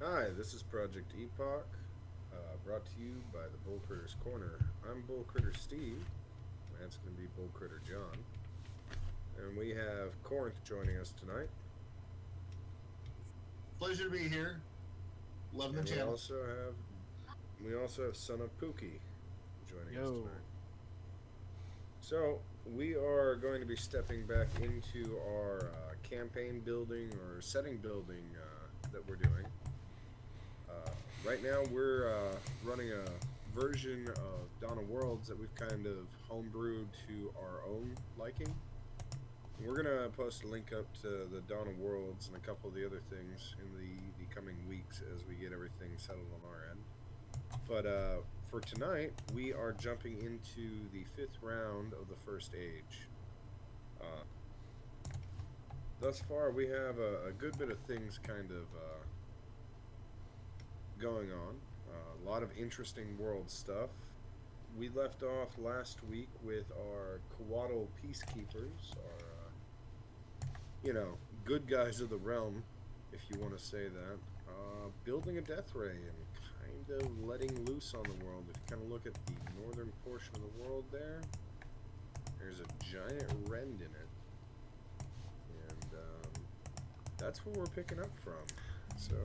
Hi, this is Project Epoch, brought to you by the Bull Critters Corner. I'm Bull Critter Steve, that's going to be Bull Critter John, and we have Corinth joining us tonight. Pleasure to be here. Loving the And channel. we also have Son of Pookie joining us tonight. So we are going to be stepping back into our campaign building or setting building that we're doing. Right now we're running a version of Dawn of Worlds that we've kind of homebrewed to our own liking. We're going to post a link up to the Dawn of Worlds and a couple of the other things in the coming weeks as we get everything settled on our end. But for tonight, we are jumping into the 5th round of the First Age. Thus far, we have a good bit of things kind of going on. A lot of interesting world stuff. We left off last week with our Coatl Peacekeepers, our, good guys of the realm, if you want to say that, building a death ray and kind of letting loose on the world. If you kind of look at the northern portion of the world there's a giant rend in it. And that's where we're picking up from. So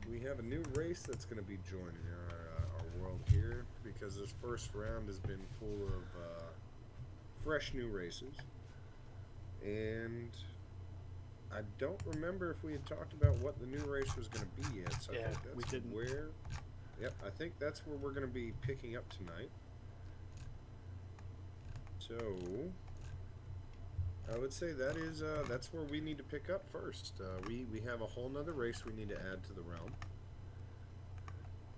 we have a new race that's going to be joining our world here, because this first round has been full of fresh new races. And I don't remember if we had talked about what the new race was going to be yet. So yeah, I think that's we didn't. I think that's where we're going to be picking up tonight. So I would say that is that's where we need to pick up first. We have a whole nother race we need to add to the realm,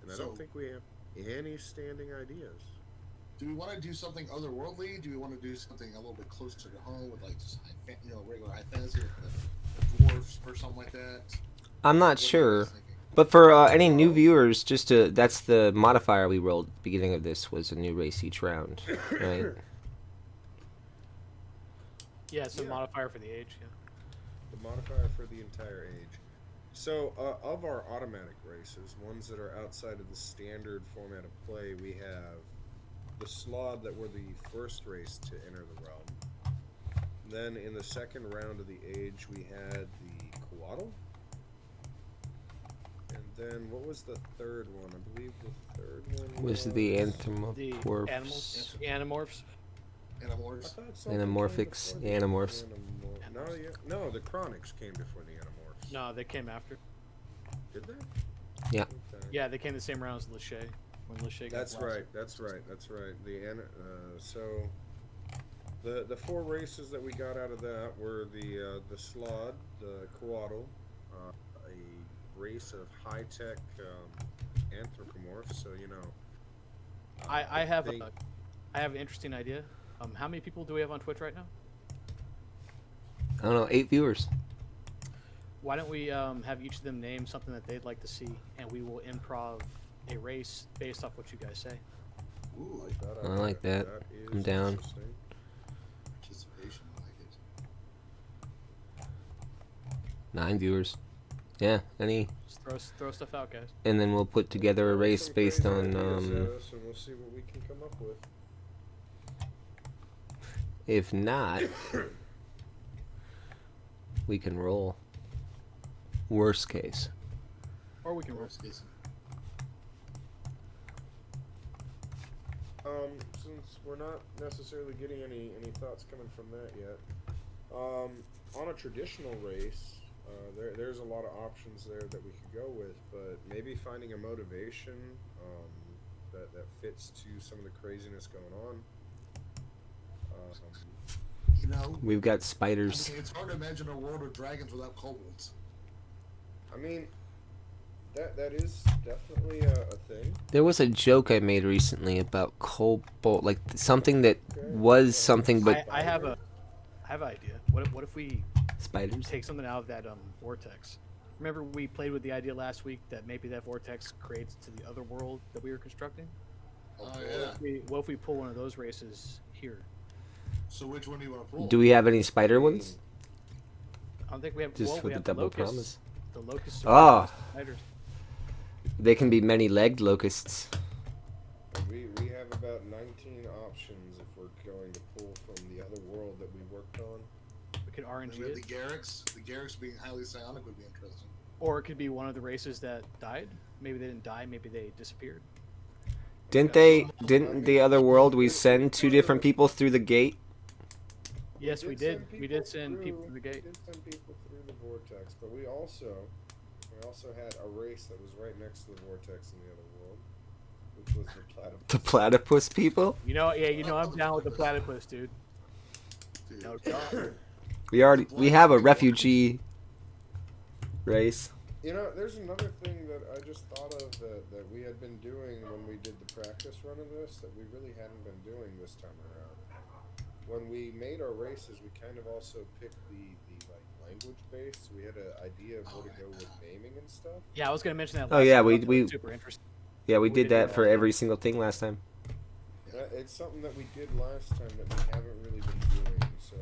and I don't think we have any standing ideas. Do we want to do something otherworldly? Do we want to do something a little bit closer to home with like just regular high fantasy, like the dwarfs or something like that? I'm not sure, but for any new viewers, that's the modifier we rolled at the beginning of this, was a new race each round, right? Yeah, it's a modifier for the age. Yeah. the modifier for the entire age. So, of our automatic races, ones that are outside of the standard format of play, we have the Slod that were the first race to enter the realm. Then in the second round of the age, we had the Coatl. And then what was the third one? I believe the third one Was the The anthropomorphs, animals, the animorphs. I Animorphs. thought something anamorphics, came before the animorphs. No, yeah, no, the Chronics came before the Animorphs. No, they came after. Did they? Yeah. Okay. Yeah, they came the same round as Lachey. When Lachey got That's blasted. right. That's right. That's right. So the four races that we got out of that were the Slod, the Coatl, a race of high tech anthropomorphs. So you know. I have think- I have an interesting idea. How many people do we have on Twitch right now? I don't know, 8 viewers. Why don't we have each of them name something that they'd like to see, and we will improv a race based off what you guys say. Ooh, I like that. is I'm down. interesting. participation. I like it. 9 viewers. Yeah, any. Just throw stuff out, guys. And then we'll put together a Throw race some based crazy on, ideas at us, and we'll see what we can come up with. if not, we can roll. Worst case. Or we can roll. Worst case. Since we're not necessarily getting any thoughts coming from that yet, on a traditional race, there's a lot of options there that we could go with, but maybe finding a motivation that fits to some of the craziness going on. You know, We've got I spiders. mean, it's hard to imagine a world of dragons without kobolds. I mean, that is definitely a thing. There was a joke I made recently about cobalt, like something that was something but I have an idea. What if we spiders. take something out of that vortex? Remember we played with the idea last week that maybe that vortex creates to the other world that we were constructing? Oh yeah. What if we pull one of those races here? So which one do you want to pull? Do we have any spider ones? I don't think we have. Just well, for we the have double locusts. promise. The locusts. Ah. Spiders. They can be many-legged locusts. We have about 19 options if we're going to pull from the other world that we worked on. We could And RNG we have it, the Garrix. The Garrix being highly psionic would be interesting. or it could be one of the races that died. Maybe they didn't die. Maybe they disappeared. Didn't the other world we send 2 different people through the gate? Yes, we did. We did send people through through the gate. We did send people through the vortex, but we also had a race that was right next to the vortex in the other world, which was the platypus. The platypus people? You know, I'm down with the platypus, dude. Dude. No doubt. We have a refugee race. You know, there's another thing that I just thought of that we had been doing when we did the practice run of this that we really hadn't been doing this time around. When we made our races, we kind of also picked the like language base. So we had an idea of where to go with naming and stuff. Yeah, I was gonna mention that. Oh, last yeah, time. we- That's super interesting. Yeah, we We did did that that for last every single thing last time. It's something that we did last time that we haven't really been doing. So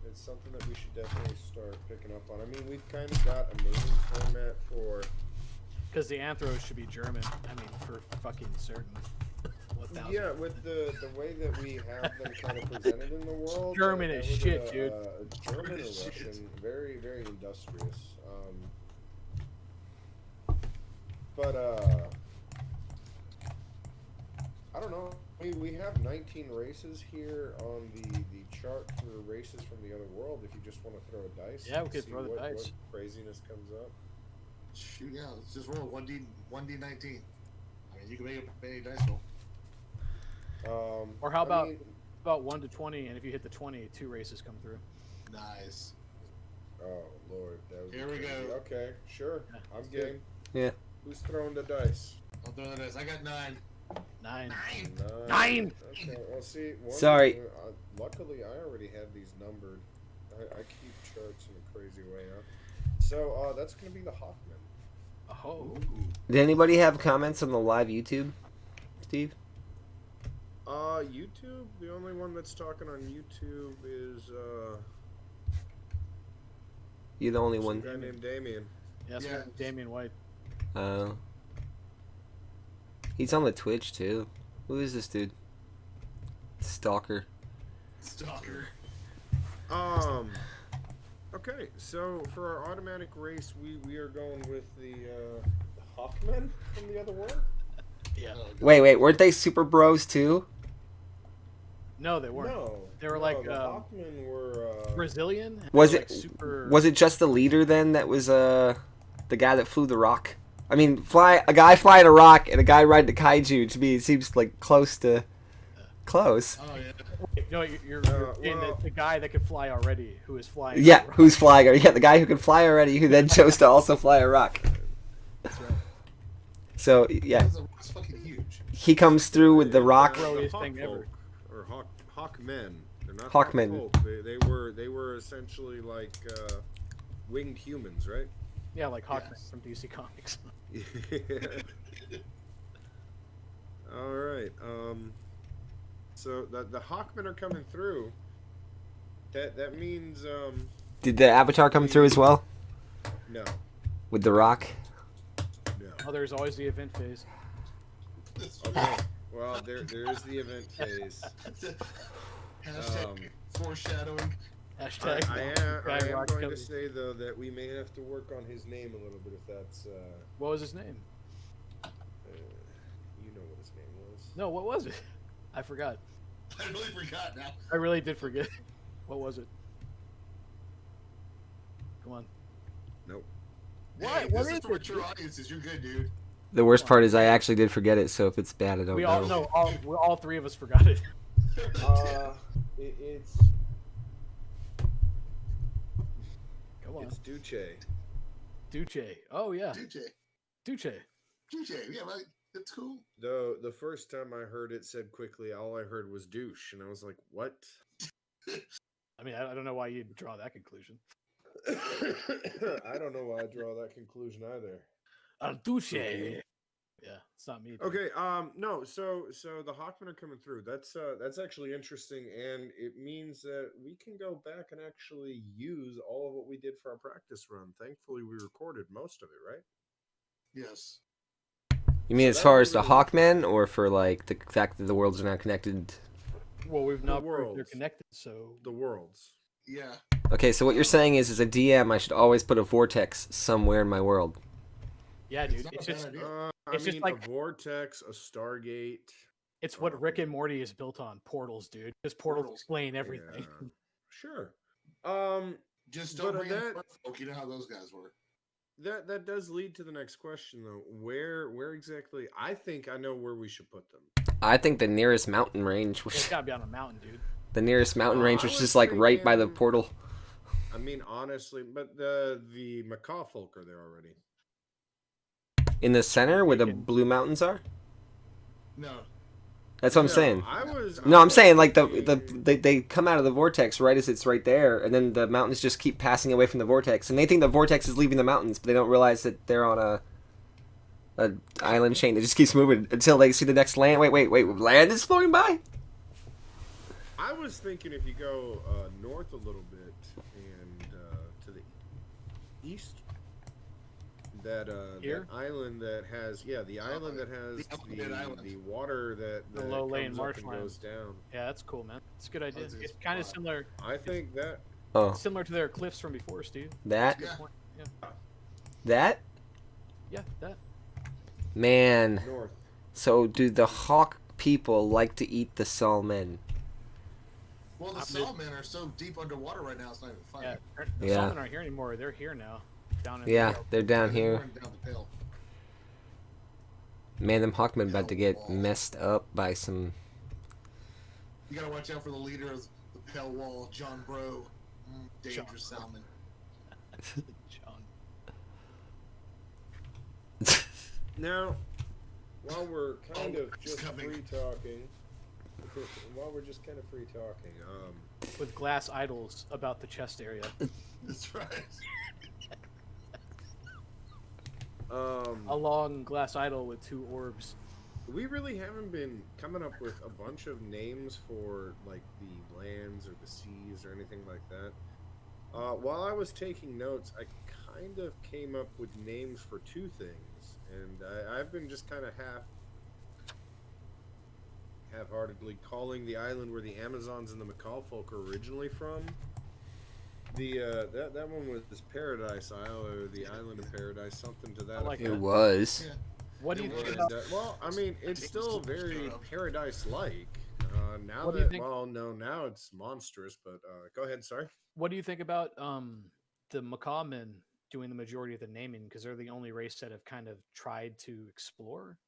it's something that we should definitely start picking up on. I mean, we've kind of got a naming format for. Because the anthros should be German. I mean, for fucking certain. 1000. Yeah, with the way that we have them kind of presented in the world. German that as was shit, dude. German or as shit. Russian, very, very industrious. But I don't know. We have 19 races here on the chart for races from the other world. If you just want to throw a dice, Yeah, we and could see throw the what dice. craziness comes up. Shoot, yeah, let's just roll 1D19. I mean, you can make it any dice roll. Or how I about mean, 1 to 20, and if you hit the 20, 2 races come through. Nice. oh Lord, that would Here be we crazy. go. Okay, sure, Yeah, I'm let's do it. game. Yeah. Who's throwing the dice? I'll throw the dice. I got 9. 9. 9. 9! Okay, well, see, Sorry. Luckily, I already had these numbered. I keep charts in a crazy way, huh? So, that's going to be the Hoffman. Oh. Did anybody have comments on the live YouTube, Steve? YouTube, the only one that's talking on YouTube is, You're the only Some one. guy named Damien. Yeah, that's Yeah. Damian White. He's on the Twitch too. Who is this dude? Stalker. Stalker. Okay, so for our automatic race, we are going with the Hawkmen from the other world? Yeah. Oh, God. Wait, weren't they super bros too? No, they weren't. No. They were no, like, the Hawkmen were Brazilian. and Was they were, it like, super? was it just the leader then that was the guy that flew the rock? I mean, a guy flying a rock and a guy riding a kaiju. To me, it seems like close. Oh yeah. No, you're saying well- the guy that could fly already, who is flying. Yeah, a rock. who's flying? Yeah, the guy who can fly already, who then chose to also fly a rock. That's right. So yeah, It's fucking huge. he comes through with the rock. Bro, the his thing ever. Or Hawkmen. They're not Hawkmen. Hawkfolk. They were essentially like winged humans, right? Yeah, like Hawkman Yes. from DC Comics. All right. So the Hawkmen are coming through. That means Did the Avatar come through as well no. with the rock? No. Oh, there's always the event phase. Okay. Well, there is the event phase. Hashtag foreshadowing. Hashtag. I Guy am Rock going Kelly. to say though that we may have to work on his name a little bit if that's What was his name? you know what his name was. No, what was it? I forgot. I really forgot now. I really did forget. What was it? Come on. Nope. What? Hey, What this is is for it? mature audiences. You're good, dude. The worst part is I actually did forget it, so if it's bad, I don't We know. all know. All three of us forgot it. It's Come on. it's Duce. Duce. Oh yeah. DJ. Duce. DJ. Yeah, right. It's cool. Though the first time I heard it said quickly, all I heard was douche, and I was like, "What?" I mean, I don't know why you'd draw that conclusion. I don't know why I draw that conclusion either. Duce. Yeah, it's not me. dude. Okay, no, so the Hawkmen are coming through. That's actually interesting, and it means that we can go back and actually use all of what we did for our practice run. Thankfully, we recorded most of it, right? Yes. You mean So as that far was as the really- Hawkmen, or for like the fact that the worlds are now connected? Well, we've The not proved they're worlds. connected, so The worlds. Yeah. Okay, so what you're saying is, as a DM, I should always put a vortex somewhere in my world. yeah, It's dude. not It's a bad just idea. I It's just mean, like- a vortex, a Stargate. it's what Rick and Morty is built on. Portals, dude. Because portals Portals. explain everything. Yeah, sure. Just don't but bring in that- the folk. You know how those guys were. That does lead to the next question though. Where exactly? I think I know where we should put them. I think the nearest mountain range It's was gotta be on a mountain, dude. the nearest mountain Oh, range I was was just like right by the thinking- portal. I mean, honestly, but the macaw folk are there already. In the center where the Can- blue mountains are. No. That's what I'm No, saying. I was. No, I I'm was saying like thinking- they come out of the vortex right as it's right there, and then the mountains just keep passing away from the vortex, and they think the vortex is leaving the mountains, but they don't realize that they're on a island chain that just keeps moving until they see the next land. Wait, land is flowing by. I was thinking if you go north a little bit and to the east, that Here? that island that has the island that has The Alphabet Island. the water that The low-lying comes up and marshland. goes down. Yeah, that's cool, man. It's a good idea. That's a It's good kind of spot. similar, I think that Oh, similar to their cliffs from before, Steve. that Yeah. that Yeah, that. man. north. So do the hawk people like to eat the salmon? Well, the I'm just- saltmen are so deep underwater right now. It's not even funny. Yeah, the Yeah. salmon aren't here anymore. They're here now, down in Yeah, the they're down They're here. going down the hill. Man, them hawkmen about to get messed up by some. You gotta watch out for the leader of the Pale Wall, John Bro. Dangerous John salmon. John. Now, while we're kind Oh, of it's just coming. free talking, while we're just kind of free talking, With glass idols about the chest area. That's right. A long glass idol with two orbs. we really haven't been coming up with a bunch of names for like the lands or the seas or anything like that. While I was taking notes, I kind of came up with names for two things, and I've been just kind of half-heartedly calling the island where the Amazons and the Macaw folk are originally from. That one was Paradise Isle or the Island of Paradise, something to that I like It that. effect. was. Yeah. What do you It think was. about? Well, I mean, it's Take still this very shut up. paradise-like. Now What do you that, think? well, no, now it's monstrous. But go ahead. Sorry. What do you think about the macaw men doing the majority of the naming because they're the only race that have kind of tried to explore?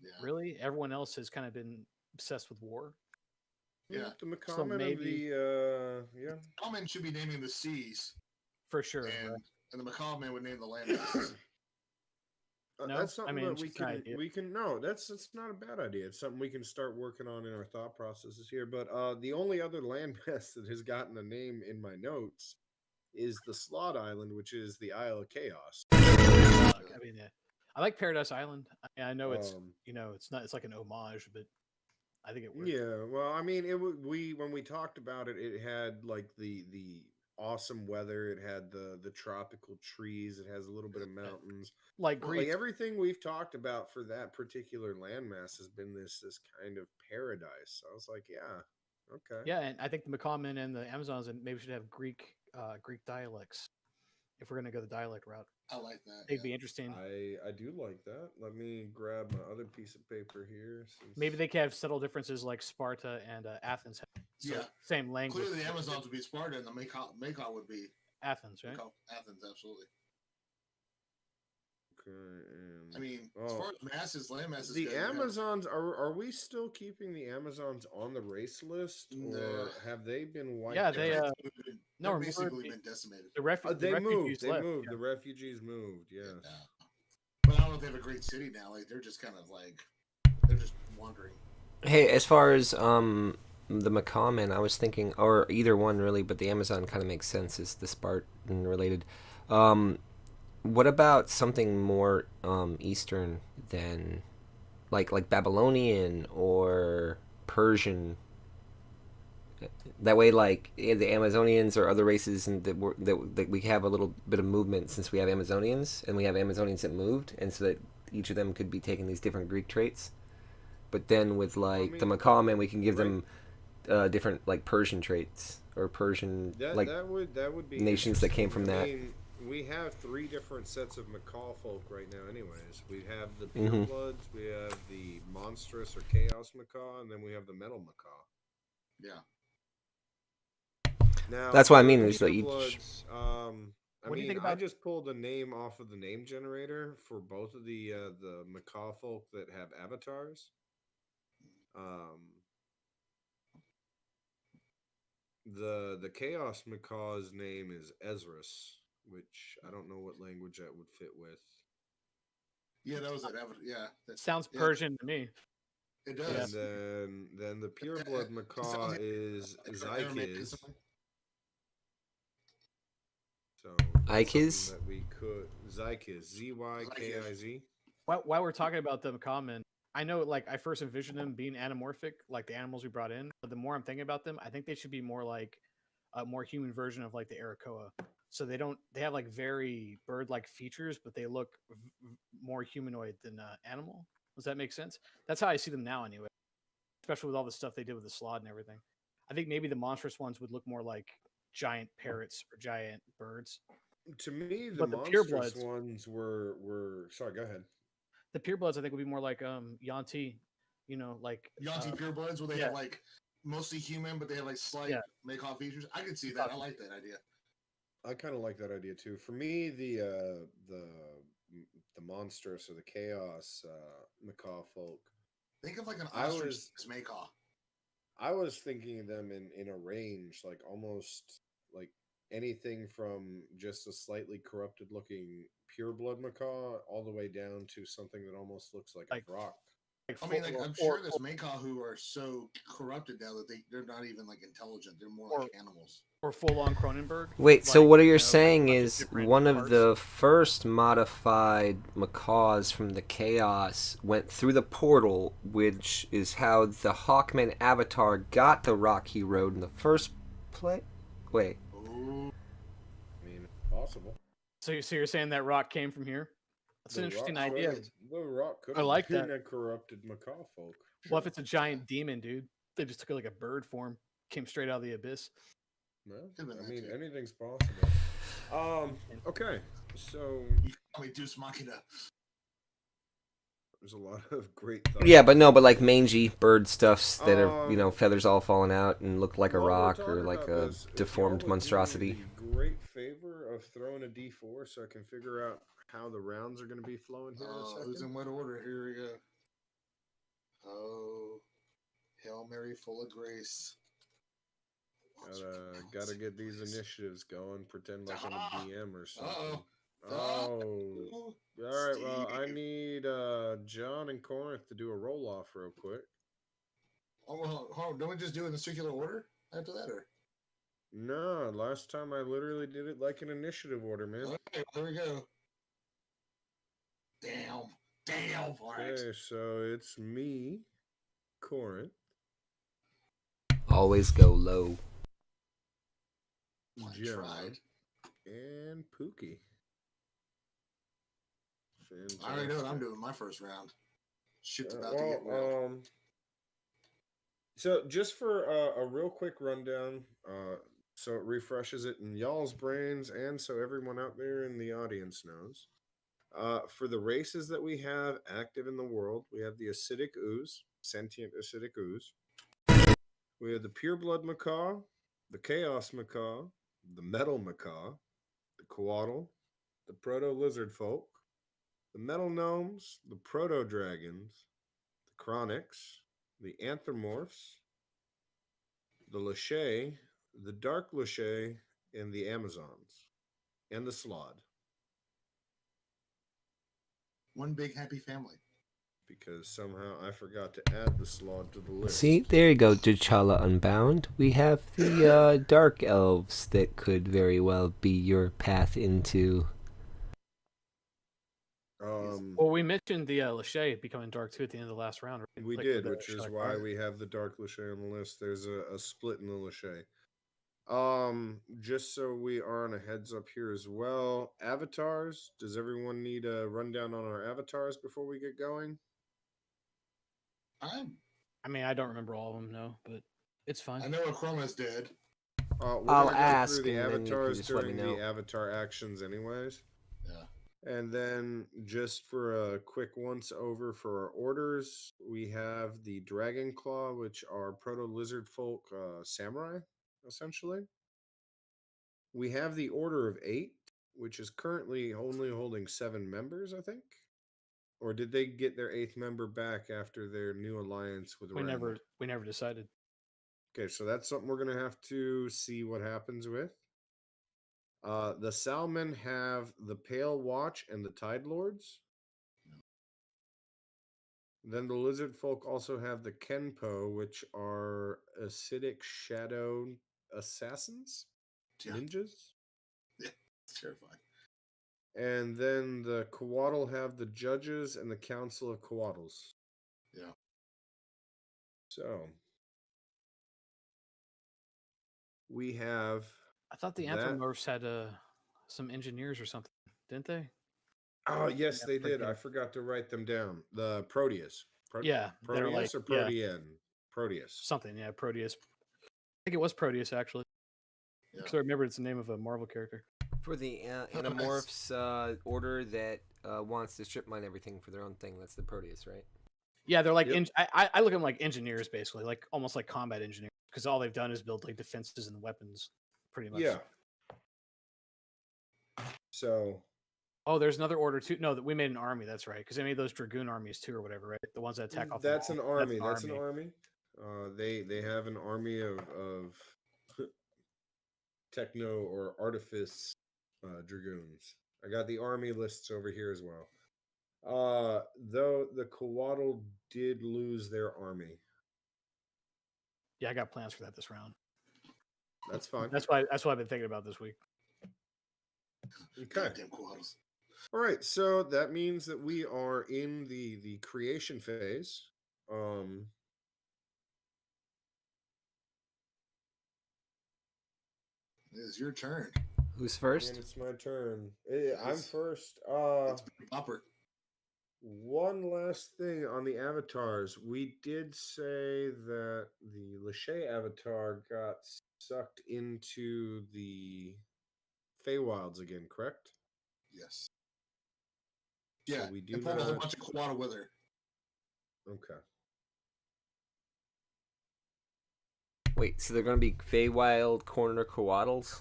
Yeah. Really, everyone else has kind of been obsessed with war. Yeah. The So Macaman of maybe the yeah. Common should be naming the seas, for sure. and Right? and the Macaw man would name the land masses. No, That's I something mean that it's just an idea. we can no, that's not a bad idea. It's something we can start working on in our thought processes here. But the only other landmass that has gotten a name in my notes is the Slot Island, which is the Isle of Chaos. I mean, yeah. I like Paradise Island. I know it's Um, it's not it's like an homage, but I think it works. yeah, well, I mean, we when we talked about it, it had like the awesome weather. It had the tropical trees. It has a little bit of mountains. Like Well, Like Greece, everything we've talked about for that particular landmass has been this kind of paradise. So I was like, yeah, okay. yeah, and I think the Macaman and the Amazons and maybe should have Greek dialects if we're gonna go the dialect route. I like that. It'd Yeah. be interesting. I do like that. Let me grab my other piece of paper here. Maybe Since they could have subtle differences like Sparta and Athens. So Yeah. same language. Clearly, the Amazons would be Sparta, and the Macaw would be Athens, right? Athens. Absolutely. okay, and, I mean, as oh, far as masses, land masses, the go, you have- Amazons are we still keeping the Amazons on the race list, No. or have they been wiped Yeah, out? they they're no, remember basically the- been decimated. the They refugees moved. They left. moved. Yeah. The refugees moved. Yes. Yeah. But I don't know if they have a great city now. Like they're just kind of like they're just wandering. Hey, as far as the Macaman, I was thinking, or either one really, but the Amazon kind of makes sense. It's the Spartan related. What about something more Eastern than like Babylonian or Persian? That way, like the Amazonians or other races, and that we have a little bit of movement since we have Amazonians and we have Amazonians that moved, and so that each of them could be taking these different Greek traits. But then with like the mean, Macaman, we can give right. them different like Persian traits or Persian like That would be nations that came from interesting. I that. mean, we have three different sets of macaw folk right now. Anyways, we have the Mhm. purebloods, we have the monstrous or chaos macaw, and then we have the metal macaw. Yeah. Now That's what I for the mean, is like each- purebloods, I What do you mean, think I about- just pulled a name off of the name generator for both of the macaw folk that have avatars. The chaos macaw's name is Ezra's, which I don't know what language that would fit with. Yeah, that was it. Yeah, Sounds yeah, Persian to me. It And does. then the pureblood It macaw sounds like is Aramaic or Zykiz. something. So Ikiz? something that we could Zykiz, Zykiz. While we're talking about the Macaman, I know like I first envisioned them being anamorphic, like the animals we brought in. But the more I'm thinking about them, I think they should be more like a more human version of like the Arakoa. So they have like very bird-like features, but they look more humanoid than animal. Does that make sense? That's how I see them now, anyway. Especially with all the stuff they did with the slot and everything. I think maybe the monstrous ones would look more like giant parrots or giant birds. To me, the But the monstrous purebloods- ones were sorry, go ahead. The purebloods, I think, would be more like Yanti, like Yanti purebloods, where they yeah. have like mostly human, but they have like slight Yeah. make-off features. I could see that. I like that idea. I kind of like that idea too. For me, the monstrous or the chaos macaw folk, Think of like an I ostrich was- as make-off. I was thinking of them in a range, like almost like anything from just a slightly corrupted looking pureblood macaw all the way down to something that almost looks like Like a rock. I mean, like, full- I'm sure there's make-off who are so corrupted now that they're not even like intelligent. They're more like animals. or full-on Cronenberg. Wait, so like, what you you're know, saying bunch of is different one of parts. the first modified macaws from the Chaos went through the portal, which is how the Hawkman avatar got the rock he rode in the first place? Wait. Ooh. possible. So you're saying that rock came from here? That's an interesting idea. The rock could I have like been that. a corrupted macaw folk. What if it's a giant demon, dude? They just took it like a bird form, came straight out of the abyss. Well, Could've been I that mean, too. anything's possible. Okay, so You call me Deuce Machina. there's a lot of great thoughts. Yeah, but no, but like mangy bird stuffs that are feathers all falling out and look like a while we're rock or talking like about a this, if deformed y'all would do me monstrosity. the great favor of throwing a D4 so I can figure out how the rounds are going to be flowing here in a second. Who's in what order? Here we go. Oh, Hail Mary, full of grace. Gotta get these initiatives going. Pretend like I'm a DM or something. Oh, All right. Well, I Steve. need John and Corinth to do a roll off real quick. Oh, hold on. Don't we just do it in a circular order after that, or? No, last time I literally did it like an initiative order, man. Okay, there we go. Damn. All right. Okay, so it's me, Corinth, Always go low. I John, tried. and Pookie. Fantastic. I already know what I'm doing my first round. Shit's about to get real. So just for a real quick rundown, so it refreshes it in y'all's brains, and so everyone out there in the audience knows. For the races that we have active in the world, we have the acidic ooze, sentient acidic ooze. We have the pureblood macaw, the chaos macaw, the metal macaw, the coatl, the proto lizard folk, the metal gnomes, the proto dragons, the chronics, the anthropomorphs, the lachey, the dark lachey, and the amazons, and the slod. One big happy family. Because somehow I forgot to add the slod to the list. See, there you go, T'Challa Unbound. We have the dark elves that could very well be your path into. Well, we mentioned the Lachey becoming dark too at the end of the last round. Right? We Like, did, with the which is Shark why Fire. we have the dark lachey on the list. There's a split in the lachey. Just so we are on a heads up here as well. Avatars. Does everyone need a rundown on our avatars before we get going? I mean, I don't remember all of them, no, but it's fine. I know Chroma's dead. We're I'll gonna go ask, through the and then you can avatars just let me during the know. avatar actions, anyways. Yeah. And then, just for a quick once over for our orders, we have the Dragon Claw, which are proto lizard folk samurai, essentially. We have the Order of 8, which is currently only holding 7 members, I think. Or did they get their 8th member back after their new alliance with We Rend? never decided. Okay, so that's something we're gonna have to see what happens with. The Salmon have the Pale Watch and the Tide Lords. Then the Lizard Folk also have the Kenpo, which are acidic shadow assassins, ninjas. Yeah, it's terrifying. And then the Coatl have the Judges and the Council of Coatls. Yeah. So we have. I thought the Anthropomorphs had some engineers or something, didn't they? Oh yes, Yeah, they did. freaking- I forgot to write them down. The Proteus. Yeah, they're Proteus like or Protean? Proteus. something. Yeah, Proteus. I think it was Proteus actually. Yeah. Because I remember it's the name of a Marvel character. For the Animorphs order that wants to strip mine everything for their own thing, that's the Proteus, right? Yeah, they're like Yep. I look at them like engineers basically, like almost like combat engineers, because all they've done is build like defenses and weapons, pretty much. Yeah. So. Oh, there's another order too. No, that we made an army. That's right, because they made those dragoon armies too, or whatever, right? The ones that attack off. That's the an wall. army. That's an army. They have an army of techno or artifice dragoons. I got the army lists over here as well. Though the Coatl did lose their army. Yeah, I got plans for that this round. That's fine. That's why I've been thinking about this week. Okay. Goddamn Coatls. All right, so that means that we are in the creation phase. It is your turn. Who's And first? it's my turn. I'm Yes. first. It's Popper. One last thing on the avatars. We did say that the Lachey avatar got sucked into the Feywilds again, correct? Yes. So Yeah, we do and pulled a whole not. bunch of Quada with her. Okay. Wait, so they're going to be Feywild corner coatls?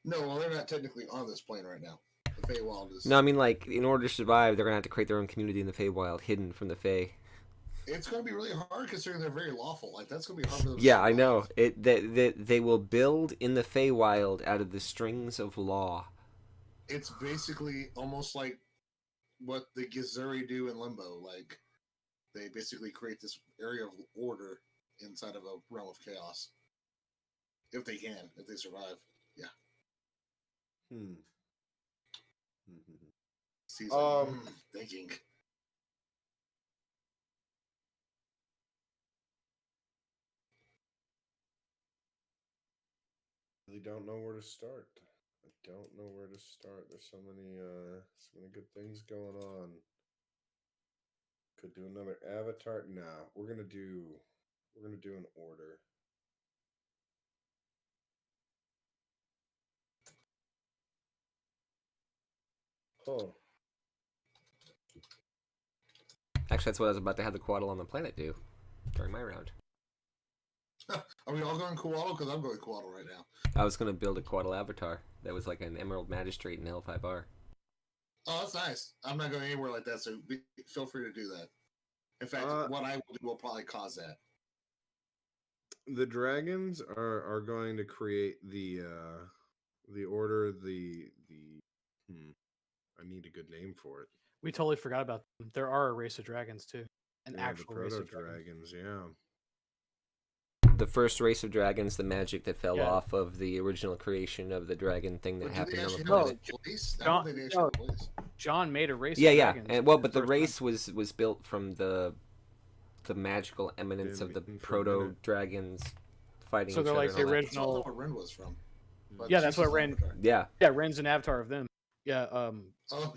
No, well, they're not technically on this plane right now. The Feywild is. No, I mean like in order to survive, they're going to have to create their own community in the Feywild, hidden from the Fey. It's going to be really hard considering they're very lawful. Like that's going to be hard for them. Yeah, to I know. survive. They will build in the Feywild out of the strings of law. It's basically almost like what the Gizuri do in Limbo. Like they basically create this area of order inside of a realm of chaos. If they can, if they survive. Yeah. Hmm. Season. Um. Thinking. Really don't know where to start. I don't know where to start. There's so many good things going on. Could do another avatar. Nah, we're gonna do an order. Huh. Actually, that's what I was about to have the Quaddle on the planet do during my round. Are we all going Koala? Because I'm going Koala right now. I was going to build a Quaddle avatar that was like an Emerald Magistrate in L5R. Oh, that's nice. I'm not going anywhere like that, so feel free to do that. In fact, what I will do will probably cause that. The dragons are going to create the order. I need a good name for it. We totally forgot about them. There are a race of dragons too, an Yeah, actual the race proto of dragons. dragons. Yeah. The first race of dragons, the magic that fell Yeah. off of the original creation of the dragon thing that But do happened they on the actually have planet. a place? I John- don't think they actually have a place. John made a race Yeah, of yeah, dragons. and well, in but the first race was built from the magical eminence of the Been for a proto minute. dragons fighting So each they're other. like and the all that. original- That's also where Ren was from. But Yeah, that's she's what an Ren- avatar. Yeah, Yeah, Ren's an avatar of them. Yeah. Oh,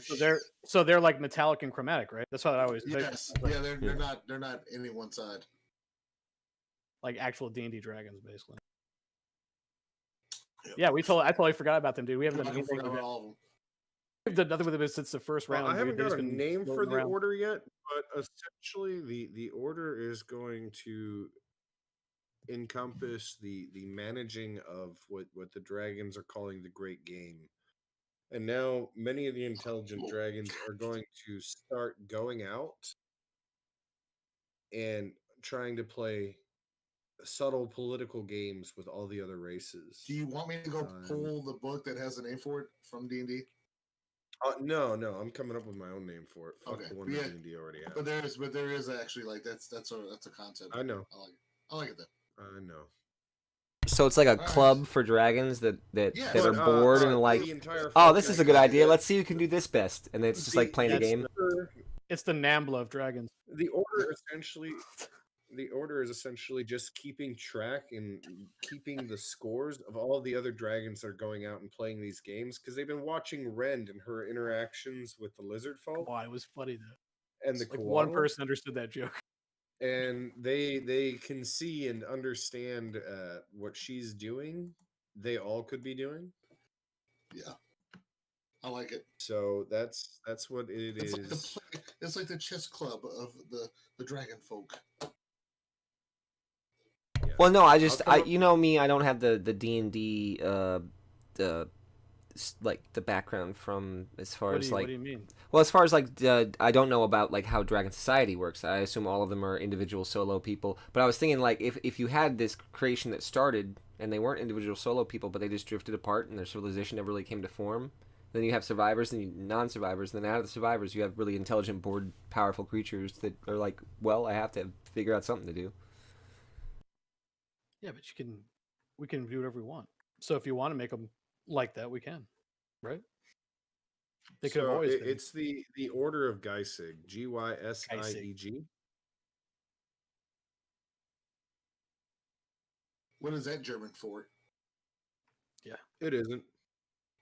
So they're like metallic and chromatic, right? That's what I always pictured. yes, Like, yeah, they're not any one side. like actual D&D dragons, basically. Yep. Yeah, I totally forgot about them, dude. We haven't I done forgot anything. about all of them. We've done nothing with them since the first Well, round. I haven't dude. They've got a just been name for floating the around. order yet, but essentially the order is going to encompass the managing of what the dragons are calling the great game. And now many of the intelligent dragons are going to start going out and trying to play subtle political games with all the other races. Do you want me to go pull the book that has a name for it from D&D? No, I'm coming up with my own name for it. Fuck Okay, the one yeah, that D&D already has. But there is actually like that's a concept. I know. I like it though. I know. so it's like a right. club for dragons that Yeah, that are But, bored and like, the entire oh, this focus is a good is idea. that Let's see who can do this best, and then it's just like playing a that's game. It's the Nambla of dragons. The order is essentially just keeping track and keeping the scores of all the other dragons that are going out and playing these games because they've been watching Rend and her interactions with the lizard folk Wow, it was funny though. and the Like one koala, person understood that joke. and they can see and understand what she's doing. They all could be doing. Yeah, I like it. So that's what it It's is. it's like the chess club of the dragon folk. Yeah. Well, no, I come up- you know me, I don't have the D&D the like the background from as far as What like do you mean? well, as far as like I don't know about like how Dragon Society works. I assume all of them are individual solo people. But I was thinking like if you had this creation that started and they weren't individual solo people, but they just drifted apart and their civilization never really came to form. Then you have survivors and non-survivors. And then out of the survivors, you have really intelligent, bored, powerful creatures that are like, well, I have to figure out something to do. Yeah, but we can do whatever we want. So if you want to make them like that, we can, right? They could have So always been. it's the order of Geisig, Gysieg. What is that German for? It isn't.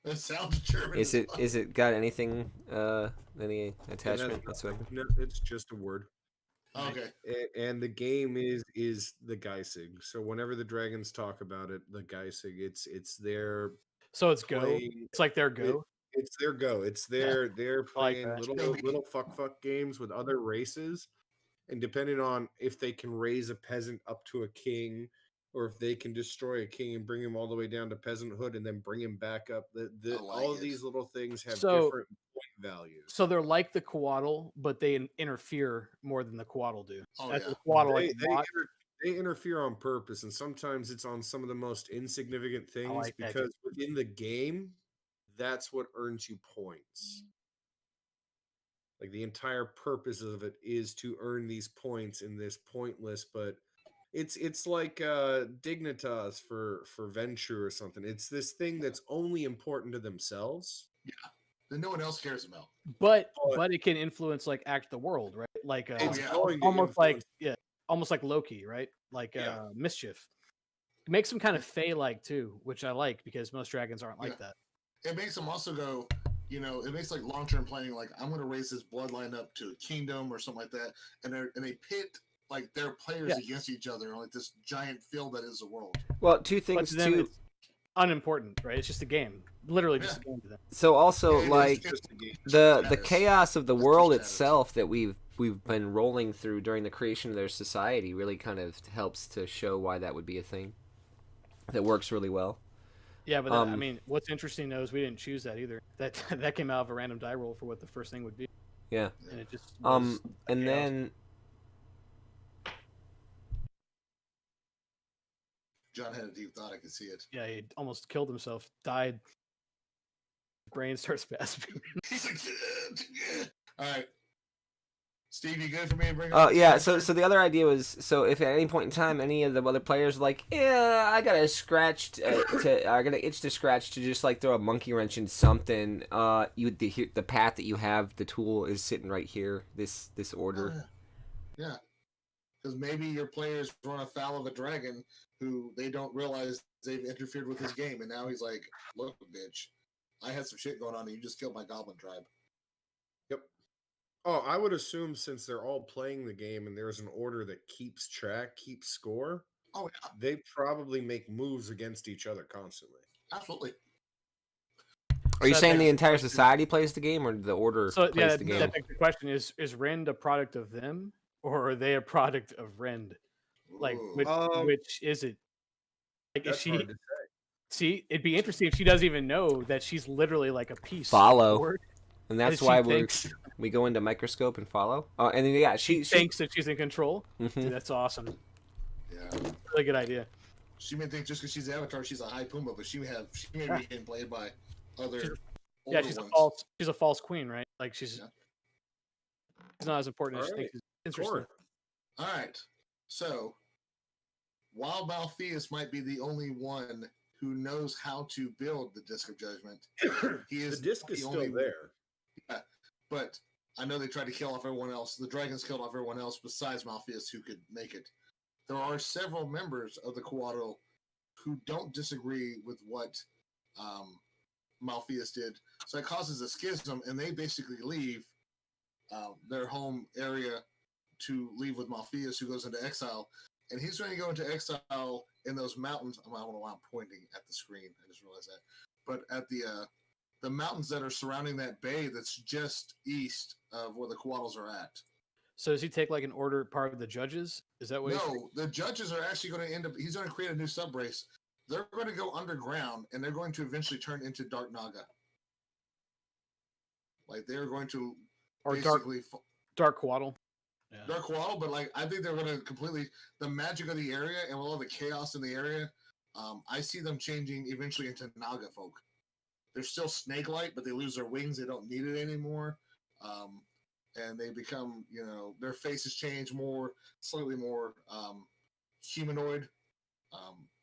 That sounds German. Is as it fuck. is it got anything any It has attachment whatsoever? no, it's just a word. Okay. And the game is the Geisig. So whenever the dragons talk about it, the Geisig, it's their So it's go. playing. It's like their It, go. it's their go. It's they're I like playing that. little fuck games with other races, and depending on if they can raise a peasant up to a king, or if they can destroy a king and bring him all the way down to peasanthood and then bring him back up, I like all of it. these little things have So- different point values. So they're like the Coatl, but they interfere more than the Coatl do. Oh, That's yeah. the Coatl like They, watch. they interfere on purpose, and sometimes it's on some of the most insignificant things like that because within the game, that's what earns you points. Like the entire purpose of it is to earn these points in this pointless, but it's like Dignitas for Venture or something. It's this thing that's only important to themselves. That no one else cares about. But it can influence like act the world, right? Like It's yeah. going to almost like influence- almost like Loki, right? Like Yeah. Mischief. It makes them kind of Fey-like too, which I like because most dragons aren't like that. It makes them also go, it makes like long-term planning. Like, I'm going to raise this bloodline up to a kingdom or something like that, and they pit like their players against each other on like this giant field that is the world. Well, two But things to them, too. it's unimportant, right? It's just a game, literally just a game to them. So also Yeah, it is like just a game. the Status. chaos of the It's world just status. itself that we've been rolling through during the creation of their society really kind of helps to show why that would be a thing that works really well. Yeah, but I mean, what's interesting though is we didn't choose that either. That came out of a random die roll for what the first thing would be. Yeah. And it just was and chaos. then John had a deep thought. I could see it. yeah, he almost killed himself, died. Brain starts spasming. All right, Steve, you good for me to bring? oh yeah, so the other idea was, so if at any point in time any of the other players are like, yeah, I got a scratch I got an itch to scratch to just like throw a monkey wrench in something, the path that you have, the tool is sitting right here, this order. Yeah, because maybe your players run afoul of a dragon who they don't realize they've interfered with his game, and now he's like, "Look, bitch, I had some shit going on, and you just killed my goblin tribe." Yep. Oh, I would assume since they're all playing the game and there's an order that keeps track, keeps score, Oh yeah, they probably make moves against each other constantly. absolutely. Are you So saying that the begs entire question. society plays the game, or the order So plays yeah, the game? that begs the question: Is Rend a product of them, or are they a product of Rend? Like, Ooh. which is it? Like, is That's she? hard to say. See, it'd be interesting if she doesn't even know that she's literally like a piece. Follow. Of the word, And that's she why thinks- we go into microscope and follow. Oh, and then yeah, she thinks that she's in control. Mhm. Dude, that's awesome. Yeah, Really good idea. she may think just because she's Avatar, she's a high Puma, but she may be getting played by other. Yeah, older she's ones. a false queen, right? Like she's Yeah. not as important as she Alright. thinks. Interesting. Sure. All right. So, while Malpheus might be the only one who knows how to build the Disc of Judgment, he The is disc the is only still there. But I know they tried to kill off everyone else. The dragons killed off everyone else besides Malpheus who could make it. There are several members of the Coatl who don't disagree with what Malpheus did. So it causes a schism, and they basically leave their home area to leave with Malpheus, who goes into exile. And he's going to go into exile in those mountains. I don't know why I'm pointing at the screen. I just realized that. But at the mountains that are surrounding that bay that's just east of where the Coatls are at. So does he take like an order part of the judges? Is that what? No, the judges are actually going to end up. He's going to create a new sub race. They're going to go underground, and they're going to eventually turn into Dark Naga. Like they're going to Or basically Dark Coatl? Yeah. Dark Coatl, but like I think they're going to completely the magic of the area and all the chaos in the area. I see them changing eventually into Naga folk. They're still snake-like, but they lose their wings. They don't need it anymore. And they become, their faces change more, slightly more humanoid.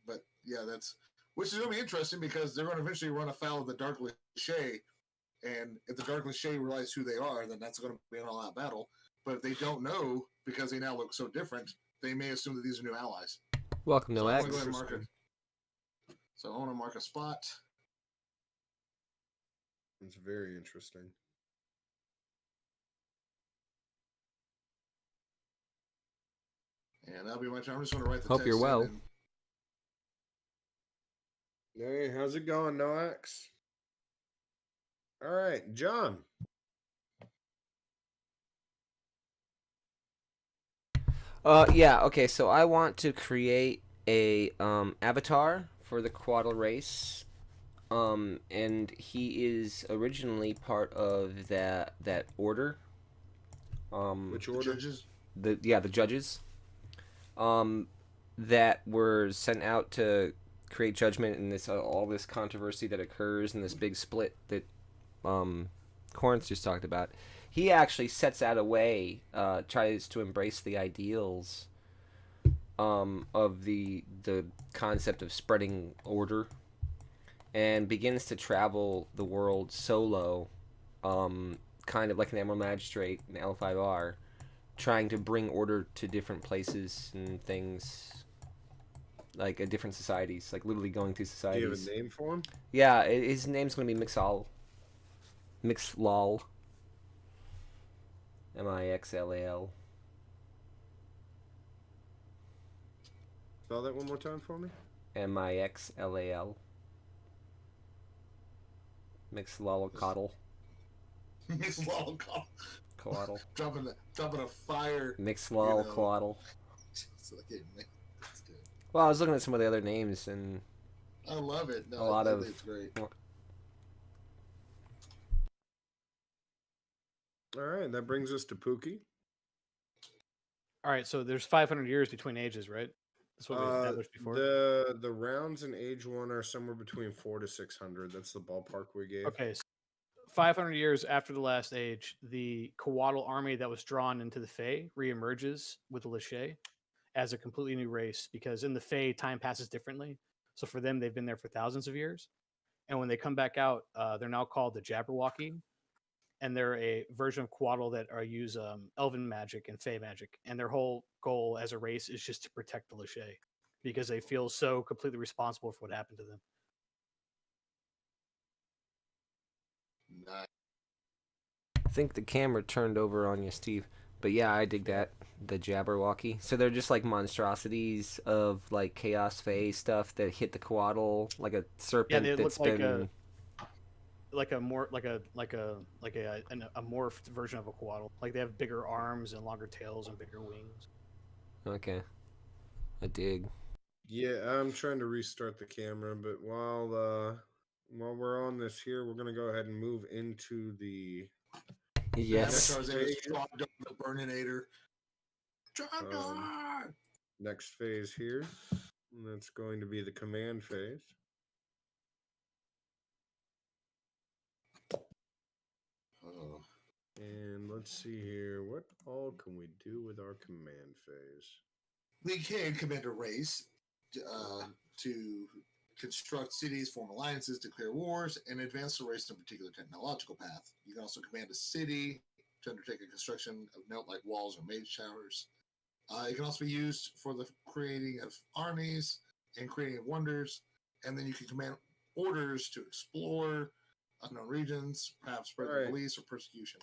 But yeah, which is going to be interesting because they're going to eventually run afoul of the Dark Lachey. And if the Dark Lachey realize who they are, then that's going to be an all-out battle. But if they don't know, because they now look so different, they may assume that these are new allies. Welcome, So no I'm X. gonna go ahead and mark it. So I want to mark a spot. It's very interesting. And that'll be my turn. I'm just going to write the Hope text you're well. in. And Hey, how's it going, Noax? All right, John. Yeah, okay, so I want to create a avatar for the Quaddle race. And he is originally part of that order. Which the order? judges. The judges. Um, that were sent out to create judgment in this all this controversy that occurs in this big split that Corinth just talked about. He actually sets out a way, tries to embrace the ideals of the concept of spreading order, and begins to travel the world solo, kind of like an Emerald Magistrate in L5R, trying to bring order to different places and things, like different societies, like literally going through Do you have societies. a name for him? Yeah, his name's gonna be Mixal. Mixlal. Mixlal. Spell that one more time for me. Mixlal. Mixlalcoddle. Mixed Lol Coddle. dropping a fire. Mixlalcoddle. So, okay, man, that's good. Well, I was looking at some of the other names, and I love it. No, a lot I of think it's great. All right, that brings us to Pookie. All right, so there's 500 years between ages, right? That's what we established before. The rounds in age 1 are somewhere between 400 to 600. That's the ballpark we gave. Okay, so 500 years after the last age, the Coatl army that was drawn into the Fae reemerges with the Lachey as a completely new race, because in the Fae, time passes differently. So for them, they've been there for thousands of years. And when they come back out, they're now called the Jabberwocky. And they're a version of Coatl that use elven magic and Fae magic. And their whole goal as a race is just to protect the Lachey, because they feel so completely responsible for what happened to them. Nice. I think the camera turned over on you, Steve. But yeah, I dig that. The Jabberwocky. So they're just like monstrosities of like Chaos Fae stuff that hit the Coatl, like a serpent they that's look been. like a morphed version of a Coatl. Like they have bigger arms and longer tails and bigger wings. Okay. I dig. Yeah, I'm trying to restart the camera, but while we're on this here, we're gonna go ahead and move into the Yes. Avatar's name is Trogdor the Burninator. Trogdor! next phase here. And that's going to be the command phase. Oh. And let's see here. What all can we do with our command phase? We can command a race to construct cities, form alliances, declare wars, and advance the race in a particular technological path. You can also command a city to undertake a construction of note-like walls or mage towers. It can also be used for the creating of armies and creating of wonders. And then you can command orders to explore unknown regions, perhaps spread Right. police or persecution.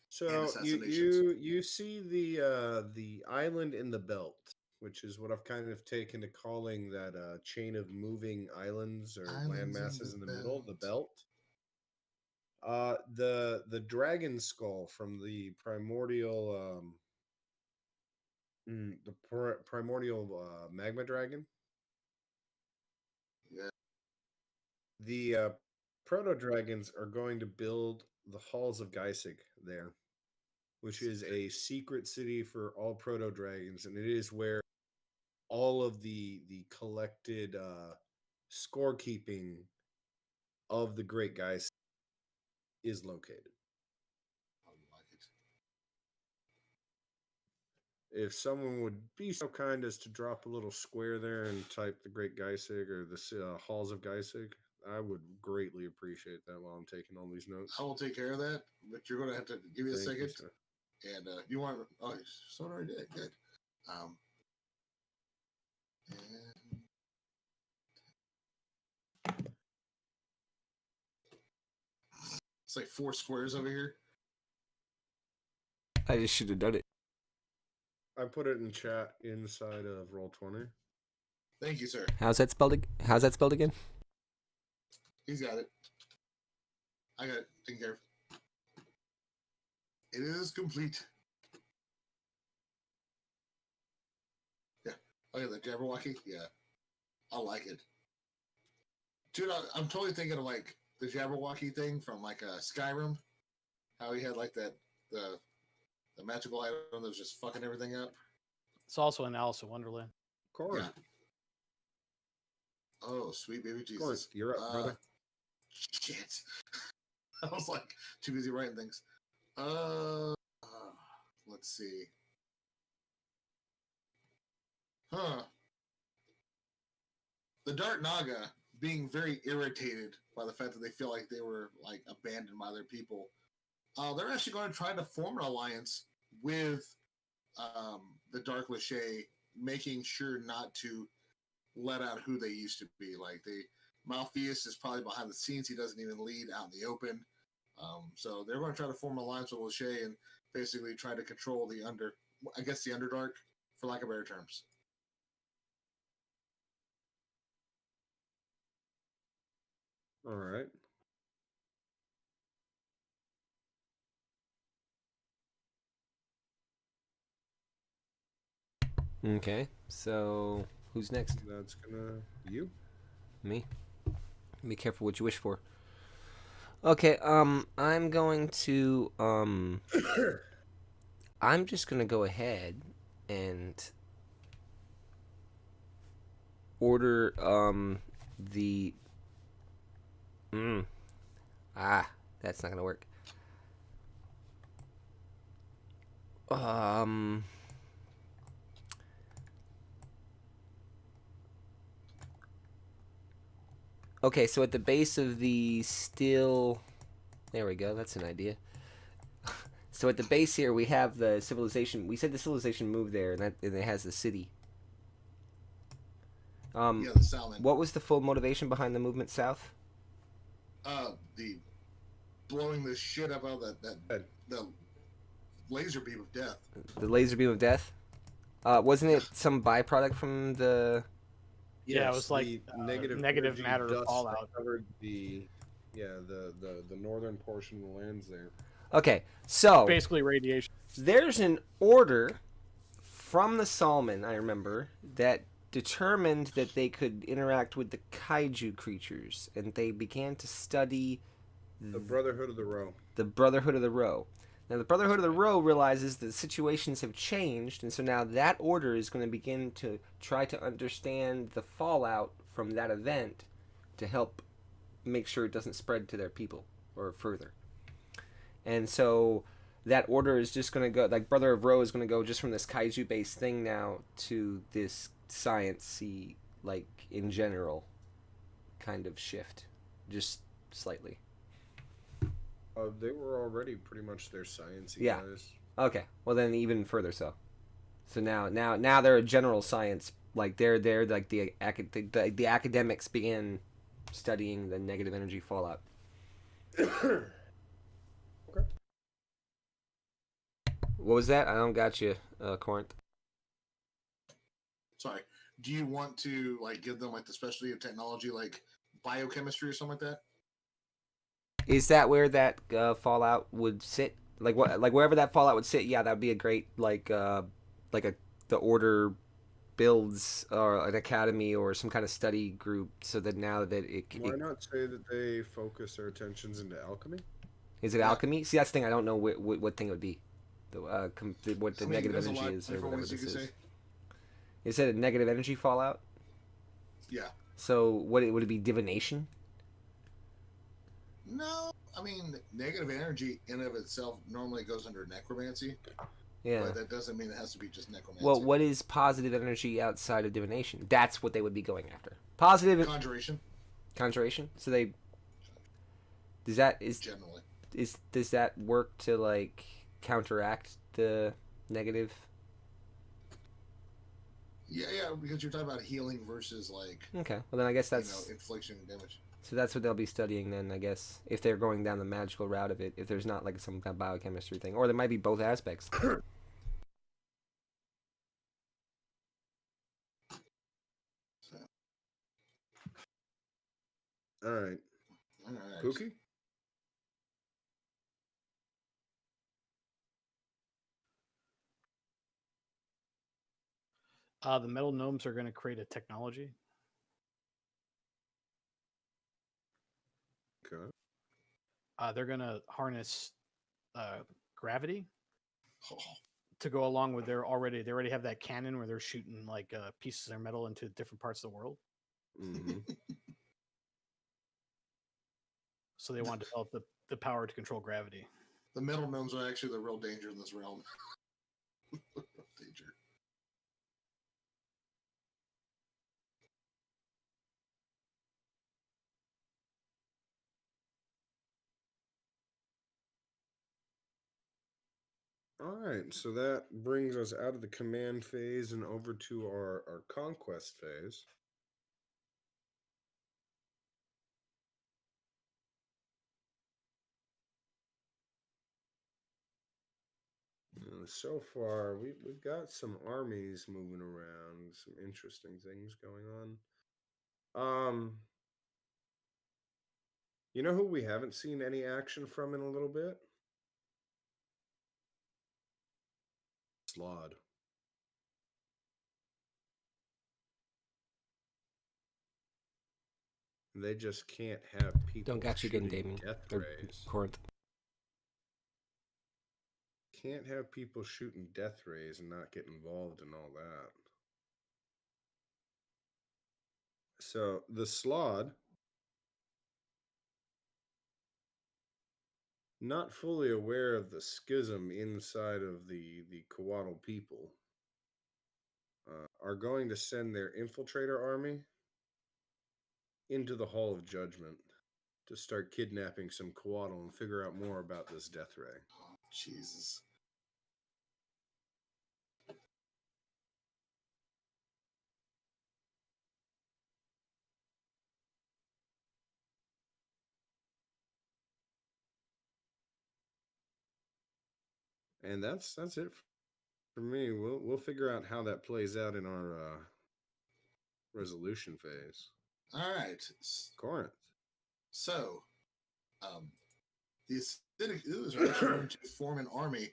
So you see the island in the belt, which is what I've kind of taken to calling that chain of moving islands or land masses in the middle, the belt. The dragon skull from the primordial primordial magma dragon. Yeah. The proto dragons are going to build the halls of Geisig there, which is a secret city for all proto dragons, and it is where all of the collected scorekeeping of the great guys is located. I like it. If someone would be so kind as to drop a little square there and type the Great Geisig or the Halls of Geisig, I would greatly appreciate that while I'm taking all these notes. I will take care of that, but you're going to have to give me a Thank you, second. sir. And you want? Oh, someone already did. Good. And It's like 4 squares over here. I just should have done it. I put it in chat inside of Roll20. Thank you, sir. How's that spelled? How's that spelled again? He's got it. I got it taken care of. It is complete. Yeah. Oh yeah, the Jabberwocky. Yeah, I like it. Dude, I'm totally thinking of like the Jabberwocky thing from like Skyrim. How he had like the magical item that was just fucking everything up. It's also in Alice in Wonderland. Corn. Yeah. Oh, sweet baby Jesus. Corn, you're up, brother. Shit. I was like too busy writing things. Let's see. The Dark Naga being very irritated by the fact that they feel like they were like abandoned by their people. They're actually going to try to form an alliance with the Dark Lachey, making sure not to let out who they used to be. Like Malpheus is probably behind the scenes. He doesn't even lead out in the open. So they're going to try to form an alliance with Lachey and basically try to control the Underdark, for lack of better terms. All right. Okay, so who's next? That's gonna you. Me. Be careful what you wish for. Okay, I'm going to I'm just gonna go ahead and order the that's not gonna work. Okay, so at the base of the still, there we go. That's an idea. So at the base here, we have the civilization. We said the civilization moved there, and it has the city. Yeah, the Salmon. What was the full motivation behind the movement south? The blowing the shit up out of the laser beam of death. The laser beam of death. Wasn't it some byproduct from the? Yeah, it was like the negative energy matter dust fallout. that covered the northern portion of the lands there. Okay, so Basically radiation. there's an order from the Salmon, I remember, that determined that they could interact with the kaiju creatures, and they began to study The Brotherhood of the Row. the Brotherhood of the Row. Now, the Brotherhood of the Row realizes that situations have changed, and so now that order is going to begin to try to understand the fallout from that event to help make sure it doesn't spread to their people or further. And so that order is just going to go, like Brother of Row is going to go just from this kaiju-based thing now to this science-y, like, in general, kind of shift. Just slightly. They were already pretty much their sciencey Yeah. guys. Okay, well then even further so. So now they're a general science, like they're like the academics begin studying the negative energy fallout. Okay. What was that? I don't got you, Corinth. Sorry. Do you want to like give them like the specialty of technology, like biochemistry or something like that? Is that where that fallout would sit? Like what? Like wherever that fallout would sit? Yeah, that'd be a great the order builds an academy or some kind of study group, so that now that Why not say that they focus their attentions into alchemy? Is it alchemy? See, that's the thing. I don't know what thing it would be. What the negative there's a energy lot is or different whatever ways you this could is. say. Is it a negative energy fallout? Yeah. So would it be divination? No, I mean negative energy in of itself normally goes under necromancy. Yeah. But that doesn't mean it has to be just necromancy. Well, what is positive energy outside of divination? That's what they would be going after. Positive Conjuration. conjuration. So does Generally. does that work to like counteract the negative? Yeah, because you're talking about healing versus like Okay. Well, then I guess that's infliction and damage. So that's what they'll be studying then, I guess, if they're going down the magical route of it. If there's not like some kind of biochemistry thing, or there might be both aspects. So, All right. all right. Pookie? The metal gnomes are going to create a technology. Okay. They're going to harness gravity Oh, to go along with they already have that cannon where they're shooting like pieces of their metal into different parts of the world. Mm-hmm. So they want to develop the power to control gravity. the metal gnomes are actually the real danger in this realm. Danger. All right. So that brings us out of the command phase and over to our conquest phase. So far, we've got some armies moving around, some interesting things going on. You know who we haven't seen any action from in a little bit? Slod. They just can't have people Don't got you again, shooting Damien. death Or rays. Corinth. Can't have people shooting death rays and not get involved in all that. So the Slod, not fully aware of the schism inside of the Coatl people, are going to send their infiltrator army into the Hall of Judgment to start kidnapping some Coatl and figure out more about this death ray. Oh, Jesus. And that's it for me. We'll figure out how that plays out in our resolution phase. All right. Corinth. So, the acidic ooze are actually going to form an army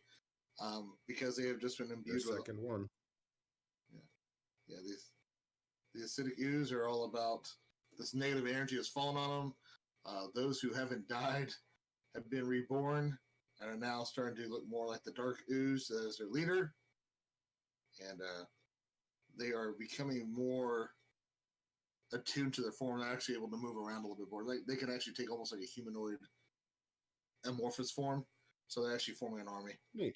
because they have just been The imbued with. second one. Yeah, the acidic ooze are all about this negative energy has fallen on them. Those who haven't died have been reborn and are now starting to look more like the dark ooze as their leader. And they are becoming more attuned to their form and actually able to move around a little bit more. They can actually take almost like a humanoid amorphous form. So they're actually forming an army. Neat.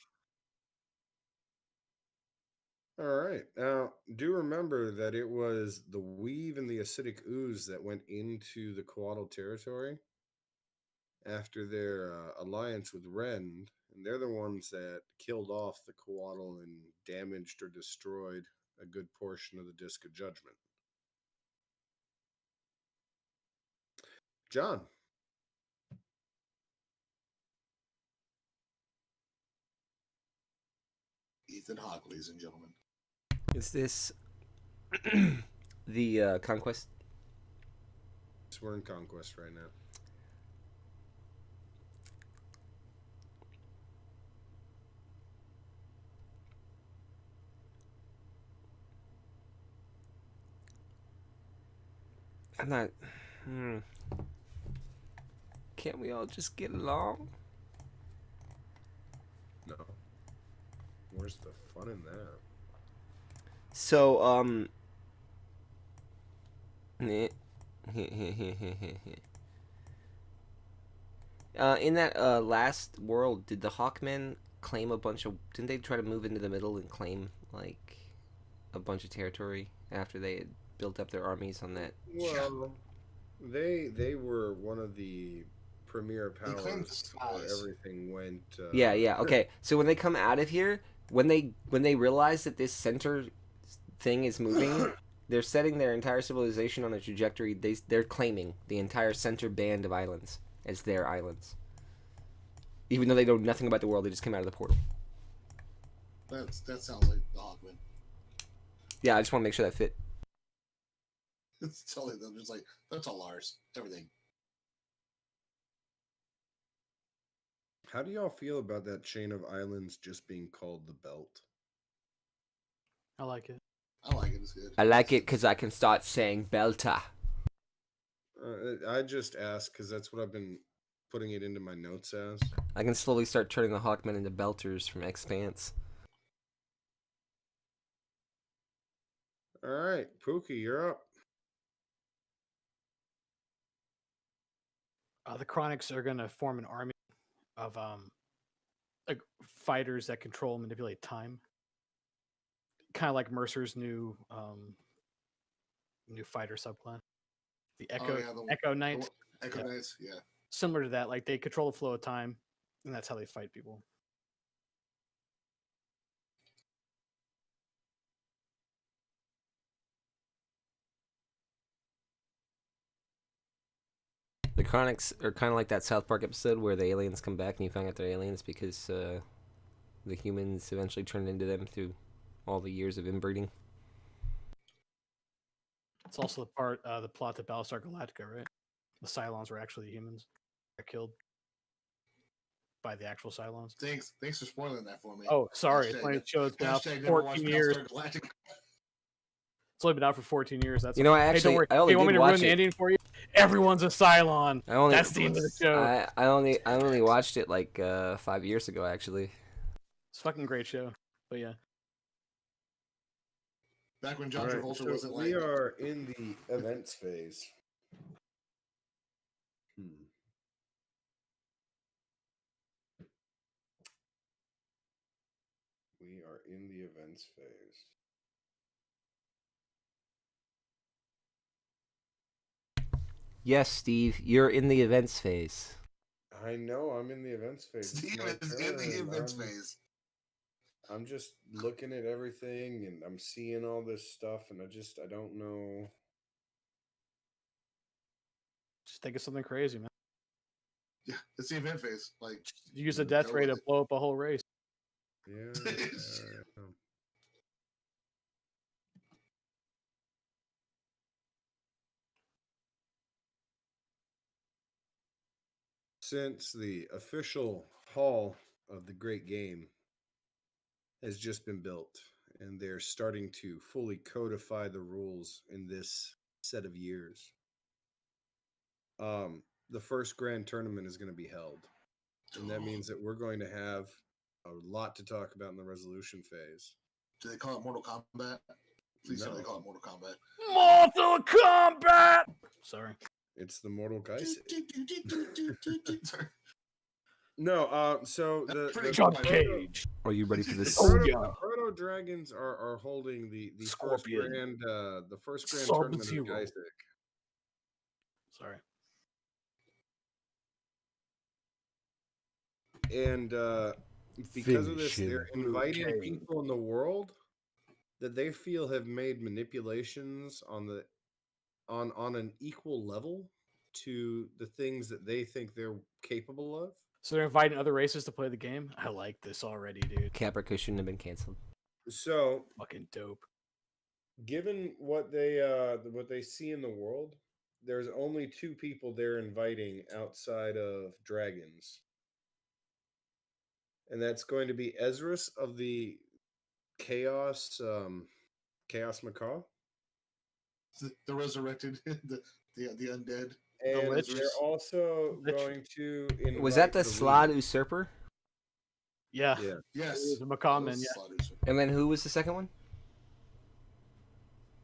All right. Now, do remember that it was the weave and the acidic ooze that went into the Coatl territory after their alliance with Rend, and they're the ones that killed off the Coatl and damaged or destroyed a good portion of the Disc of Judgment. John. Ethan Hawke, ladies and gentlemen. Is this the conquest? So we're in conquest right now. I'm not. Can't we all just get along? No. Where's the fun in that? So, in that last world, did the Hawkmen claim a bunch of? Didn't they try to move into the middle and claim like a bunch of territory after they had built up their armies on that? Well, they were one of the premier They claimed powers the where skies. everything went. Yeah. Okay. So when they come out of here, when they realize that this center thing is moving, They're setting their entire civilization on a trajectory. They're claiming the entire center band of islands as their islands, even though they know nothing about the world. They just came out of the portal. That sounds like the Hawkman. Yeah, I just want to make sure that fit. It's totally them. Just like that's all ours. Everything. How do y'all feel about that chain of islands just being called the Belt? I like it. I like it. It's good. I like it because I can start saying Belta. I just asked because that's what I've been putting it into my notes as. I can slowly start turning the Hawkmen into Belters from Expanse. All right, Pookie, you're up. The Chronics are gonna form an army of like fighters that control and manipulate time. Kind of like Mercer's new fighter subclan. The Echo Knights. Echo Yeah. Knights, yeah. Similar to that, like they control the flow of time, and that's how they fight people. The Chronics are kind of like that South Park episode where the aliens come back and you find out they're aliens because the humans eventually turned into them through all the years of inbreeding. It's also the plot to Battlestar Galactica, right? The Cylons were actually humans that got killed by the actual Cylons. Thanks for spoiling that for me. Oh, sorry. It's Hashtag- only show's been out for Hashtag never watched 14 years. Battlestar Galactica. It's only been out for 14 years. That's You know, I hey, actually don't worry. I only Hey, you want me did to ruin watch the it. ending for you? Everyone's a Cylon. I only That's the end of the show. I only watched it like 5 years ago actually. It's a fucking great show. But yeah. Back when John All right, Travolta so wasn't we like are in the events phase. We are in the events phase. Yes, Steve, you're in the events phase. I know I'm in the events phase. It's Steve my is in the turn. events phase. I'm just looking at everything and I'm seeing all this stuff and I don't know. Just think of something crazy, man. Yeah, it's the event phase. Like Use a death go ray with to it. blow up a whole race. Yeah. Since the official hall of the great game has just been built and they're starting to fully codify the rules in this set of years, the first grand tournament is going to be held, and that means that we're going to have a lot to talk about in the resolution phase. Do they call it Mortal Kombat? Please tell me they No. call it Mortal Kombat. Mortal Kombat! Sorry. It's the Mortal Geist. Sorry. No, so That's the pretty John Proto- Cage. Are you ready for the this? Oh, proto, yeah. the proto dragons are holding the first Scorpion. grand tournament of Sub-Zero. Geistic. Sorry. And because of this, Finish they're him. inviting Okay. people in the world that they feel have made manipulations on an equal level to the things that they think they're capable of. So they're inviting other races to play the game? I like this already, dude. Caprica shouldn't have been canceled. So, Fucking dope. given what they see in the world, there's only two people they're inviting outside of dragons. And that's going to be Ezra's of the Chaos Macaw. The resurrected, the undead. And Lich? they're also Lich. going to invite Was that the Weave. Slod Usurper? Yeah. Yeah. Yes. The Macaw That Man, was yeah. Slaughter's. And then who was the second one?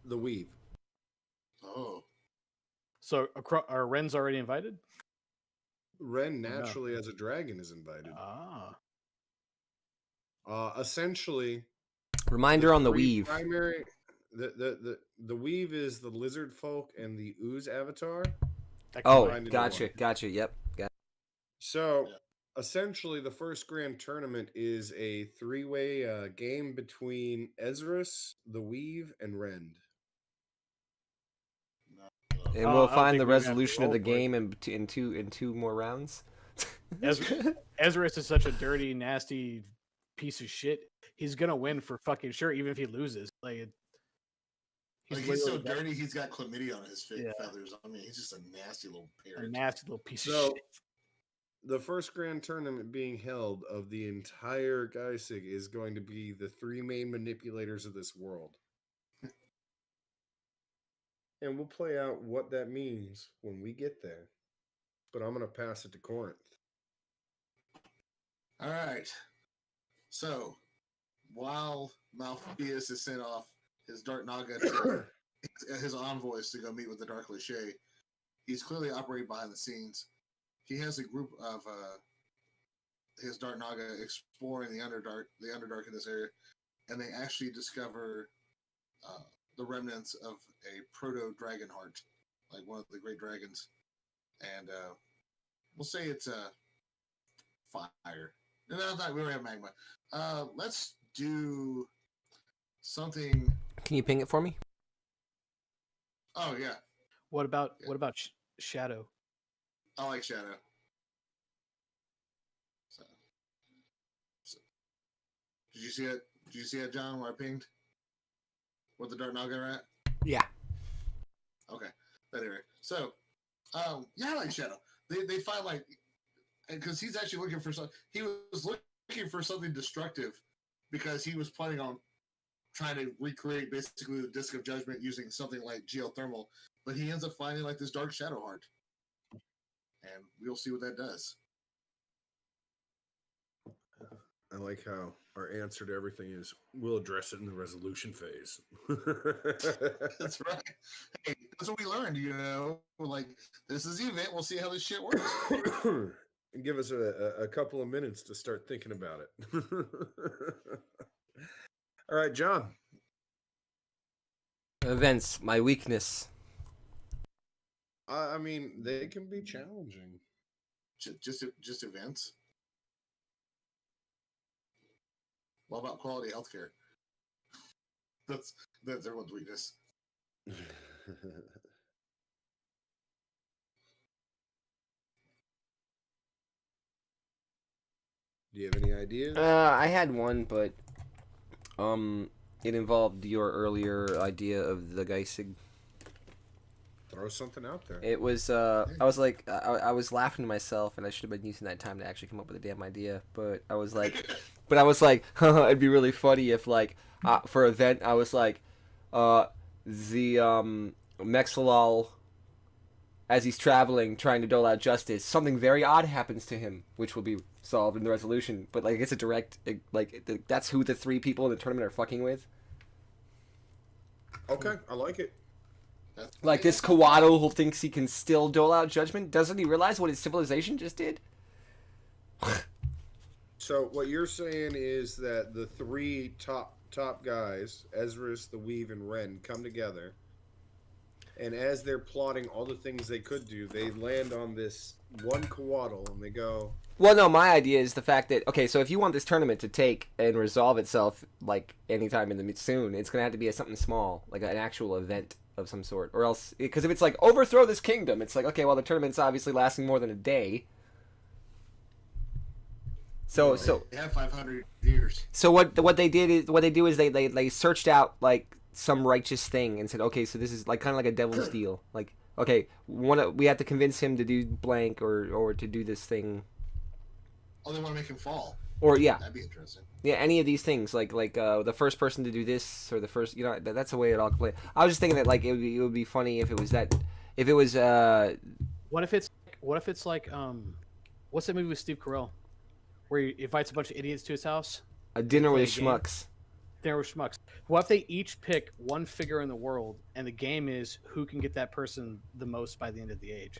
The Weave. Oh. So are Ren's already invited? Ren naturally as a dragon is invited. Ah. Essentially, Reminder on the three weave. primary the Weave is the lizard folk and the ooze avatar. That Oh, combined into gotcha, one. gotcha. Yep. Got So Yeah. essentially, the first grand tournament is a three-way game between Ezra's, the Weave, and Rend. And Oh, we'll I don't find think the we even have to resolution of roll the for it. game in two more rounds. Ezra is such a dirty, nasty piece of shit. He's gonna win for fucking sure, even if he loses. He's literally so dirty. He's got chlamydia on his feathers. I mean, he's just a nasty little a parrot. nasty little piece of So, shit. the first grand tournament being held of the entire Geisig is going to be the three main manipulators of this world. And we'll play out what that means when we get there. But I'm going to pass it to Corinth. All right. So, while Malpheus is sent off his Dark Naga to his envoys to go meet with the Dark Lachey, he's clearly operating behind the scenes. He has a group of his Dark Naga exploring the Underdark in this area, and they actually discover the remnants of a proto dragon heart, like one of the great dragons, and we'll say it's fire. No, we don't have magma. Let's do something. Can you ping it for me? Oh yeah, What about Shadow? I like Shadow. So, did you see it? Did you see it, John? Where I pinged? Where the Dark Naga are at? Yeah. Okay, that area. So, yeah, I like Shadow. They find like, because he's actually looking for something. He was looking for something destructive because he was planning on trying to recreate basically the Disc of Judgment using something like geothermal, but he ends up finding like this dark shadow heart, and we'll see what that does. I like how our answer to everything is we'll address it in the resolution phase. That's right. Hey, that's what we learned, you know. Like, this is the event. We'll see how this shit works. And give us a couple of minutes to start thinking about it. All right, John. Events, my weakness. I mean, they can be challenging. Just events. What about quality healthcare? That's everyone's weakness. Do you have any ideas? I had one, but it involved your earlier idea of the Geisig. Throw something out there. It was I was like I was laughing to myself, and I should have been using that time to actually come up with a damn idea. But I was like, it'd be really funny if like for an event I was like, the Mexalal, as he's traveling trying to dole out justice, something very odd happens to him, which will be solved in the resolution. But like it's a direct that's who the three people in the tournament are fucking with. Okay, I like it. Like this Kawato who thinks he can still dole out judgment, doesn't he realize what his civilization just did? So what you're saying is that the three top guys, Ezra's, the Weave, and Ren, come together, and as they're plotting all the things they could do, they land on this one Kawaddle, and they go... Well, no, my idea is the fact that, okay, so if you want this tournament to take and resolve itself, like, anytime in the soon, it's going to have to be something small, like an actual event of some sort, or else, because if it's like, overthrow this kingdom, it's like, okay, well, the tournament's obviously lasting more than a day. So they have 500 years. So what they do is they searched out like some righteous thing and said, okay, so this is like kind of like a devil's deal. Like, okay, we have to convince him to do blank or to do this thing. Oh, they want to make him fall. Or yeah, That'd be interesting. Yeah, any of these things like the first person to do this or the first, you know, that's the way it all plays. I was just thinking that like it would be funny if it was What if it's like what's that movie with Steve Carell where he invites a bunch of idiots to his house? a dinner play with a game? schmucks. Dinner with schmucks. What if they each pick one figure in the world, and the game is who can get that person the most by the end of the age?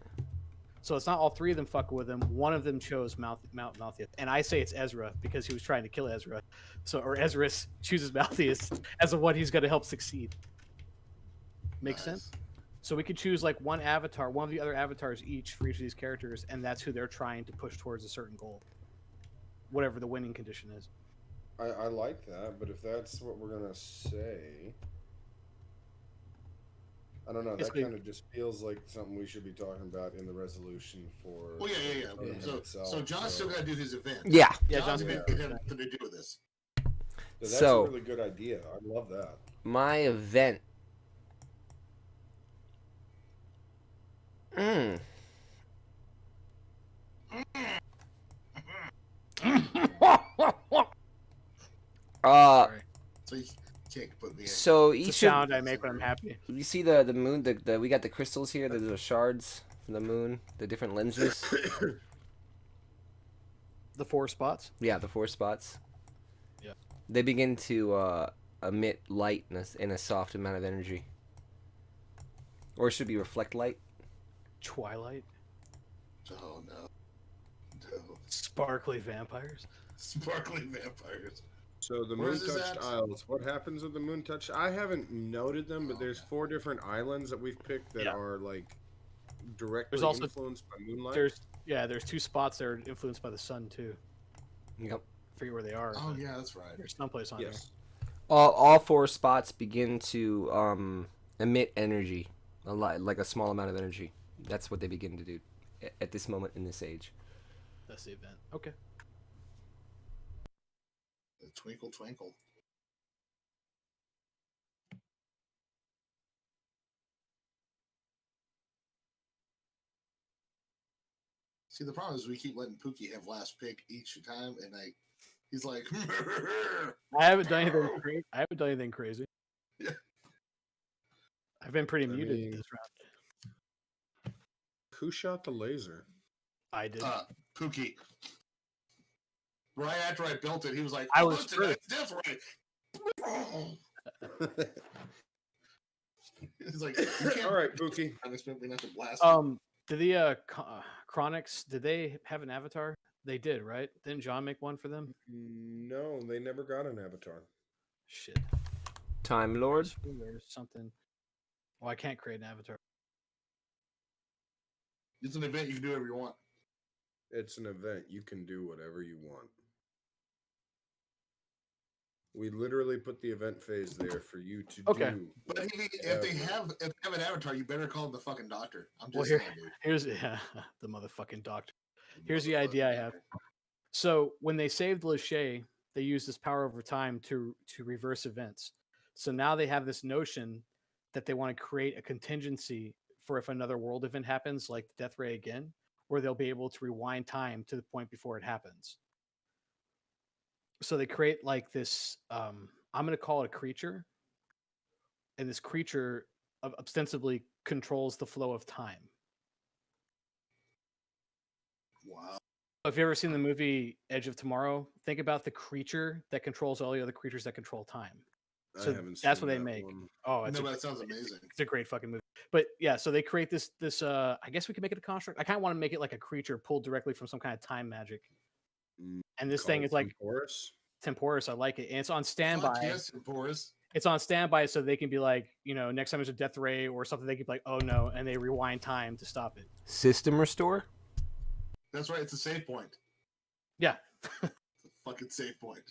So it's not all three of them fucking with him. One of them chose Mount Malthus, and I say it's Ezra because he was trying to kill Ezra. Or Ezra chooses Malthus as the one he's going to help succeed. Make sense? So we could choose like one avatar, one of the other avatars each for each of these characters, and that's who they're trying to push towards a certain goal, whatever the winning condition is. I like that, but if that's what we're gonna say, I don't know. That Basically, kind of just feels like something we should be talking about in the resolution for Well, yeah. the tournament itself. So John's still got to do his event. Yeah. yeah, John's John's event didn't have nothing to do with this. So that's a So really good idea. I love that. my event. Mm. Sorry. So you can't put me in. So It's a each of sound I make when I'm happy. you see the moon. The we got the crystals here. The shards from the moon. The different lenses. The 4 spots. Yeah, the 4 spots. Yeah. They begin to emit light in a soft amount of energy. Or should be reflect light. Twilight. Oh no. Sparkly vampires. Sparkling vampires. So the Where is this moon-touched at? isles. What happens with the moon-touched? I haven't noted them, but there's 4 different islands that we've picked that Yeah. are like directly There's also- influenced by moonlight. There's 2 spots that are influenced by the sun too. Yep. I forget where they are. Oh but yeah, that's right. There's someplace on Yes. All 4 spots begin to emit energy, like a small amount of energy. That's what they begin to do at this moment in this age. there. That's the event. Okay. The twinkle twinkle. See, the problem is we keep letting Pookie have last pick each time, and he's like, I haven't done anything crazy. Crazy. Yeah. I've been pretty I muted mean- this round. Who shot the laser? I did. Pookie. Right after I built it, he was like, I "Oh, was that's first. That's right." He's like, "You can't." All right, Pookie. I expect me not to blast. him. Did the Chronics? Did they have an avatar? They did, right? Didn't John make one for them? No, they never got an avatar. Shit. Time Lord. There's something. Well, I can't create an avatar. It's an event. You can do whatever you want. It's an event. You can do whatever you want. We literally put the event phase there for you to Okay. do. But if they have an avatar, you better call him the fucking doctor. I'm Well, just here- saying, dude. Here's the motherfucking doctor. Here's the idea I have. So when they saved Lachey, they used this power over time to reverse events. So now they have this notion that they want to create a contingency for if another world event happens, like the Death Ray again, where they'll be able to rewind time to the point before it happens. So they create like this. I'm going to call it a creature, and this creature ostensibly controls the flow of time. Wow. If you've ever seen the movie Edge of Tomorrow, think about the creature that controls all the other creatures that control time. I So haven't that's seen what they that make. one. Oh, it's No, a, but that sounds amazing. it's a great fucking movie. But yeah, so they create this I guess we can make it a construct. I kind of want to make it like a creature pulled directly from some kind of time magic. Mm, And this thing called is like Temporis. Temporis. I like it. And it's on standby. Fuck yes, Boris. It's on standby so they can be like, next time there's a death ray or something, they can be like, oh no, and they rewind time to stop it. System restore. That's right. It's a save point. Yeah. It's a fucking save point.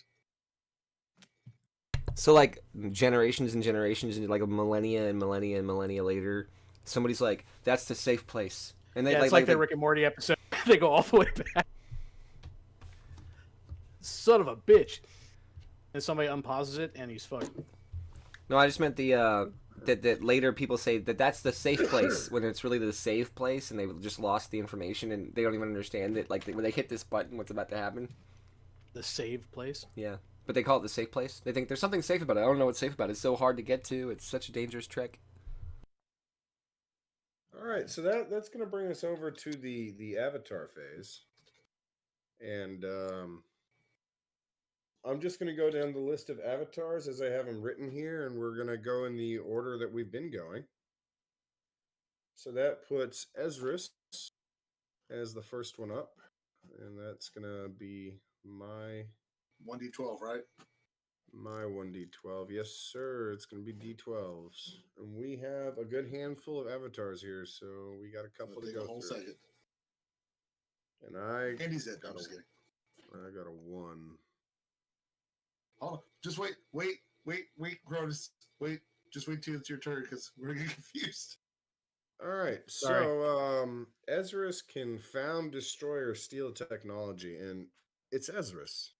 So like generations and generations, and like a millennia and millennia and millennia later, somebody's like, "That's the safe place," and they Yeah, it's like the Rick and Morty episode. They go all the way back. Son of a bitch. And somebody unpauses it and he's fucked. No, I just meant the that later people say that that's the safe place when it's really the safe place, and they just lost the information and they don't even understand it. Like when they hit this button, what's about to happen? The save place. Yeah, but they call it the safe place. They think there's something safe about it. I don't know what's safe about it. It's so hard to get to. It's such a dangerous trek. All right, so that's going to bring us over to the avatar phase, and I'm just going to go down the list of avatars as I have them written here, and we're going to go in the order that we've been going. So that puts Ezra's as the first one up, and that's going to be my 1d12, right? 1d12. Yes, sir. It's going to be d12s. And we have a good handful of avatars here, so we got a couple to Take go a whole through. second. And I Andy's dead. I'm just kidding. got a 1. Hold on. Just wait, Cronus. Wait. Just wait till it's your turn because we're gonna get confused. All right, Sorry. so Ezra's can found, destroy, or steal technology, and it's Ezra's.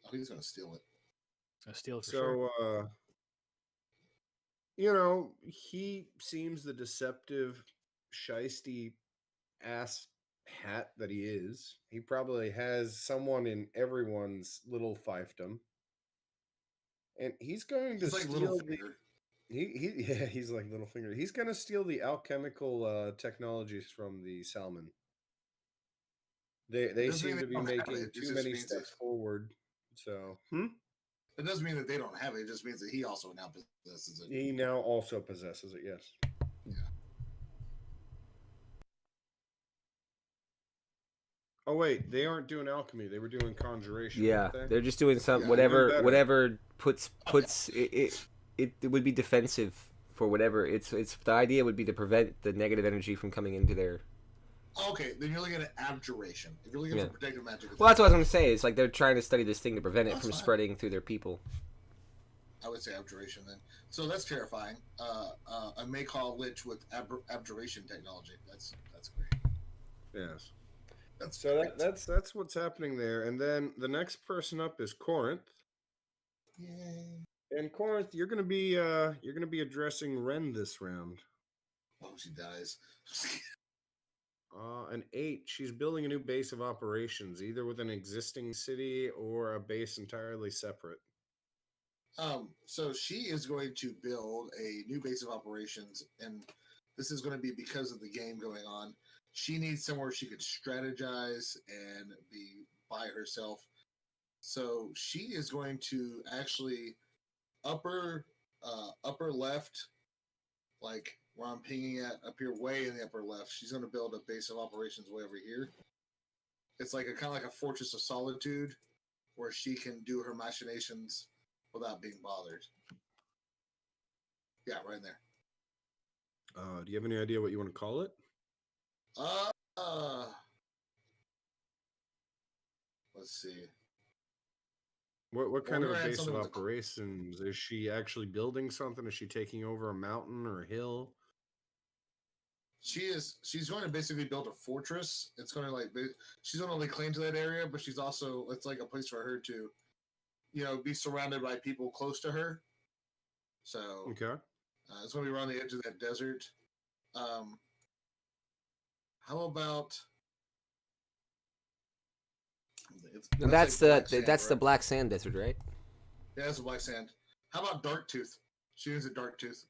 Oh, he's gonna steal it. I steal it for So, sure. he seems the deceptive, shisty ass hat that he is. He probably has someone in everyone's little fiefdom, and he's going to He's like steal the. Littlefinger. Yeah, he's like Littlefinger. He's going to steal the alchemical technologies from the Salmon. They Doesn't mean seem to be don't have making it. It too just many means that steps forward. So it doesn't mean that they don't have it. It just means that he also now possesses it. he now also possesses it. Yes. Yeah. Oh wait, they aren't doing alchemy. They were doing conjuration. Yeah, weren't they? they're just doing some Yeah, whatever better. whatever puts it would be defensive for whatever. It's the idea would be to prevent the negative energy from coming into their. Okay, then you're looking at abjuration. If you're looking Yeah. for protective magic, Well, that's what I was going to say. It's like they're trying to study this thing to prevent it That's from fine. spreading through their people. I would say abjuration then. So that's terrifying. I may call Lich with abjuration technology. That's great. Yes. That's So great. that's what's happening there, and then the next person up is Corinth. Yay. And Corinth, you're gonna be addressing Ren this round. Oh, she dies. An 8. She's building a new base of operations, either with an existing city or a base entirely separate. So she is going to build a new base of operations, and this is going to be because of the game going on. She needs somewhere she could strategize and be by herself. So she is going to actually upper left, like where I'm pinging at up here, way in the upper left. She's going to build a base of operations way over here. It's like a kind of like a fortress of solitude, where she can do her machinations without being bothered. Yeah, right in there. Do you have any idea what you want to call it? Let's see. What kind we're of a gonna add base of something with a- operations? Is she actually building something? Is she taking over a mountain or a hill? She's going to basically build a fortress. It's going to she's going to lay claim to that area, but she's also, it's like a place for her to, be surrounded by people close to her. So Okay. it's going to be around the edge of that desert. How about? That's like the black that's sand, the right? black sand desert, right? Yeah, that's a black sand. How about dark tooth? She is a dark tooth.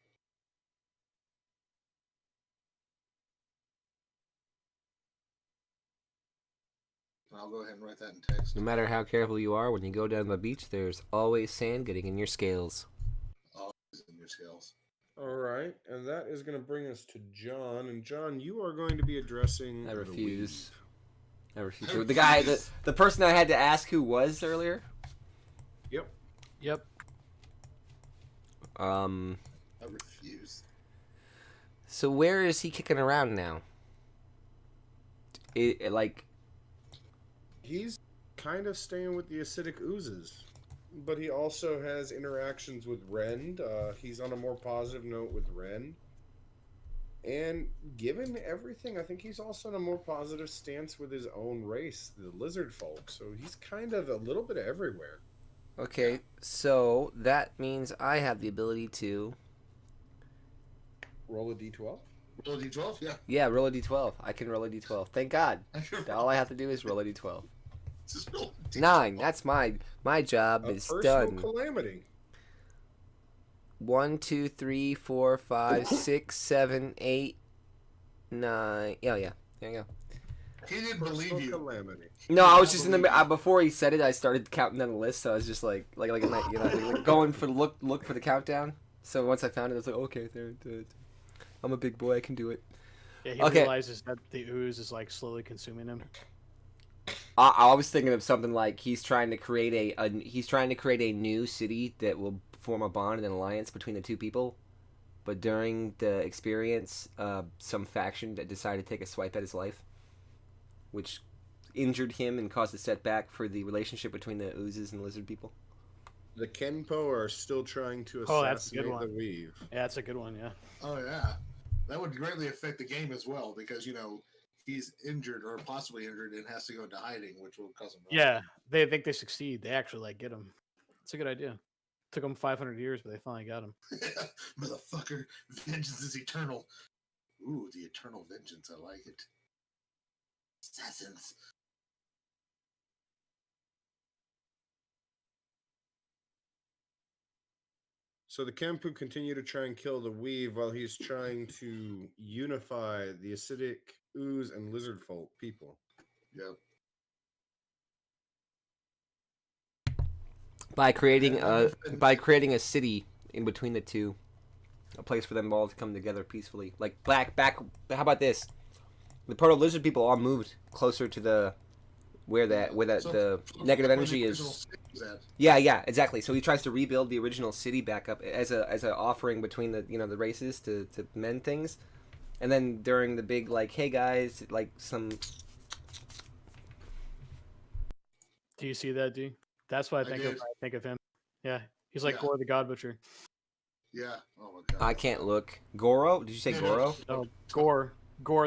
I'll go ahead and write that in text. No matter how careful you are, when you go down the beach, there's always sand getting in your scales. Always in your scales. All right, and that is going to bring us to John. And John, you are going to be addressing. I the refuse. weave. I refuse. The guy, the person I had to ask who was earlier. Yep. I refuse. So where is he kicking around now? He's kind of staying with the acidic oozes, but he also has interactions with Rend. He's on a more positive note with Ren. And given everything, I think he's also on a more positive stance with his own race, the lizard folk. So he's kind of a little bit everywhere. Okay, so that means I have the ability to. Roll a d12. Roll a d12? Yeah. Yeah, roll a d12. I can roll a d12. Thank God. All I have to do is roll a d12. Just roll a d12. 9. That's my job A is personal done. calamity. 1, 2, 3, 4, 5, 6, 7, 8, 9. Oh yeah, there you go. He didn't Personal believe you. calamity. No, I was just in the before he said it. I started counting down the list. So I was just like going for the look for the countdown. So once I found it, I was like, okay, there. I'm a big boy. I can do it. Yeah, he Okay. realizes that the ooze is like slowly consuming him. I was thinking of something like he's trying to create a new city that will form a bond and an alliance between the two people. But during the experience, some faction that decided to take a swipe at his life, which injured him and caused a setback for the relationship between the oozes and lizard people. The Kenpo are still trying to Oh, that's a good assassinate the one. Weave. Yeah, that's a good one. Yeah. Oh yeah, that would greatly affect the game as well because he's injured or possibly injured and has to go into hiding, which will cause him. Yeah, they think they succeed. They actually like get him. It's a good idea. Took them 500 years, but they finally got him. Motherfucker, vengeance is eternal. Ooh, the eternal vengeance. I like it. Assassins. So the Kenpo continue to try and kill the Weave while he's trying to unify the acidic ooze and lizard folk people. Yep. By creating a city in between the two, a place for them all to come together peacefully. Like back. How about this? The proto lizard people all moved closer to the where the negative energy is. Yeah, exactly. So he tries to rebuild the original city back up as a offering between the races to mend things, and then during the big like, hey guys, like some. Do you see that, D? That's what I think of when I think of him. Yeah, he's like Gore the God Butcher. Yeah. Oh my god. I can't look. Goro? Did you say Goro? No, Gore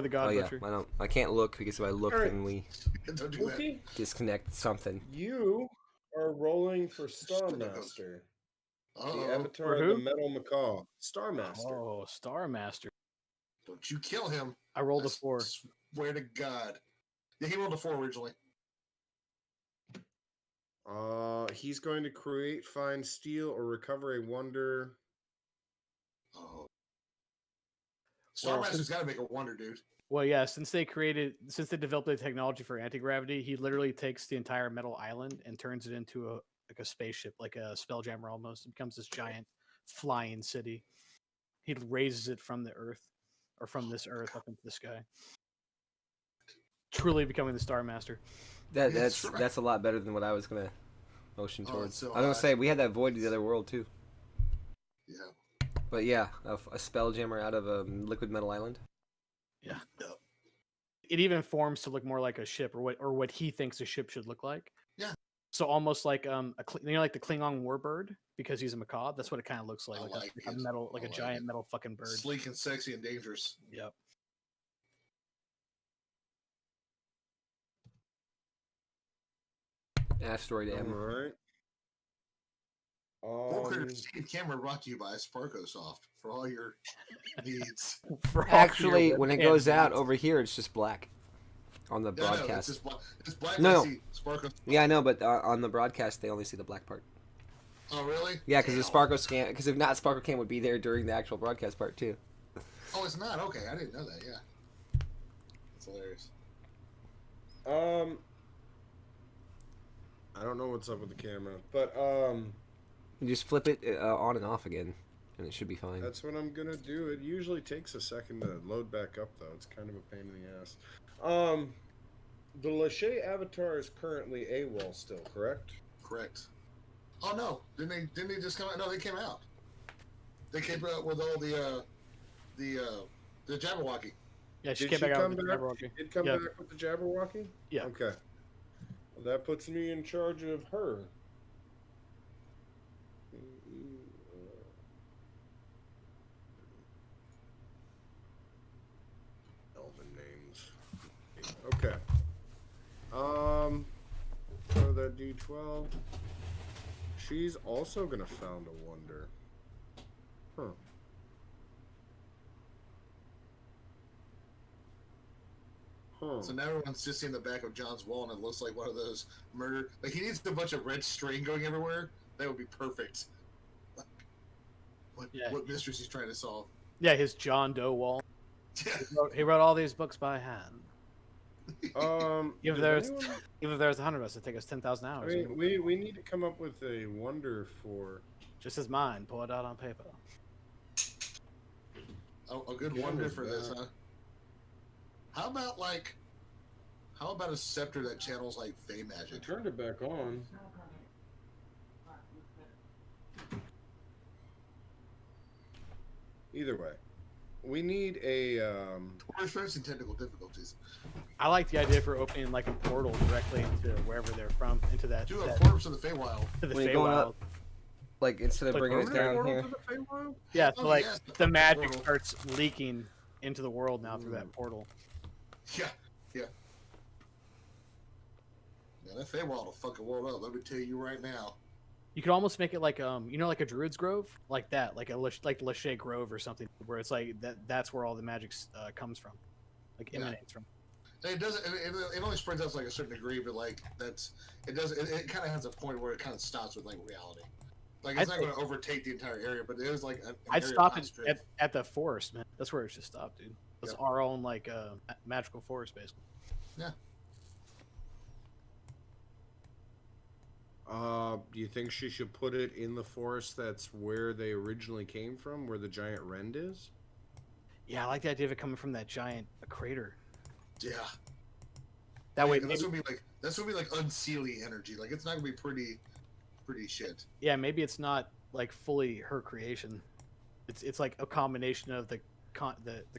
the God Butcher. I can't look because if I look, then we Don't do that. disconnect something. You are rolling for Star Master. The avatar For of who? the Metal Macaw. Star Master. Oh, Star Master. Don't you kill him. I rolled a 4. Swear to God. Yeah, he rolled a 4 originally. He's going to create, find, steal, or recover a wonder. Oh. Star Master's got to make a wonder, dude. Well, yeah, since they developed the technology for anti-gravity, he literally takes the entire metal island and turns it into a spaceship, like a Spelljammer almost. It becomes this giant flying city. He raises it from the earth, or from this earth up into the sky. Truly becoming the Star Master. That's a lot better than what I was gonna motion towards. So I was gonna say we had that void in the other world too. Yeah. But yeah, a spelljammer out of a liquid metal island. Yeah. It even forms to look more like a ship, or what he thinks a ship should look like. Yeah. So almost like like the Klingon warbird, because he's a macaw. That's what it kind of looks like, a metal, like a giant metal fucking bird. Sleek and sexy and dangerous. Yep. Asteroid M. All right. Steve Camera brought to you by Sparkosoft for all your needs. Actually, when it goes out over here, it's just black on the broadcast. It's black. No. Sparko. Yeah, I know, but on the broadcast, they only see the black part. Oh, really? Yeah, because the Sparko scan. Because if not, Sparko Cam would be there during the actual broadcast part too. Oh, it's not. Okay, I didn't know that. Yeah, that's hilarious. I don't know what's up with the camera, but You just flip it on and off again, and it should be fine. that's what I'm gonna do. It usually takes a second to load back up, though. It's kind of a pain in the ass. The Lachey avatar is currently AWOL still, correct? Correct. Oh no! Didn't they just come out? No, they came out. They came out with all the Jabberwocky. Yeah, she Did came back out with the back? Jabberwocky. Did come back with the Jabberwocky? Yeah. Okay. Well, that puts me in charge of her. Elven names. Okay. Throw that D12. She's also gonna found a wonder. Huh. Huh. So now everyone's just seeing the back of John's wall, and it looks like one of those murder. Like he needs a bunch of red string going everywhere. That would be perfect. What mysteries he's trying to solve? Yeah, his John Doe wall. He wrote all these books by hand. Even if there's 100 of us, it'd take us 10,000 hours. I mean, we need to come up with a wonder for. Just his mind, pull it out on paper. Oh, a good wonder for this, huh? How about a scepter that channels like Fey magic? I turned it back on. Either way, we need a. We're experiencing technical difficulties. I like the idea for opening like a portal directly into wherever they're from, into that. Do a corpse of the Feywild. To the When you're going Feywild. up, Like instead of Like bringing it Permanent down portal here. to the Feywild? Yeah, Oh, so like yes, the magic portal. starts leaking into the world now through that portal. Yeah, yeah. Man, that Feywild will fuck the world up. Let me tell you right now. You could almost make it like like a druid's grove, like that, like like Lachey Grove or something, where it's like that's where all the magic comes from, like Yeah. emanates from. It doesn't. It only spreads out to like a certain degree, but like that's it does. It kind of has a point where it kind of stops with like reality. Like it's I'd not going to overtake the entire area, but it is like an I'd area stop of it strength. at the forest, man. That's where it should stop, dude. That's Yeah. our own like magical forest, basically. Yeah. Do you think she should put it in the forest that's where they originally came from, where the giant rend is? Yeah, I like the idea of it coming from that giant crater. Yeah. That way, that's gonna be like unseelie energy. Like it's not gonna be pretty shit. yeah, maybe it's not like fully her creation. It's like a combination of the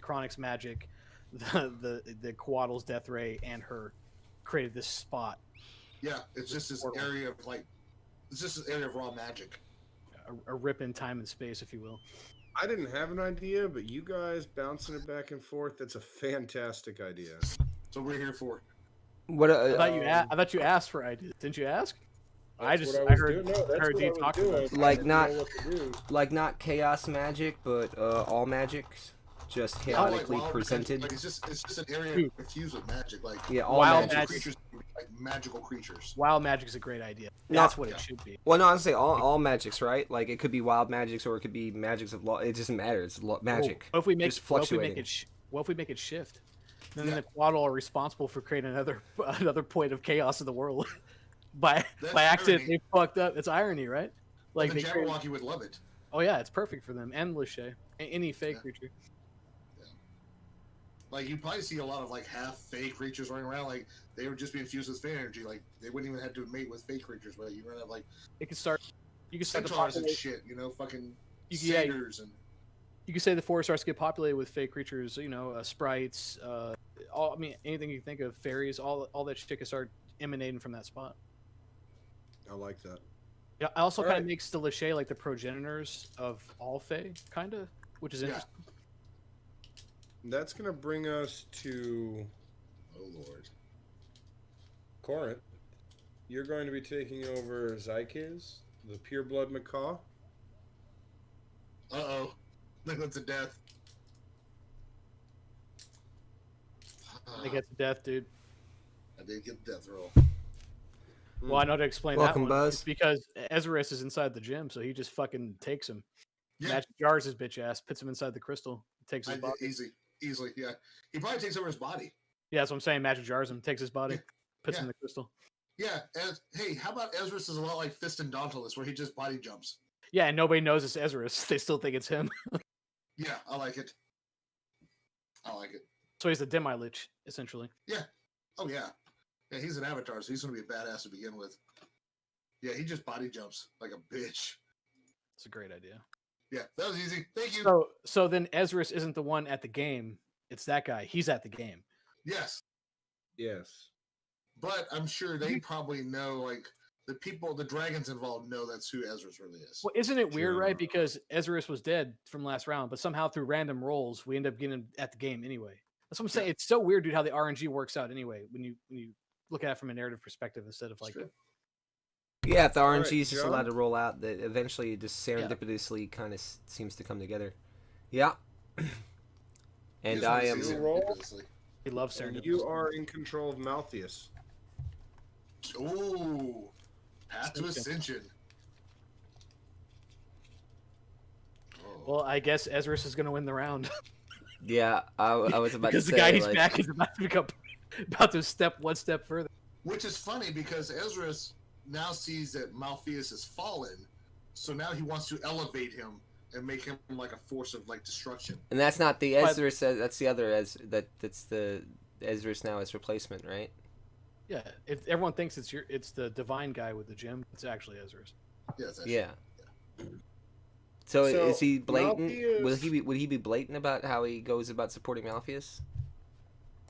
Chronic's magic, the Coatl's death ray, and her created this spot, Yeah, it's just this portal. area of like, it's just this area of raw magic. a rip in time and space, if you will. I didn't have an idea, but you guys bouncing it back and forth, that's a fantastic idea. So we're here for. What? I thought you asked for ideas. Didn't you ask? I That's just what I was heard doing. No, that's heard what you I was talking doing. about. I Like didn't not- know what to do. Like not chaos magic, but all magic, just Like chaotically wild presented. Like it's just an area Dude. infused with magic. Like Yeah, all Wild magic. magic. creatures, like magical creatures. Wild magic's a great idea. No. That's what Yeah. it should be. Well, no, I was say all magics, right? Like it could be wild magics or it could be magics of law. It doesn't matter. It's magic. What if we make Just what if we fluctuating. make it what if we make it shift? Then Yeah. the Quaddle are responsible for creating another point of chaos in the world. by That's by accident, irony. they fucked up. It's irony, right? Like the they created- Jabberwocky would love it. oh yeah, it's perfect for them and Lachey. Any fake Yeah. creature. Like you probably see a lot of like half fake creatures running around. Like they would just be infused with fey energy. Like they wouldn't even have to mate with fake creatures, but you run have like It could start. You could start to centaurs and populate. shit. You know, fucking Yeah, satyrs and You could say the forest starts to get populated with fake creatures. You know, sprites. Anything you can think of, fairies. All that shit could start emanating from that spot. I like that. Yeah, I also All kind of right. makes the Lachey like the progenitors of all Fae, kind of, which is Yeah. interesting. That's going to bring us to oh lord. Corinth. You're going to be taking over Zykiz, the pureblood macaw. Uh-oh. That's a death. I think it's death, dude. I did get the death roll. Well, I know how to explain Welcome, that one. Buzz. It's because Ezra's is inside the gym, so he just fucking takes him. Yeah, Magic jars his bitch ass, puts him inside the crystal, takes his body. easily, yeah. He probably takes over his body. Yeah, that's what I'm saying. Magic jars him, takes his body, Yeah. puts him Yeah. in the crystal. Yeah, hey, how about Ezra's is a lot like Fist and Dauntless, where he just body jumps. Yeah, and nobody knows it's Ezra's. They still think it's him. Yeah, I like it. I like it. So he's a demi-lich, essentially. Oh yeah. Yeah, he's an avatar, so he's gonna be a badass to begin with. Yeah, he just body jumps like a bitch. It's a great idea. Yeah, that was easy. Thank you. So then Ezra's isn't the one at the game. It's that guy. He's at the game. Yes. Yes. But I'm sure they probably know, like, the dragons involved know that's who Ezra's really is. Well, isn't it weird, Sure. right? Because Ezra's was dead from last round, but somehow through random rolls, we end up getting him at the game anyway. That's what I'm saying. Yeah. It's so weird, dude, how the RNG works out anyway when you look at it from a narrative perspective instead of like Sure. Yeah, if the right, RNG is just John? allowed to roll out, that eventually it just serendipitously kind of seems to come together. Yeah. And Just I wanna am. see roll. serendipitously. he loves And serendipity. you are in control of Malthius. Ooh. Path to Ascension. Oh. Well, I guess Ezra's is going to win the round Yeah, I was about because to the say guy he's like, back is about to step one step further. Which is funny because Ezra now sees that Malpheus has fallen, so now he wants to elevate him and make him like a force of like destruction. and that's not the But- Ezra. That's the other that's the Ezra's now as replacement, right? Yeah, if everyone thinks it's the divine guy with the gem, it's actually Ezra's. Yes. Yeah. So, So, is he blatant? Malpheus- Would he be blatant about how he goes about supporting Malpheus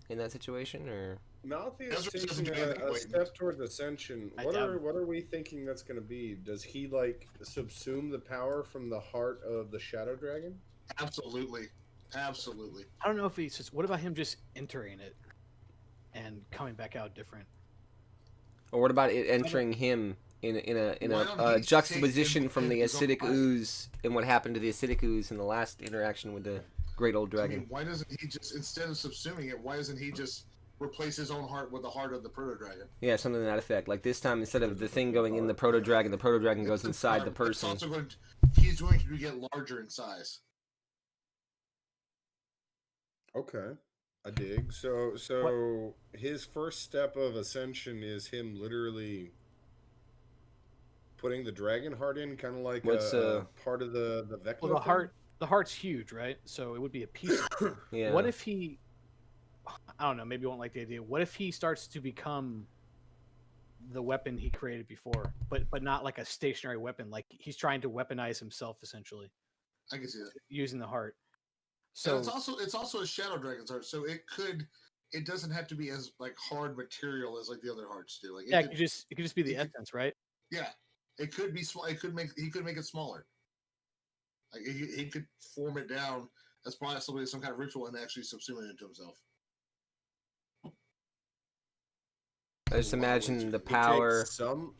in that situation, or Malthus Ezra doesn't taking do anything a blatant. step towards ascension. I What doubt are it. what are we thinking that's going to be? Does he like subsume the power from the heart of the shadow dragon? Absolutely. Absolutely. I don't know if he's just. What about him just entering it and coming back out different? Or what about it entering him in Why don't a he juxtaposition take from the his own acidic life? ooze and what happened to the acidic ooze in the last interaction with the great old I dragon? mean, why doesn't he just, instead of subsuming it, why doesn't he just replace his own heart with the heart of the proto dragon? Yeah, something to that effect. Like this time, instead of the thing going in the proto dragon goes inside the person. He's going to get larger in size. Okay, I dig. So his first step of ascension is him literally putting the dragon heart in, kind of like What's, a part of the Vecna Well, thing? the heart's huge, right? So it would be a piece of it. Yeah. What if he, I don't know, maybe you won't like the idea. What if he starts to become the weapon he created before, but not like a stationary weapon, like he's trying to weaponize himself essentially I can see that. using the heart. So So it's also a shadow dragon's heart, so it doesn't have to be as like hard material as like the other hearts do. Like yeah, it could just be the it could- essence, right? yeah, it could be small. He could make it smaller. Like he could form it down as possibly some kind of ritual and actually subsume it into himself. I just There's a lot of ways imagine you the could- He takes power.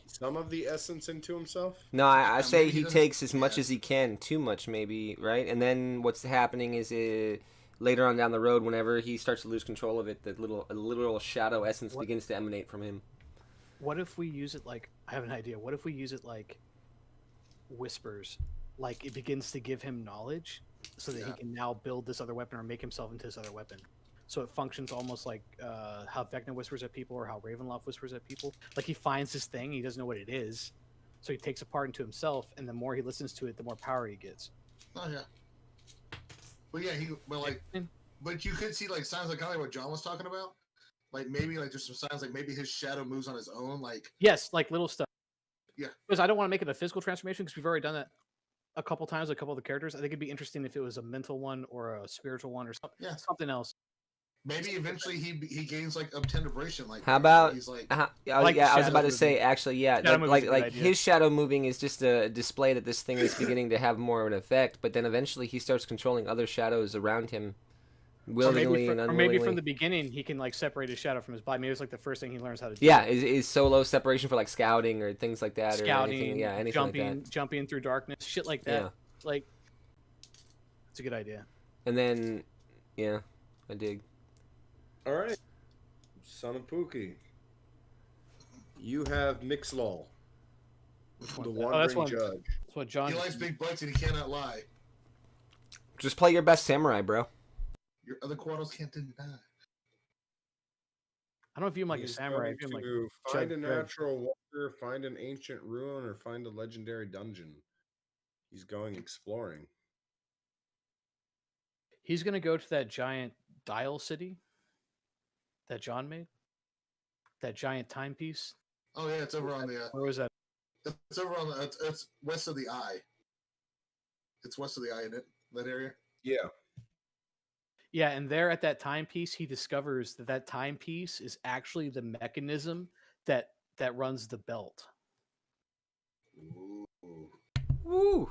some of the essence into himself. No, I Yeah, say maybe he he doesn't- takes as much yeah. as he can, too much maybe, right? And then what's happening is later on down the road, whenever he starts to lose control of it, the literal shadow essence What- begins to emanate from him. What if we use it like, I have an idea. What if we use it like whispers? Like it begins to give him knowledge so that he Yeah. can now build this other weapon or make himself into this other weapon. So it functions almost like how Vecna whispers at people or how Ravenloft whispers at people. Like he finds this thing, he doesn't know what it is. So he takes it apart into himself, and the more he listens to it, the more power he gets. Oh yeah. But yeah, but you could see like signs like kind of like what John was talking about. Like maybe like there's some signs like maybe his shadow moves on his own. Like Yes, like little stuff. Yeah. Because I don't want to make it a physical transformation because we've already done that a couple times, with a couple of the characters. I think it'd be interesting if it was a mental one or a spiritual one or something, Yeah. something else. maybe eventually he gains like obtenebration. Like How about he's like yeah, like yeah, I was shadow about to moving. say actually, yeah, Shadow moving's a good like idea. his shadow moving is just a display that this thing is beginning to have more of an effect, but then eventually he starts controlling other shadows around him, willingly and Or unwillingly. maybe from the beginning he can like separate his shadow from his body. Maybe it's like the first thing he learns how to do. Yeah, is solo separation for like scouting or things like that, or Scouting, anything, yeah, anything jumping, like that. jumping through darkness, shit like that. Yeah. Like, it's a good idea. And then, yeah, I dig. All right, son of Pookie. You have Mixlol, Which the one? wandering that's one. judge. That's what John. he likes big butts and he cannot lie. Just play your best samurai, bro. Your other quarters can't deny. I don't view him like a He's samurai. I going view him like to find a Judge Dredd. natural wonder, find an ancient ruin, or find a legendary dungeon. He's going exploring. He's gonna go to that giant dial city that John made. That giant timepiece. Oh yeah, it's over on the Where was that? it's over on the it's west of the eye. It's west of the eye in it, that area. Yeah. Yeah, and there at that timepiece, he discovers that that timepiece is actually the mechanism that runs the belt. Ooh, Woo!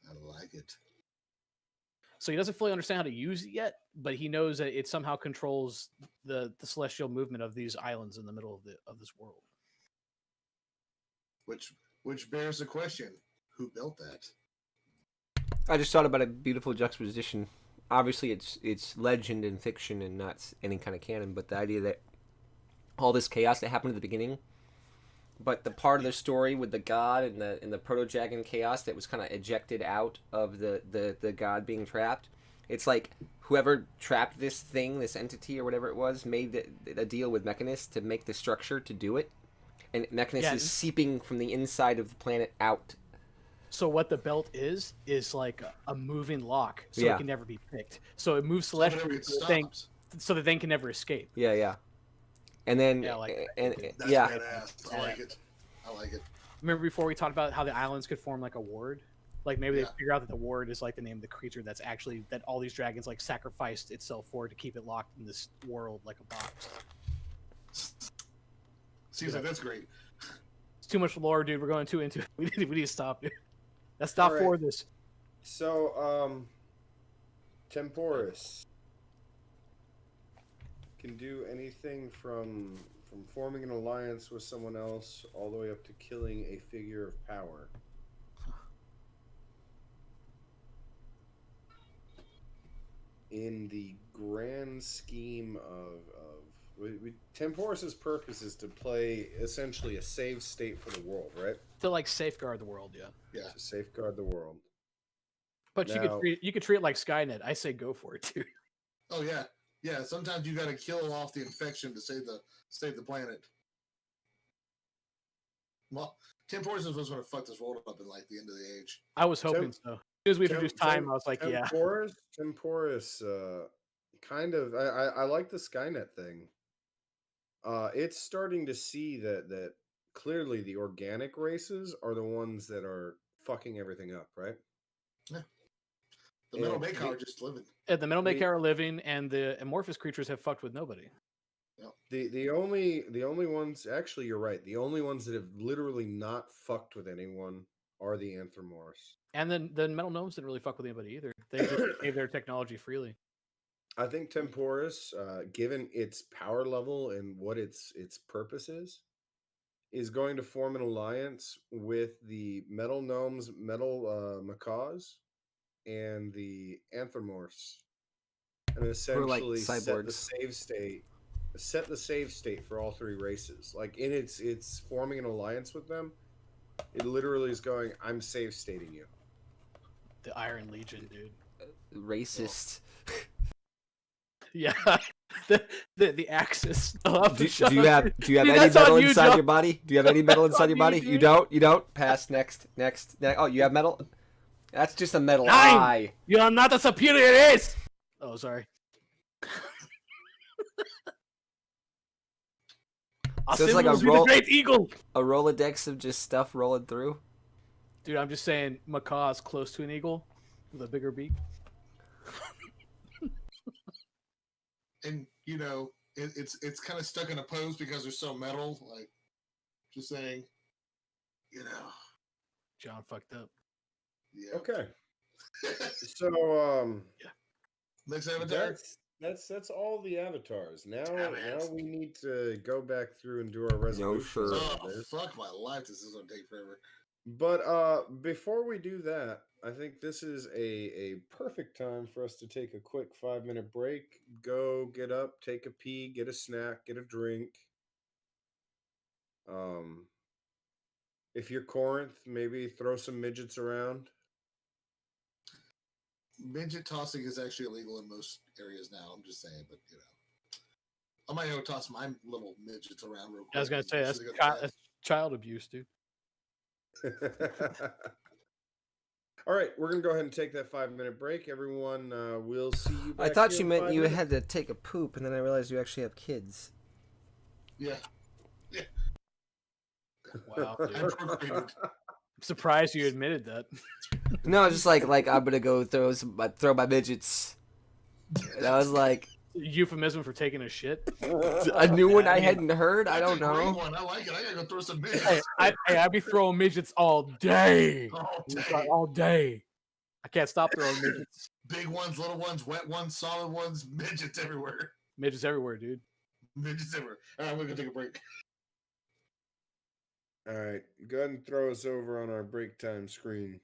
I like it. So he doesn't fully understand how to use it yet, but he knows that it somehow controls the celestial movement of these islands in the middle of this world. Which bears the question: who built that? I just thought about a beautiful juxtaposition. Obviously, it's legend and fiction and not any kind of canon, but the idea that all this chaos that happened at the beginning, but the part of the story with the god and the proto dragon chaos that was kind of ejected out of the god being trapped. It's like whoever trapped this thing, this entity or whatever it was, made a deal with Mechanist to make the structure to do it, and Mechanist Yeah. is seeping from the inside of the planet out. So what the belt is like a moving lock, so Yeah. it can never be picked. So it moves So whenever celestial it so the thing, stops, so the thing can never escape. Yeah. And then Yeah, like- that's yeah, badass. I like it. I like it. Remember before we talked about how the islands could form like a ward? Like maybe Yeah. they figure out that the ward is like the name of the creature that's actually that all these dragons like sacrificed itself for to keep it locked in this world like a box. Seems like that's great. It's too much lore, dude. We're going too into it. We need to stop, dude. That's not All for right. this. So, Temporis can do anything from forming an alliance with someone else all the way up to killing a figure of power. In the grand scheme Temporis's purpose is to play essentially a save state for the world, right? To like safeguard the world, yeah. Yeah. To safeguard the world. But Now- you could treat it like Skynet. I say go for it, dude. Oh yeah. Yeah. Sometimes you got to kill off the infection to save the planet. Well, Temporis was going to fuck this world up in like the end of the age. I was hoping so. As soon as we introduced time, I was like, yeah. Temporis, kind of. I like the Skynet thing. It's starting to see that clearly the organic races are the ones that are fucking everything up, right? Yeah. The metal And Makar are just living. Yeah, the metal Makar are living, and the amorphous creatures have fucked with nobody. The only ones, actually, you're right. The only ones that have literally not fucked with anyone are the Anthropomorphs. And then the metal gnomes didn't really fuck with anybody either. They just gave their technology freely. I think Temporis, given its power level and what its purpose is going to form an alliance with the metal gnomes, metal macaws, and the Anthropomorphs, and essentially set the cyborgs. save state for all three races. Like in its forming an alliance with them, it literally is going, I'm save stating you. The Iron Legion, dude. Racist. Yeah, the Axis. Do you have Dude, any that's metal on you, inside Joe. your body? Do you have any metal That's inside on your you, body? dude. You don't. Pass. Next. Oh, you have metal. That's just a metal 9! eye. You are not a superior race. Oh, sorry. So it's like a the roll- great eagle. A Rolodex of just stuff rolling through. Dude, I'm just saying, macaw is close to an eagle with a bigger beak. And you know, it's kind of stuck in a pose because they're so metal. Like, just saying, you know. John fucked up. Yeah. Okay. So Next avatar. that's all the avatars. Now Damn it. we need to go back through and do our resolutions. sure. on Oh this. fuck my life! This is gonna take forever. But before we do that, I think this is a perfect time for us to take a quick 5-minute break. Go get up, take a pee, get a snack, get a drink. If you're Corinth, maybe throw some midgets around. Midget tossing is actually illegal in most areas now. I'm just saying, but you know, I might go toss my little midgets around real quick. I was gonna say so they go to bed. that's child abuse, dude. All right, we're gonna go ahead and take that 5-minute break. Everyone, we'll see you. I Back thought here you in meant 5 you minutes. had to take a poop, and then I realized you actually have kids. Yeah, Wow, dude. I'm procreated. I'm surprised you admitted that. No, just like I'm gonna go throw my midgets. And I was like, Euphemism for taking a shit. a new one I hadn't heard. I don't That's a great know. one. I like it. I gotta go throw some midgets. I be throwing midgets all day. Oh, dang. All day. I can't stop throwing midgets. Big ones, little ones, wet ones, solid ones, midgets everywhere. Midgets everywhere, dude. Midgets everywhere. All right, I'm gonna take a break. All right, go ahead and throw us over on our break time screen.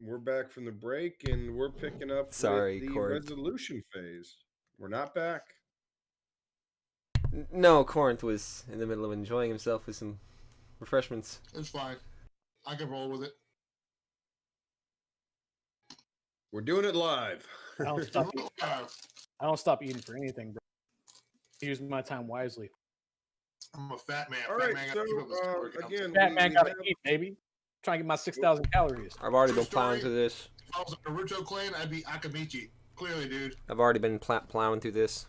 We're back from the break, and we're picking up Sorry, with the Corinth. resolution phase. We're not back. No, Corinth was in the middle of enjoying himself with some refreshments. It's fine. I can roll with it. We're doing it live. I don't stop. I don't stop eating for anything, bro. I use my time wisely. I'm a fat man. All Fat right, man gotta keep up his so caloric count. again, Fat man we gotta have- eat, baby. Trying to get my 6,000 calories. I've already True been plowing story. through this. If I was a Naruto clan, I'd be Akamichi. Clearly, dude. I've already been plowing through this.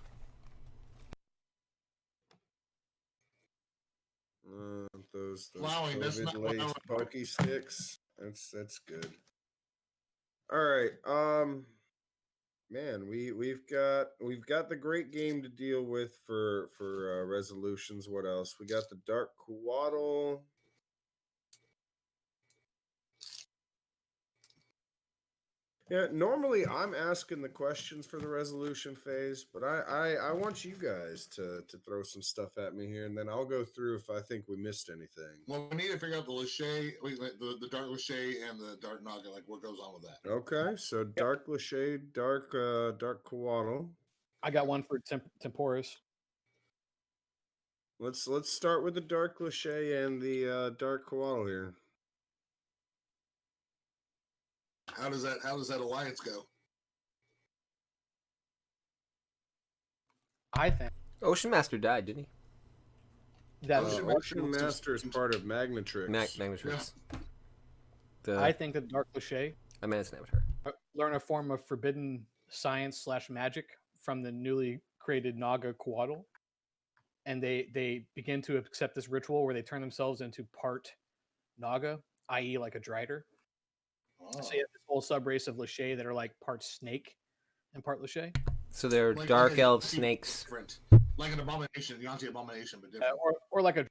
those Plowing, that's not COVID-laced plowing. bulky sticks. That's good. All right, man, we've got the great game to deal with for resolutions. What else? We got the Dark Quaddle. Yeah, normally I'm asking the questions for the resolution phase, but I want you guys to throw some stuff at me here, and then I'll go through if I think we missed anything. Well, we need to figure out the Lachey, the Dark Lachey and the Dark Naga, like what goes on with that. Okay, so Dark Lachey, Dark Quaddle. I got one for Temporis. Let's start with the Dark Lachey and the Dark Quaddle here. How does that alliance go? I think Ocean Master died, didn't he? that Ocean Master is part of Magnatrix. Magnatrix. I think that Dark Lachey I mean, it's an avatar. learn a form of forbidden science / magic from the newly created Naga Quaddle, and they begin to accept this ritual where they turn themselves into part Naga, i.e., like a Drider. Oh. So you have this whole subrace of Lachey that are like part snake and part Lachey. So they're Like- dark like elf a- snakes, Different. Like an abomination, Yanti abomination, but different. Or like a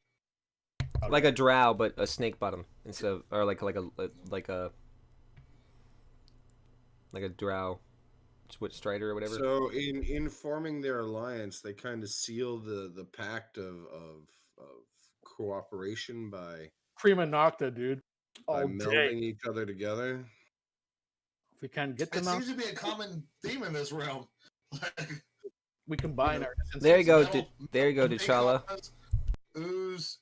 like a drow, but a snake bottom instead of, or like a drow, switch strider or whatever. So in forming their alliance, they kind of seal the pact of cooperation by Prima Nocta, dude. All melding day. each other together. If we can get It them out, seems to be a common theme in this realm. Like, we combine know, our. There you go, metal- there you go, big T'Challa. claws,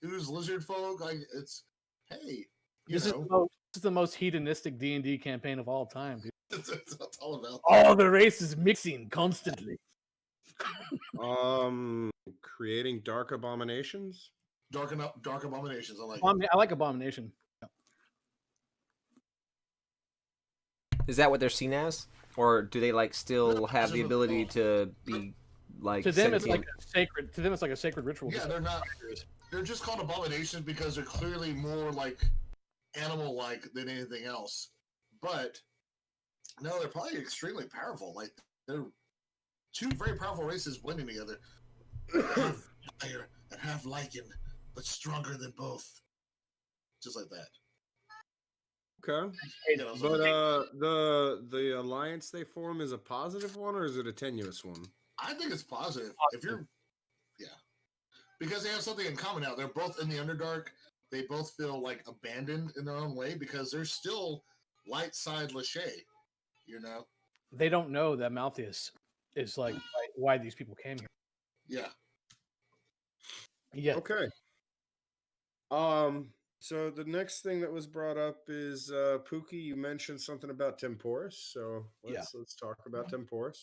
ooze lizard folk. Like it's hey, you This is, know, this is the most hedonistic D&D campaign of all time, dude. that's what it's all about. All the races mixing constantly. Creating dark abominations. Dark abominations. I like it. I like Abomination. Is that what they're seen as, or do they like still have the Just ability to be like To them, it's sentient? like a sacred. To them, it's like a sacred ritual. Yeah, they're not. They're just called abominations because they're clearly more like animal-like than anything else. But no, they're probably extremely powerful. Like they're two very powerful races blending together. Half fire and half lichen, but stronger than both. Just like that. Okay, You know, so but the alliance they form is a positive one or is it a tenuous one? I think it's positive. If you're, yeah, because they have something in common now. They're both in the Underdark. They both feel like abandoned in their own way because they're still light side Lachey. You know? They don't know that Malthus is like why these people came here. Yeah. Yeah. Okay. So the next thing that was brought up is Pookie. You mentioned something about Temporis, so let's talk about Temporis.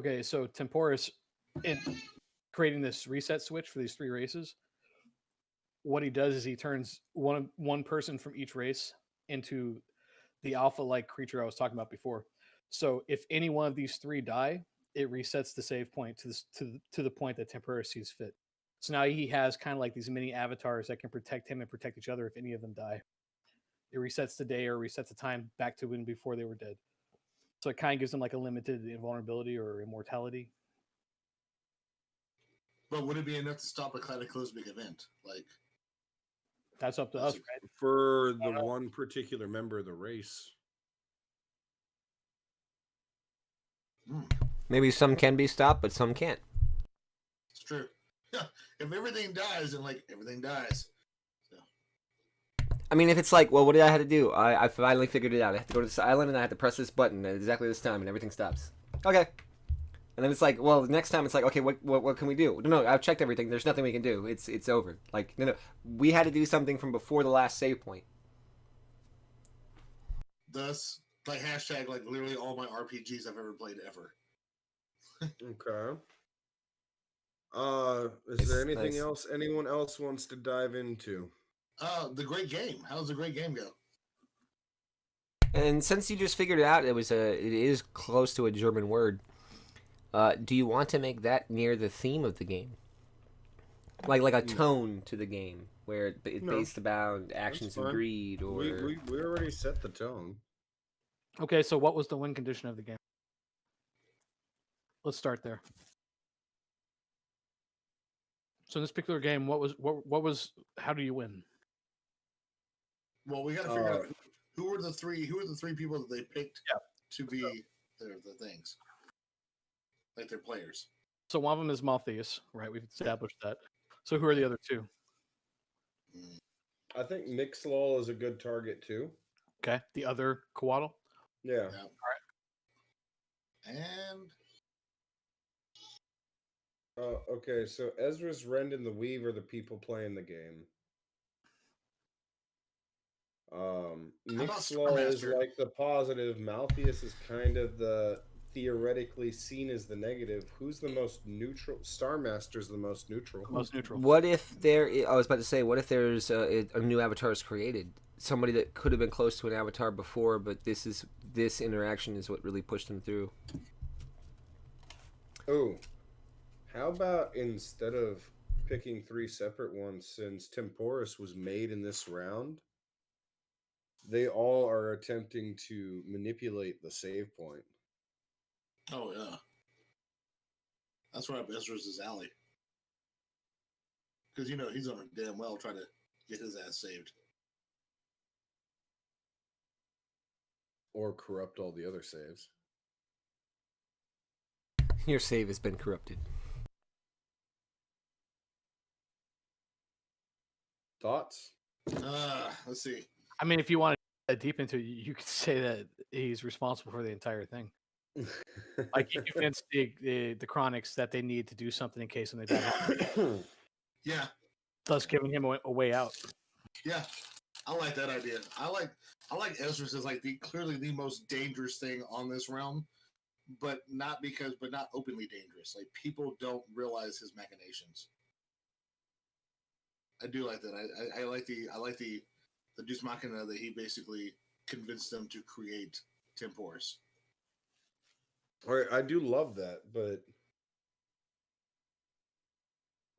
Okay, so Temporis, in creating this reset switch for these three races, what he does is he turns one person from each race into the alpha-like creature I was talking about before. So if any one of these three die, it resets the save point to the point that Temporis sees fit. So now he has kind of like these mini avatars that can protect him and protect each other if any of them die. It resets the day or resets the time back to when before they were dead. So it kind of gives them like a limited invulnerability or immortality. But would it be enough to stop a cataclysmic event? Like, That's up to us, right? For the one particular member of the race. Maybe some can be stopped, but some can't. it's true. If everything dies, then like everything dies. So. I mean, if it's like, well, what did I have to do? I finally figured it out. I have to go to this island and I have to press this button at exactly this time and everything stops. Okay. And then it's like, well, next time it's like, okay, what can we do? No, I've checked everything. There's nothing we can do. It's over. Like, no, we had to do something from before the last save point. Thus, like hashtag, like literally all my RPGs I've ever played ever. Okay. Is there anything else anyone else wants to dive into? The Great Game. How does the Great Game go? And since you just figured it out, it is close to a German word. Do you want to make that near the theme of the game? Like a tone to the game where it's based about actions and greed, or we already set the tone. Okay, so what was the win condition of the game? Let's start there. So in this particular game, what was how do you win? Well, we got to figure out who are the three people that they picked to be the things, like their players. So one of them is Malthius, right? We've established that. So who are the other two? I think Mixlol is a good target too. Okay, the other Coatl. Yeah. All right. And okay, so Ezra's, Rend, and the Weave are the people playing the game. Mixlaw is like the positive. Malthius is kind of the theoretically seen as the negative. Who's the most neutral? Star Master's the most neutral. Most neutral. What if I was about to say, what if there's a new avatar is created? Somebody that could have been close to an avatar before, but this interaction is what really pushed them through. Oh, how about instead of picking 3 separate ones, since Temporis was made in this round, they all are attempting to manipulate the save point. Oh yeah, that's right. Ezra's alley, because he's on a damn well trying to get his ass saved, or corrupt all the other saves. Your save has been corrupted. Thoughts? Let's see. I mean, if you want to get deep into it, you could say that he's responsible for the entire thing. Like you convinced the Chronics that they need to do something in case something bad happens. Yeah. Thus giving him a way out. Yeah. I like that idea. I like Ezra's as like clearly the most dangerous thing on this realm, but not openly dangerous. Like people don't realize his machinations. I do like that. I like the Deus Machina that he basically convinced them to create Temporis. All right, I do love that, but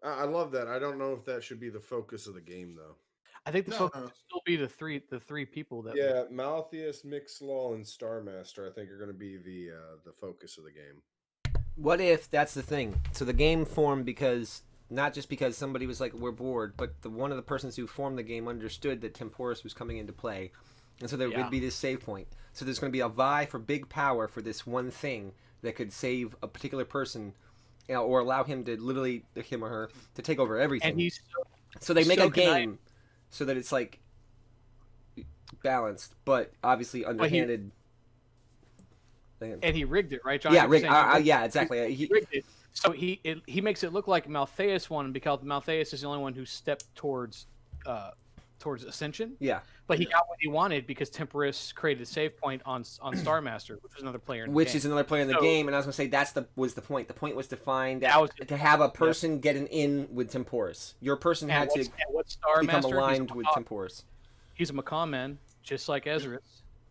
I love that. I don't know if that should be the focus of the game, though. I think the focus should still be the three people that. Yeah, Malthius, Mixlaw, and Starmaster, I think, are going to be the focus of the game. What if that's the thing? So the game formed because not just because somebody was like, we're bored, but one of the persons who formed the game understood that Temporis was coming into play. And so there would be this save point. So there's going to be a vie for big power for this one thing that could save a particular person, or allow him or her, to take over everything. And so they make a game so that it's like balanced, but obviously underhanded. And he rigged it, right, John? Yeah, yeah, exactly. He rigged it. So he makes it look like Malthius won because Malthius is the only one who stepped towards Ascension. Yeah. But he got what he wanted because Temporis created a save point on Star Master, which is another player in the game. Is another player in the game, and I was going to say was the point. The point was to find to have a person get an in with Temporis. Your person had to become aligned with Temporis. He's a Macaw man, just like Ezra.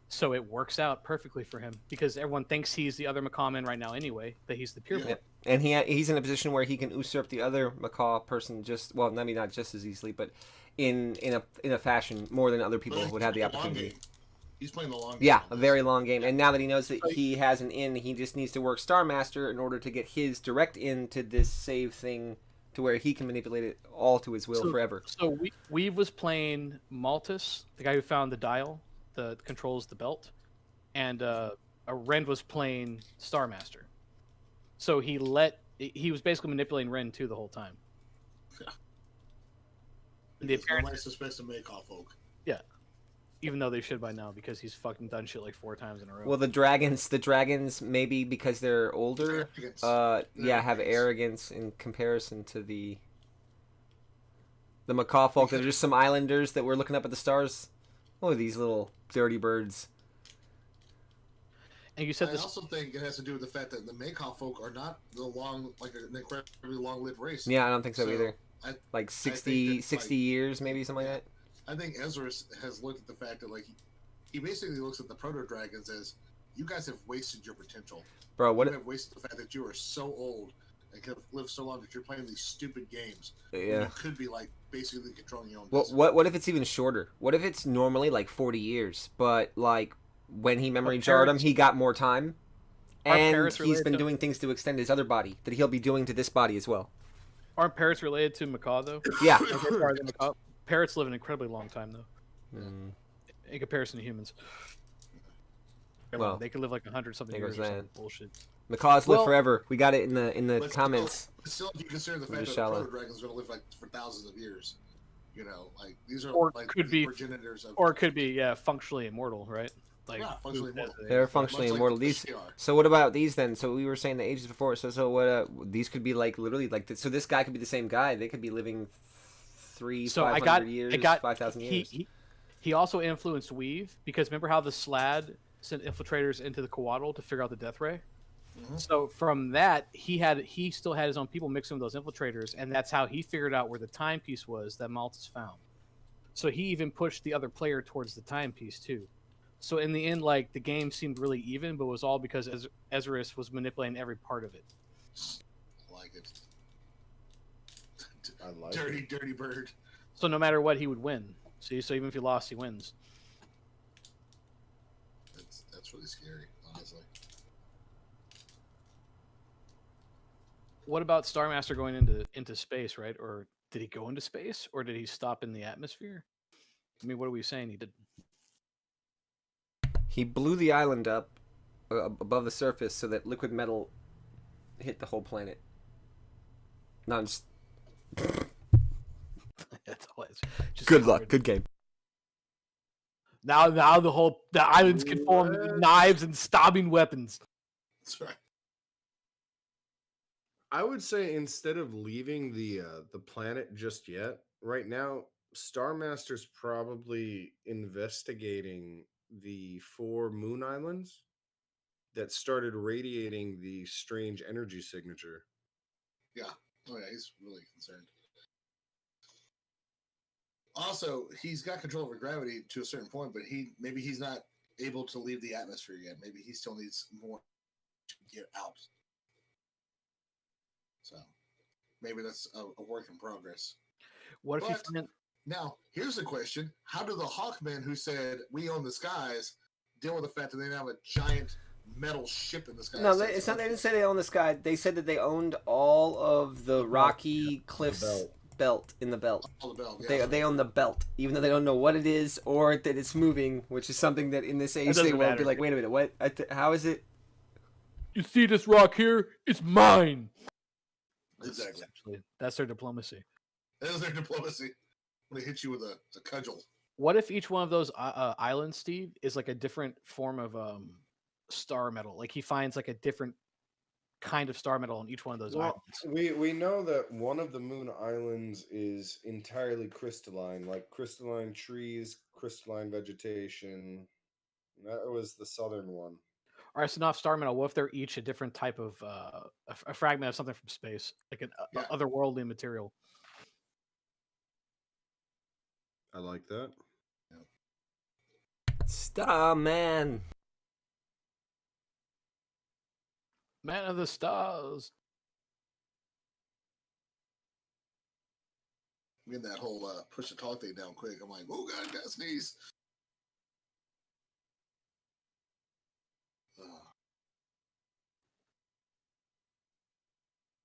So it works out perfectly for him because everyone thinks he's the other Macaw man right now anyway, that he's the pure man. And he's in a position where he can usurp the other Macaw person not just as easily, but in a fashion more than other people would have the opportunity. He's playing the long game. Yeah, a very long game. And now that he knows that he has an in, he just needs to work Star Master in order to get his direct into this save thing to where he can manipulate it all to his will forever. So Weave was playing Maltus, the guy who found the dial that controls the belt, and Rend was playing Star Master. So he was basically manipulating Rend too the whole time. The appearance nobody suspects to make off folk. Yeah. Even though they should by now because he's fucking done shit like 4 times in a row. Well, the dragons maybe because they're older, have arrogance in comparison to the macaw folk. They're just some islanders that were looking up at the stars. Oh, these little dirty birds. And you said I also think it has to do with the fact that the macaw folk are not an incredibly long-lived race. Yeah, I don't think so either. Like 60 that, years, maybe something like that. I think Ezra has looked at the fact that he basically looks at the proto dragons as, you guys have wasted your potential. Bro, what? You have wasted the fact that you are so old and could have lived so long that you're playing these stupid games. Yeah. You could be basically controlling your own. What if it's even shorter? What if it's normally like 40 years, but when he memory jarred him, he got more time, and he's been doing things to extend his other body that he'll be doing to this body as well. Aren't parrots related to macaw though? Yeah. Parrots live an incredibly long time though. In comparison to humans. Well, they could live like 100-something years or something bullshit. Macaws live forever. We got it in the comments. Still, if you consider the fact that proto dragons are going to live for thousands of years, these are progenitors of, or could be functionally immortal, right? Functionally immortal. They're functionally immortal. So what about these then? So we were saying the ages before. So what? These could be literally so this guy could be the same guy. They could be living 500 years, 5,000 years. He also influenced Weave because remember how the Slad sent infiltrators into the Coatl to figure out the death ray? Mm-hmm. So from that, he still had his own people mixing with those infiltrators, and that's how he figured out where the timepiece was that Malthus found. So he even pushed the other player towards the timepiece too. So in the end, the game seemed really even, but it was all because Ezra's was manipulating every part of it. I like it. I like dirty bird. So no matter what, he would win. See, so even if he lost, he wins. That's really scary, honestly. What about Starmaster going into space, right? Or did he go into space, or did he stop in the atmosphere? I mean, what are we saying he did? He blew the island up above the surface so that liquid metal hit the whole planet. Not just... That's all. Good luck. Good game. Now the islands can form knives and stabbing weapons. That's right. I would say instead of leaving the planet just yet, right now, Starmaster's probably investigating the 4 moon islands that started radiating the strange energy signature. Yeah. Oh yeah, he's really concerned. Also, he's got control over gravity to a certain point, but maybe he's not able to leave the atmosphere yet. Maybe he still needs more to get out. So maybe that's a work in progress. What if you Now, here's the question. How do the Hawkmen who said, we own the skies, deal with the fact that they now have a giant metal ship in the sky? No, it's not. They didn't say they own the sky. They said that they owned all of the rocky cliffs belt in the belt. All the belt, yeah. They own the belt, even though they don't know what it is or that it's moving, which is something that in this age they won't be like, wait a minute, what? How is it? You see this rock here? It's mine. Exactly. That's their diplomacy. That is their diplomacy. When they hit you with a cudgel. What if each one of those islands, Steve, is like a different form of star metal? Like he finds like a different kind of star metal on each one of those islands. We know that one of the moon islands is entirely crystalline, like crystalline trees, crystalline vegetation. That was the southern one. All right, so not star metal. What if they're each a different type of a fragment of something from space, like an otherworldly material? I like that. Star Man. Man of the stars. I'm getting that whole push the talk thing down quick. I'm like, oh god, I gotta sneeze.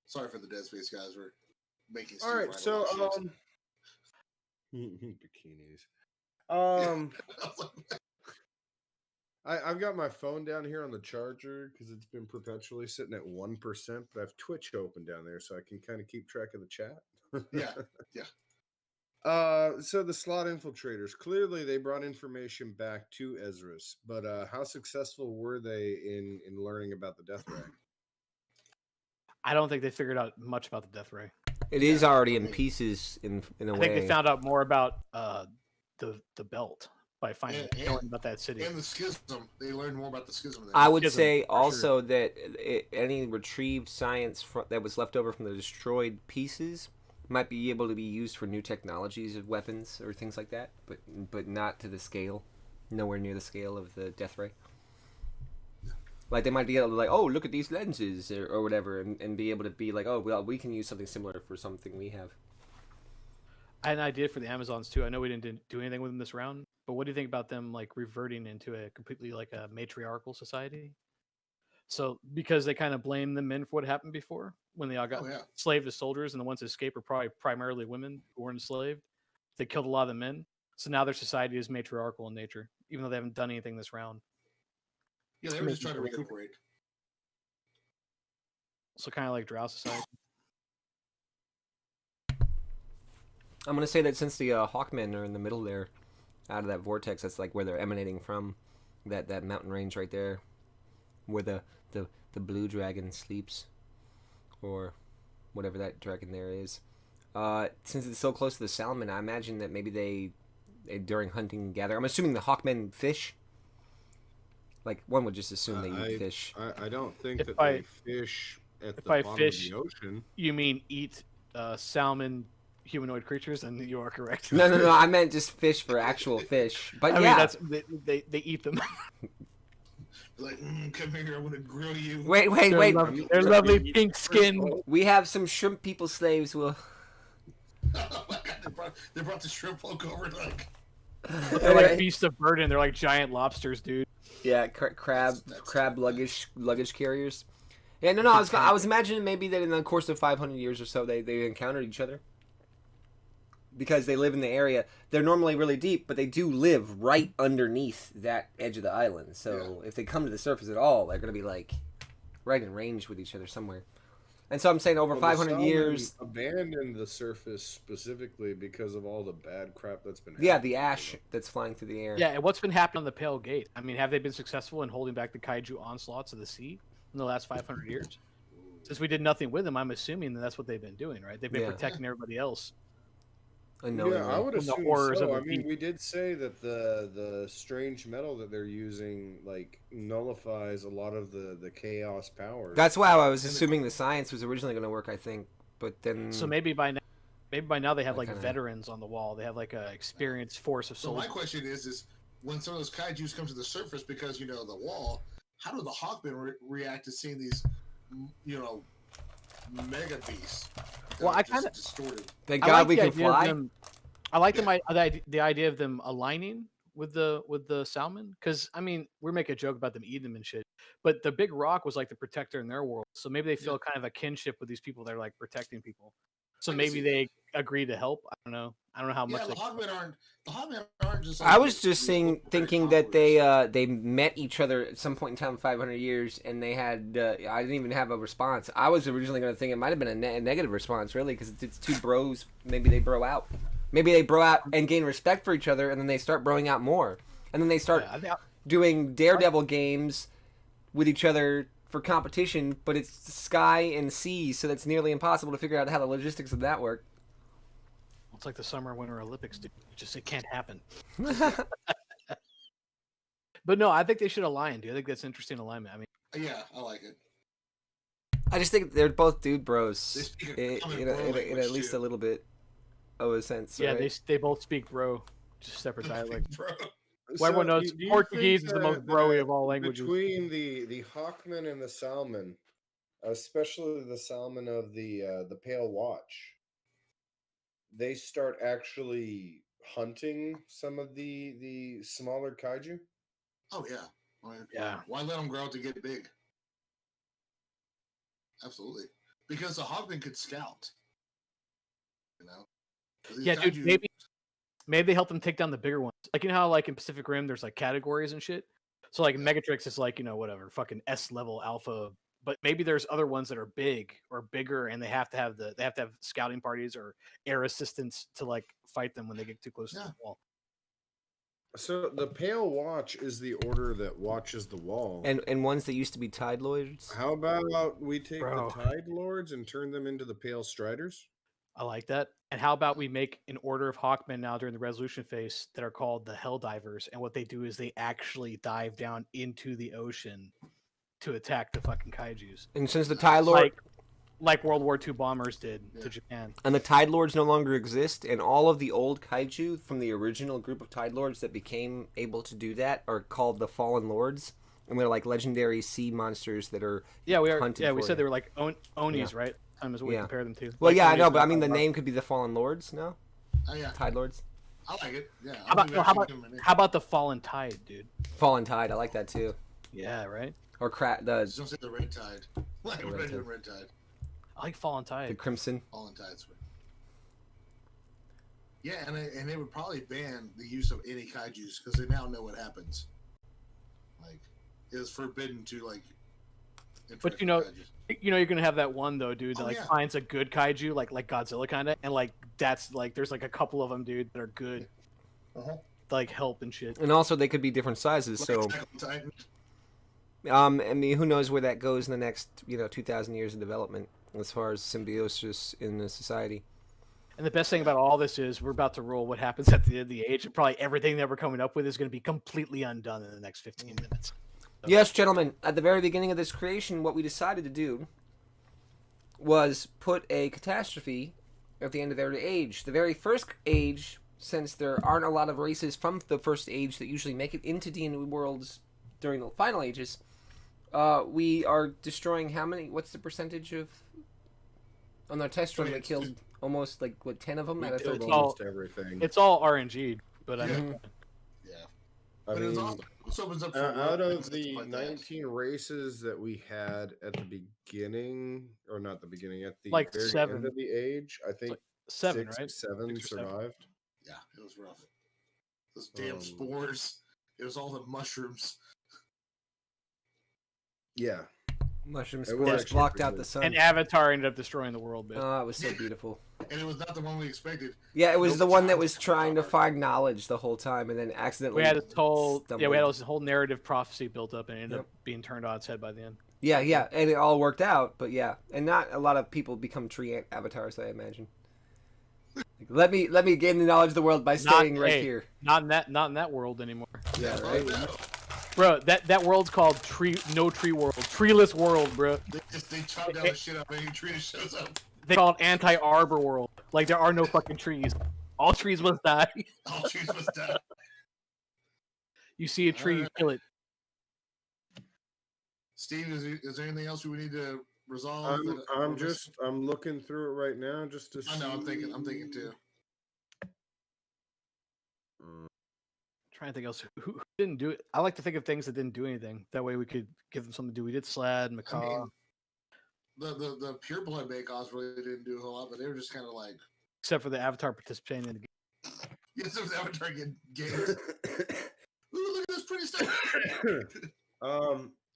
Sorry for the Dead Space guys. We're making. All right, so bikinis. I've got my phone down here on the charger because it's been perpetually sitting at 1%, but I have Twitch open down there so I can kind of keep track of the chat. Yeah. So the slot infiltrators, clearly they brought information back to Ezra's, but how successful were they in learning about the death ray? I don't think they figured out much about the death ray. It is Yeah, already I in mean- pieces in a I way. think they found out more about the belt by finding And- knowing about that city. And the schism. They learned more about the schism. Than I would Schism, say for also that any retrieved science that was left over from the destroyed pieces might be able to be used for new technologies of weapons or things like that, but not to the scale, nowhere near the scale of the death ray. Like they might be able to oh, look at these lenses or whatever, and be able to be like, oh, well, we can use something similar for something we have. I had an idea for the Amazons too. I know we didn't do anything with them this round, but what do you think about them like reverting into a completely like a matriarchal society? So because they kind of blame the men for what happened before when they all got Oh, yeah. enslaved as soldiers, and the ones that escaped were probably primarily women who were enslaved. They killed a lot of the men, so now their society is matriarchal in nature, even though they haven't done anything this round. Yeah, they were just trying to recuperate. So kind of like Drow society. I'm gonna say that since the Hawkmen are in the middle there, out of that vortex, that's like where they're emanating from, that mountain range right there, where the blue dragon sleeps, or whatever that dragon there is. Since it's so close to the salmon, I imagine that maybe they during hunting and gather. I'm assuming the Hawkmen fish. Like one would just assume they eat fish. I don't think If that I- they fish at the if I bottom fish- of the ocean. You mean eat salmon humanoid creatures? Then you are correct. No. I meant just fish for actual fish. But I yeah. mean that's they eat them. Like, come here, I want to grill you. Wait. Their lovely pink skin. We have some shrimp people slaves. Will Oh my God, they brought the shrimp folk over. Like, They're like beasts of burden. They're like giant lobsters, dude. yeah, crab luggage carriers. Yeah, no. I was imagining maybe that in the course of 500 years or so, they encountered each other. Because they live in the area, they're normally really deep, but they do live right underneath that edge of the island. So if they come to the surface at all, they're going to be like right in range with each other somewhere. And so I'm saying over 500 years, abandoned the surface specifically because of all the bad crap that's been. yeah, happening. the ash that's flying through the air. Yeah, and what's been happening on the Pale Gate? I mean, have they been successful in holding back the kaiju onslaughts of the sea in the last 500 years? Since we did nothing with them, I'm assuming that that's what they've been doing, right? They've been Yeah. protecting everybody else. Yeah, I would From the assume horrors so. of the I mean, deep. we did say that the strange metal that they're using like nullifies a lot of the chaos powers. That's why I was assuming the science was originally going to work, I think. But then. So maybe by now they have I like kinda- veterans on the wall. They have like a experienced force of so my soldiers. question is when some of those kaijus come to the surface because the wall, how do the Hawkmen react to seeing these, mega beasts? that Well, are I just kinda- distorted. Thank I God like we the can idea of fly. them- I like them. The idea of them aligning with the salmon, because I mean we make a joke about them eating them and shit, but the big rock was like the protector in their world, so maybe they feel kind of a kinship with these people that are like protecting people. So I can maybe see they agree to help. I don't know how much. Yeah, They, the Hawkmen aren't just. I was just very thinking that conquerors. they met each other at some point in time, 500 years, and they had. I didn't even have a response. I was originally going to think it might have been a negative response, really, because it's two bros. Maybe they bro out. Maybe they bro out and gain respect for each other, and then they start broing out more, and then they start I think- doing Daredevil games with each other for competition. But it's sky and sea, so that's nearly impossible to figure out how the logistics of that work. it's like the Summer and Winter Olympics, dude. It can't happen. But no, I think they should align, dude. I think that's interesting alignment. I mean, Yeah, I like it. I just think they're both dude bros, They speak in common a- bro in a- in language, at least too. a little bit of a sense. yeah, right? they both speak bro, just separate dialect. Bro. Well, everyone knows do you Portuguese think is the most that- broy that of all languages. Between the Hawkmen and the Salmon, especially the Salmon of the Pale Watch, they start actually hunting some of the smaller kaiju. Oh yeah. I mean, Yeah. Why let them grow to get big? Absolutely. Because the Hawkman could scout. 'Cause these Yeah, dude. kaiju- Maybe they help them take down the bigger ones. Like how like in Pacific Rim, there's like categories and shit. So like Megatrix is like whatever fucking S level alpha but maybe there's other ones that are big or bigger, and they have to have scouting parties or air assistance to like fight them when they get too close to the wall. So the Pale Watch is the order that watches the wall. And ones that used to be Tide Lords. How about we take Bro. the Tide Lords and turn them into the Pale Striders? I like that. And how about we make an order of Hawkmen now during the resolution phase that are called the Hell Divers, and what they do is they actually dive down into the ocean to attack the fucking kaijus. And since the Tide Lord Like World War II bombers did to Japan. and the Tide Lords no longer exist, and all of the old kaiju from the original group of Tide Lords that became able to do that are called the Fallen Lords, and they're like legendary sea monsters that are hunted we for said you. they were like Onis, right? Time is what we compare them to. Well, Like yeah, I Onis know, and but I mean the Tide name could be the Fallen Lords, no? Oh yeah, Tide Lords. I like it. Yeah. How about the Fallen Tide, dude? Fallen Tide, I like that too. Yeah, right. Or Just don't say the Red Tide. Like The Red Tide. Red Tide. I like Fallen Tide. the Crimson. Fallen Tides. Yeah, and they would probably ban the use of any kaijus because they now know what happens. Like, it is forbidden to like. But interact you know, with kaijus. you're gonna have that one though, dude, that Oh, like yeah. finds a good kaiju, like Godzilla kind of, and like that's like there's like a couple of them, dude, that are good, Uh-huh. like help and shit. And also they could be different sizes, Like so Attack on Titan. I mean, who knows where that goes in the next, 2,000 years of development as far as symbiosis in the society. And the best thing about all this is we're about to roll what happens at the end of the age, and probably everything that we're coming up with is going to be completely undone in the next 15 minutes. So, Yes, gentlemen, at the very beginning of this creation, what we decided to do was put a catastrophe at the end of their age. The very first age, since there aren't a lot of races from the first age that usually make it into D&D worlds during the final ages, we are destroying how many? What's the percentage of? On our test run, we killed almost 10 of them We out of killed 13. almost everything. it's all RNG, but I mean, Yeah. I But mean, it also opens up for out real of the stuff like that. 19 races that we had at the beginning, or not the beginning, at the Like very 7. end of the age, I think 7, six, right? 7 6 or 7. survived. Yeah, it was rough. Those damn spores. It was all the mushrooms. Yeah. Mushroom It was spores actually blocked pretty out good. the sun. And Avatar ended up destroying the world, bitch. Oh, it was so beautiful. And it was not the one we expected. Yeah, it was Nope. the one that was trying to find knowledge the whole time and then accidentally We had this whole stumbled. this whole narrative prophecy built up, and it ended up being turned on its head by the end. Yeah, and it all worked out, but yeah. And not a lot of people become tree avatars, I imagine. Like, let me gain the knowledge of the world by staying right here. Not in that world anymore. Yeah, That's right. now. Bro, that world's called no tree world. Treeless world, bro. They chop down the shit out of any tree that shows up. They call it anti-arbor world. Like there are no fucking trees. All trees must die. All trees must die. You see a tree, you kill it. Steve, is there anything else we need to resolve? I'm looking through it right now just to see. I know. I'm thinking too. Trying to think else who didn't do it. I like to think of things that didn't do anything. That way we could give them something to do. We did Slad, Macaw. I mean, the pure blood bake-offs really didn't do a whole lot, but they were just kind of like. Except for the Avatar participating in the game. Yes, it was Avatar getting games. Ooh, look at this pretty stuff.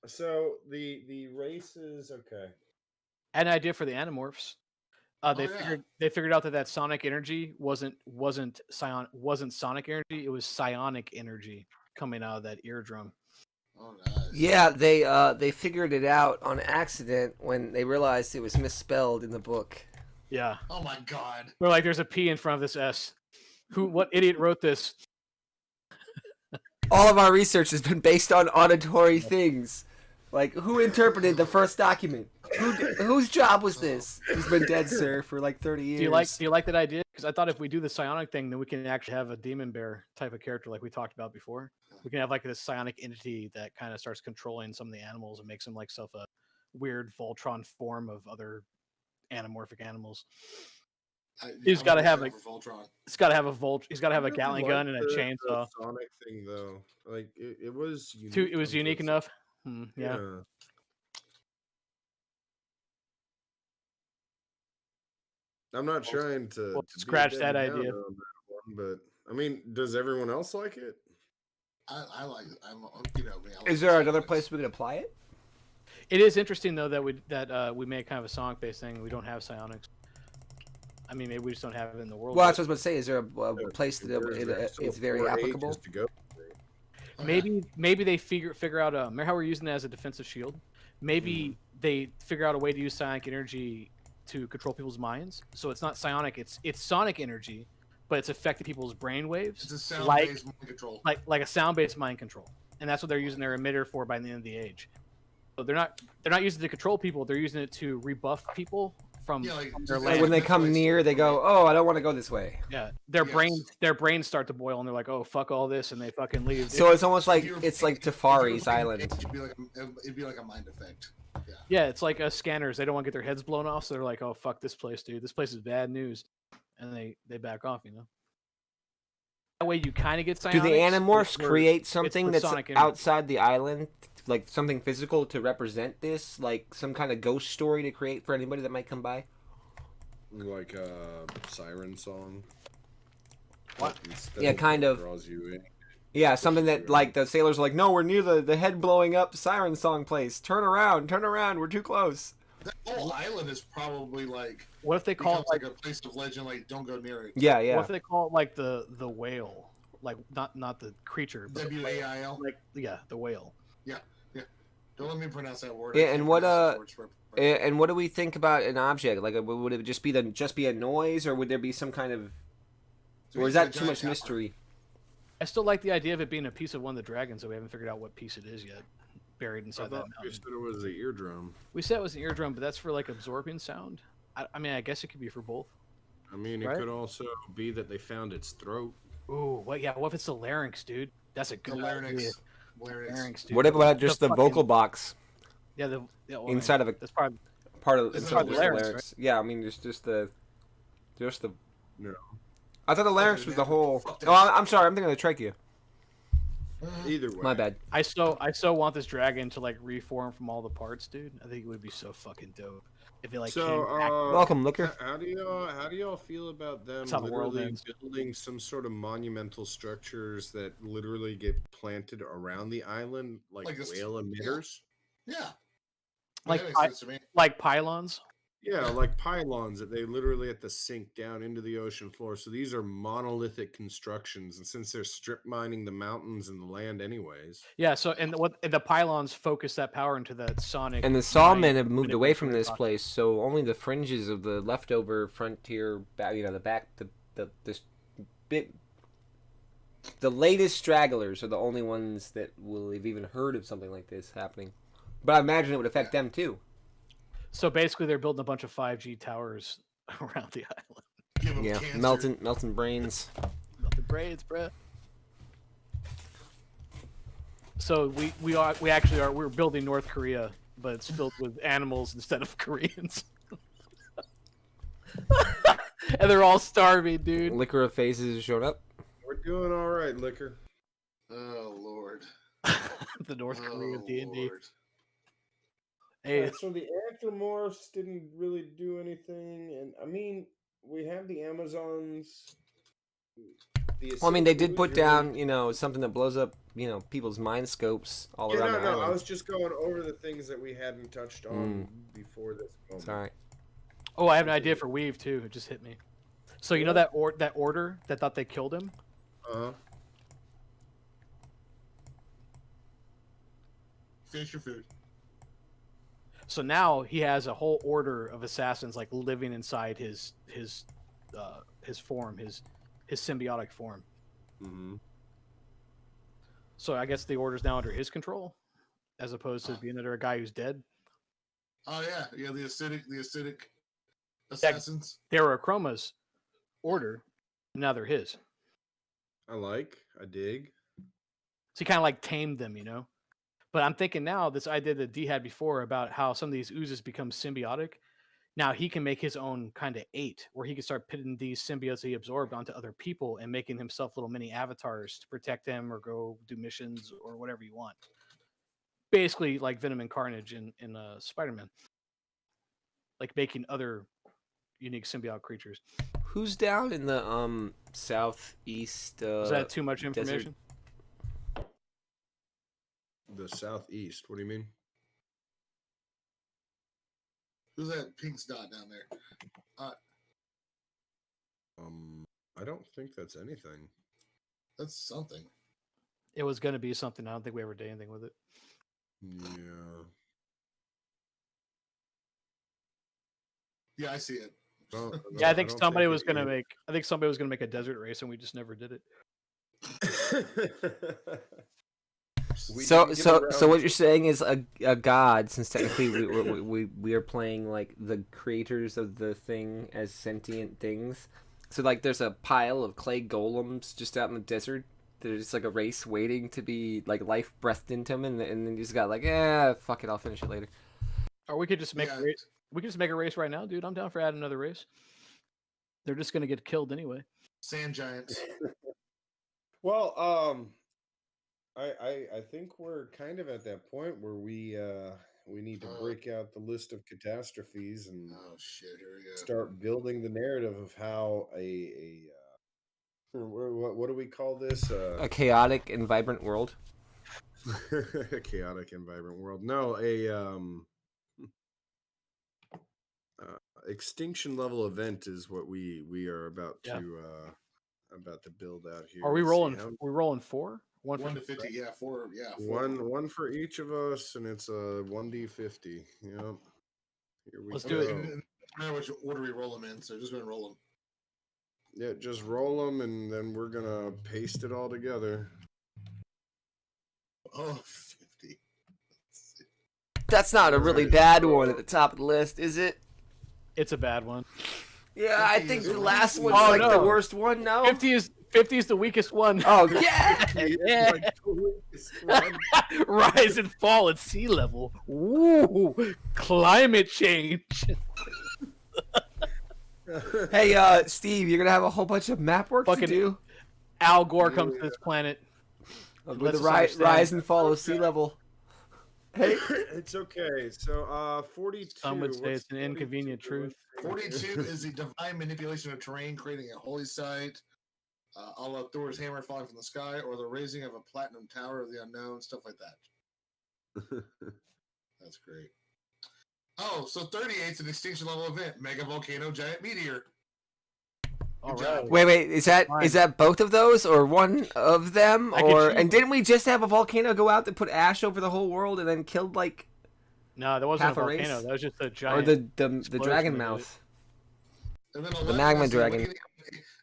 So the races, okay. I had an idea for the Animorphs. They figured out that sonic energy wasn't sonic energy. It was psionic energy coming out of that eardrum. Oh, nice. Yeah, they figured it out on accident when they realized it was misspelled in the book. Yeah. Oh my god. We're like, there's a P in front of this S. What idiot wrote this? All of our research has been based on auditory things. Like, who interpreted the first document? Whose job was this? He's been dead, sir, for like 30 years. Do you like that idea? Because I thought if we do the psionic thing, then we can actually have a demon bear type of character like we talked about before. We can have like this psionic entity that kind of starts controlling some of the animals and makes them like a weird Voltron form of other anamorphic animals. He's got to have a Gatling gun and a chainsaw. The Sonic thing though, like it was unique. It was unique enough. Yeah. I'm not trying to scratch be a that Debbie idea. Downer on that one, but I mean, does everyone else like it? I like it. I like Is there another Sonics. place we can apply it? It is interesting though that we made kind of a sonic based thing. We don't have psionics. I mean, maybe we just don't have it in the world. Well, yet. that's what I was about to say. Is there a place that it's very applicable? To go. Maybe they figure out. Remember how we're using it as a defensive shield? Maybe they figure out a way to use psionic energy to control people's minds. So it's not psionic; it's sonic energy, but it's affecting people's brain waves. It's a sound-based mind control. Like a sound-based mind control, and that's what they're using their emitter for by the end of the age. So they're not using it to control people; they're using it to rebuff people from their Like land. when they come near, they go, "Oh, I don't want to go this way." Yeah, their brains start to boil, and they're like, "Oh, fuck all this," and they fucking leave. So it's almost like it's like Tafari's island. It'd be like a mind effect. Yeah, it's like scanners. They don't want to get their heads blown off, so they're like, "Oh, fuck this place, dude. This place is bad news," and they back off. You know. That way, you kind of get psionics. Do the Animorphs where create something that's sonic energy. outside the island, like something physical to represent this, like some kind of ghost story to create for anybody that might come by? Like a siren song. What? Yeah, kind of. Draws you in. Yeah, something that like the sailors are like, "No, we're near the head blowing up siren song place. Turn around, we're too close." That whole island is probably like. What if they call it like a place of legend? Like, don't go near it. Yeah, yeah. What if they call it like the whale, like not the creature, but WAIL. like the whale. Yeah. Don't let me pronounce that word. Yeah, and what and what do we think about an object? Like, would it just be a noise, or would there be some kind of, or is that too much mystery? I still like the idea of it being a piece of one of the dragons, so we haven't figured out what piece it is yet, buried inside that You mountain. said it was the eardrum. We said it was an eardrum, but that's for like absorbing sound. I mean, I guess it could be for both. I mean, it could also be that they found its throat. Ooh, what? Yeah, what if it's the larynx, dude? That's a good idea. Larynx, dude. What about just the vocal box? Yeah, inside of a that's probably part of it's the part of the larynx, larynx. Yeah, I mean, just the. No. I thought the larynx was the whole. Oh, I'm sorry. I'm thinking of the trachea. Either way. My bad. I so want this dragon to like reform from all the parts, dude. I think it would be so fucking dope if it like came back. Welcome, Looker. How do y'all feel about them how the world literally ends. building some sort of monumental structures that literally get planted around the island, like whale emitters? Yeah. Like that makes sense to me. like pylons. Yeah, like pylons that they literally have to sink down into the ocean floor. So these are monolithic constructions, and since they're strip mining the mountains and the land anyways. Yeah. So and the pylons focus that power into that sonic. And the sawmen have moved away from this place, so only the fringes of the leftover frontier, the latest stragglers are the only ones that will have even heard of something like this happening. But I imagine it would affect them too. So basically, they're building a bunch of 5G towers around the island. Give 'em Yeah, cancer. melting brains. Melting braids, bruh. So we actually are we're building North Korea, but it's filled with animals instead of Koreans. And they're all starving, dude. Liquor of Phases showed up. We're doing all right, Liquor. Oh Lord. The North Korea of D&D. Lord. Hey, So the Acromorphs didn't really do anything, and I mean, we have the Amazons. Well, I mean, they did put down, something that blows up, people's mind scopes all around the island. I was just going over the things that we hadn't touched on before this moment. It's all right. oh, I have an idea for Weave too. It just hit me. So you know that order that thought they killed him? Uh-huh. Finish your food. So now he has a whole order of assassins like living inside his form, his symbiotic form. Mm-hmm. So I guess the order's now under his control, as opposed to being under a guy who's dead. Oh yeah, the acidic assassins. They were Chroma's order, now they're his. I dig. So he kind of like tamed them, But I'm thinking now, this idea that D had before about how some of these oozes become symbiotic. Now he can make his own kind of 8, where he can start putting these symbiotes he absorbed onto other people and making himself little mini avatars to protect them or go do missions or whatever you want. Basically, like Venom and Carnage in Spider-Man, like making other unique symbiote creatures. Who's down in the southeast? Is that too much information? The southeast. What do you mean? Who's that pink dot down there? I don't think that's anything. That's something. It was going to be something. I don't think we ever did anything with it. Yeah. Yeah, I see it. Yeah, I think don't somebody think was it going to is. make. I think somebody was going to make a desert race, and we just never did it. We So didn't get so around so what to you're saying is a god, since technically we are playing like the creators of the thing as sentient things. So like there's a pile of clay golems just out in the desert. There's just like a race waiting to be like life breathed into them, and then you just got like, fuck it, I'll finish it later. Or we could just make Yeah. a race. We could just make a race right now, dude. I'm down for adding another race. They're just going to get killed anyway. Sand giants. Well, I think we're kind of at that point where we need to break out the list of catastrophes and Oh shit! Here we go. start building the narrative of how what do we call this? A chaotic and vibrant world. A chaotic and vibrant world. No, extinction level event is what we are about to build out here. Are we Let's see rolling? how- We're rolling 4. 1 to 50. Yeah, 4. Yeah, 4. one for each of us, and it's a 1d50. Yep. Here we Let's go. do it. No matter which order we roll them in, so just go and roll them. Yeah, just roll them, and then we're gonna paste it all together. Oh, 50. Let's see. That's not a really Alright, bad so- one at the top of the list, is it? It's a bad one. Yeah, I think the last one's Oh, like the no. worst one. No. 50 is the weakest one. Oh yeah. Yeah. Rise and fall at sea level. Ooh, climate change. Hey, Steve, you're gonna have a whole bunch of map work to Fucking do Al Gore comes to this planet. with Let's the just understand. rise and fall of sea level. Hey, It's okay. So, 42. Some would say What's it's an inconvenient 42? truth. 42 is the divine manipulation of terrain, creating a holy site, a la Thor's hammer falling from the sky, or the raising of a platinum tower of the unknown, stuff like that. That's great. Oh, so 38 is an extinction level event, mega volcano, giant meteor. All Good job. right. wait, is that Fine. both of those or one of them? I could Or choose. and didn't we just have a volcano go out that put ash over the whole world and then killed like No, that wasn't half a a volcano. race? That was just a or giant. the explosion dragon that did mouth? And then The 11 magma is dragon.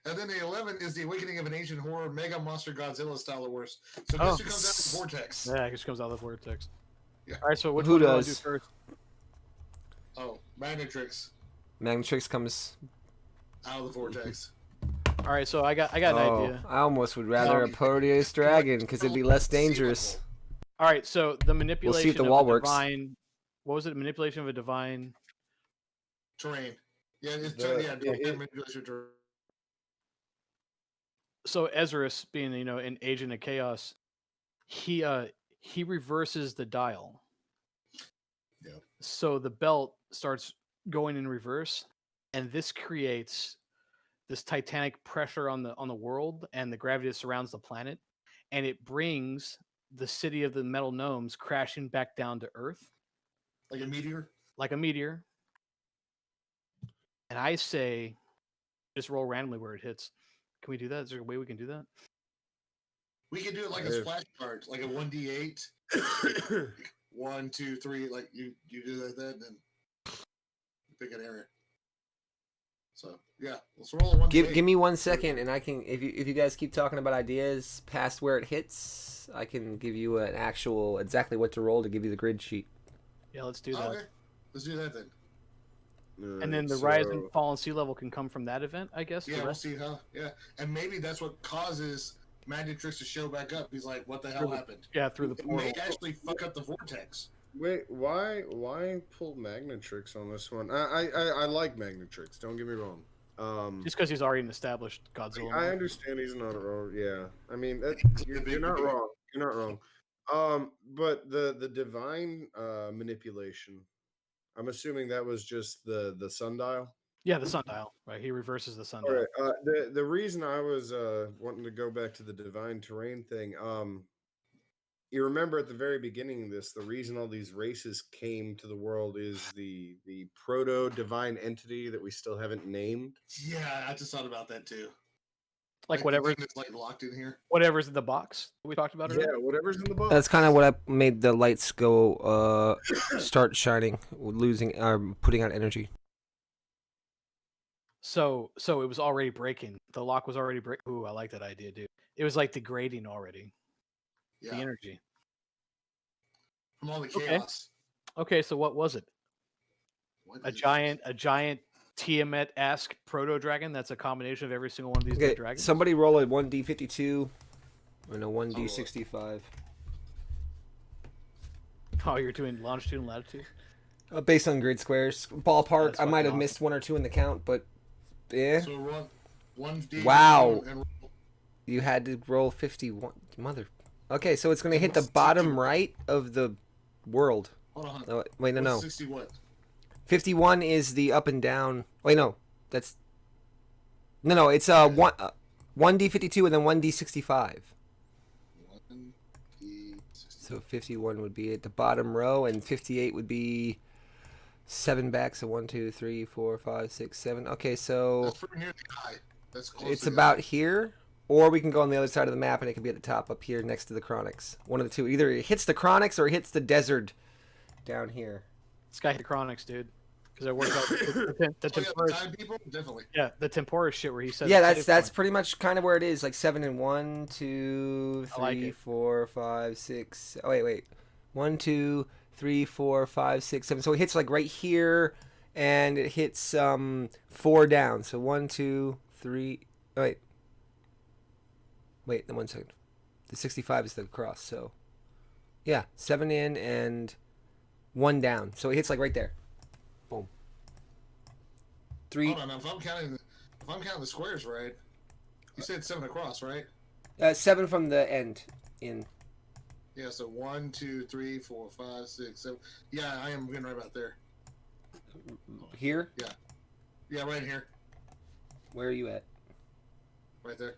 And then the 11 is the awakening of an ancient horror, mega monster Godzilla style or worse. So Oh. this who comes out of the vortex. Yeah, it just comes out of the vortex. Yeah. All right, so which Who one do I do does? first? Oh, Magnetrix Magnetrix comes. out of the vortex. All right, so I got an idea. I almost would rather a Proteus dragon because it'd be less dangerous. All right, so the manipulation the of wall a works. divine. What was it? Manipulation of a divine. Terrain. Yeah, it's The- divine manipulation of terrain. So Ezra's being an agent of chaos, he reverses the dial. Yep. So the belt starts going in reverse, and this creates this titanic pressure on the world and the gravity that surrounds the planet, and it brings the city of the metal gnomes crashing back down to Earth Like a meteor. like a meteor. And I say, just roll randomly where it hits. Can we do that? Is there a way we can do that? We could do it like a If- splash card, like a 1d8. 1, 2, 3. Like you do like that, and then you pick an area. So yeah, let's roll a 1d8. Give me 1 second, and I can. If you guys keep talking about ideas past where it hits, I can give you an actual exactly what to roll to give you the grid sheet. Yeah, let's do that. Okay, let's do that then. And then the rise and fall and sea level can come from that event, I guess. Yeah, the we'll rest- see how. Yeah, and maybe that's what causes Magnetrix to show back up. He's like, "What the hell happened?" Yeah, through the It portal. may actually fuck up the vortex. Wait, why pull Magnetrix on this one? I like Magnetrix. Don't get me wrong. Just because he's already an established Godzilla. I understand he's not wrong. Yeah, I mean you're big not big- wrong. You're not wrong. But the divine manipulation. I'm assuming that was just the sundial. Yeah, the sundial. Right, he reverses the All sundial. right. The reason I was wanting to go back to the divine terrain thing, you remember at the very beginning of this, the reason all these races came to the world is the proto divine entity that we still haven't named. Yeah, I just thought about that too. Like the whatever, thing that's like locked in here. whatever's in the box that we talked about Yeah, earlier. whatever's in the box. That's kind of what I made the lights go start shining, losing putting out energy. So it was already breaking. The lock was already break. Ooh, I like that idea, dude. It was like degrading already. Yeah, The energy. from all the Okay. chaos. Okay, so what was it? What A is giant Tiamat-esque proto dragon. That's a combination of every single one of these Okay, dead dragons. somebody roll a 1d52 and a 1d65. Oh, you're doing longitude and latitude. Based on grid squares, ballpark. That's I might fucking have awesome. missed one or two in the count, but yeah, So run one D. Wow. And roll. you had to roll 51. Mother. Okay, so it's gonna hit the What's bottom 61? right of the world. Hold on. Oh, wait, no, What's no. 60 what? 51 is the up and down. Wait, no, that's no. It's 1d52 and then 1d65. 1D60. So 51 would be at the bottom row, and 58 would be 7 back. So 1, 2, 3, 4, 5, 6, 7. Okay, so That's pretty near the eye. That's close. it's to the about eye. here, or we can go on the other side of the map, and it can be at the top up here next to the Chronics. One of the two. Either it hits the Chronics or it hits the desert down here. This guy hit the Chronics, dude. Because I worked out the Oh, yeah, the Temporis. time people? Definitely. Yeah, the Temporis shit where he said. Yeah, the that's save point. pretty much kind of where it is. Like 7 and 1, 2, I like 3, it. 4, 5, 6. Oh wait. 1, 2, 3, 4, 5, 6, 7. So it hits like right here, and it hits 4 down. So 1, 2, 3. Oh, wait, 1 second. The 65 is the cross. So yeah, 7 in and 1 down. So it hits like right there. Boom. 3. Hold on. Now, if I'm counting the squares right, you said 7 across, right? 7 from the end in. Yeah. So 1, 2, 3, 4, 5, 6, 7. Yeah, I am getting right about there. Here? Yeah, right here, Where are you at? right there.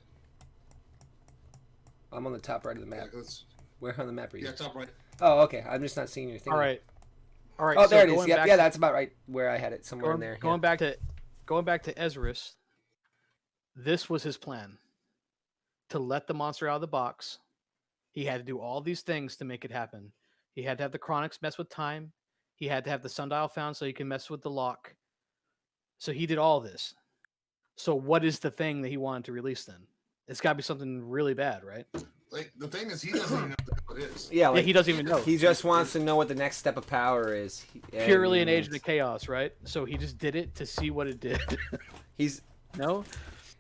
I'm on the top right of the Yeah, map. 'cause- Where on the map are you? yeah, top right. Oh, okay. I'm just not seeing your thing. All right. Oh, so there it is. going Yep, back yeah, to- that's about right where I had it. Somewhere in there. Going back to Ezra's, this was his plan. To let the monster out of the box, he had to do all these things to make it happen. He had to have the Chronics mess with time. He had to have the sundial found so he can mess with the lock. So he did all this. So what is the thing that he wanted to release then? It's got to be something really bad, right? Like the thing is, he doesn't even know what it is. Yeah, Yeah, like, he doesn't even know. he just wants to know what the next step of power is. Purely an And agent of chaos, right? So he just did it to see what it did. He's No?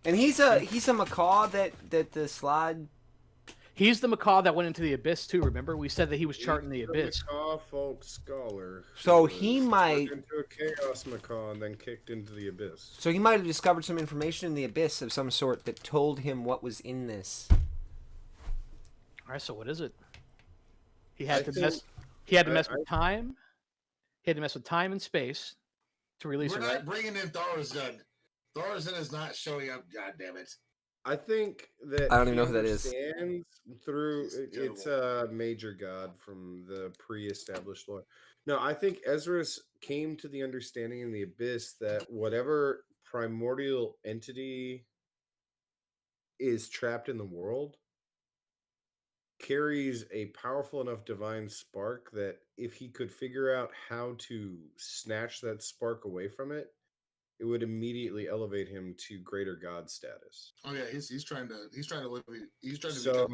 and he's a macaw that the slide. He's the macaw that went into the abyss too, remember? We said that he was charting the abyss. Macaw folk scholar. So who he was might- turned into a chaos macaw and then kicked into the abyss. So he might have discovered some information in the abyss of some sort that told him what was in this. All right, so what is it? He had I to mess. think- He had to mess I- with time. He had to mess with time and space to release We're it, not right? bringing in Thorsten. Thorsten is not showing up. God damn it! I think that I don't even he know who that is. understands through He's it's a major god from the pre-established lore. No, I think Ezra's came to the understanding in the abyss that whatever primordial entity is trapped in the world carries a powerful enough divine spark that if he could figure out how to snatch that spark away from it, it would immediately elevate him to greater god status. Oh yeah, he's trying to live. He's trying to So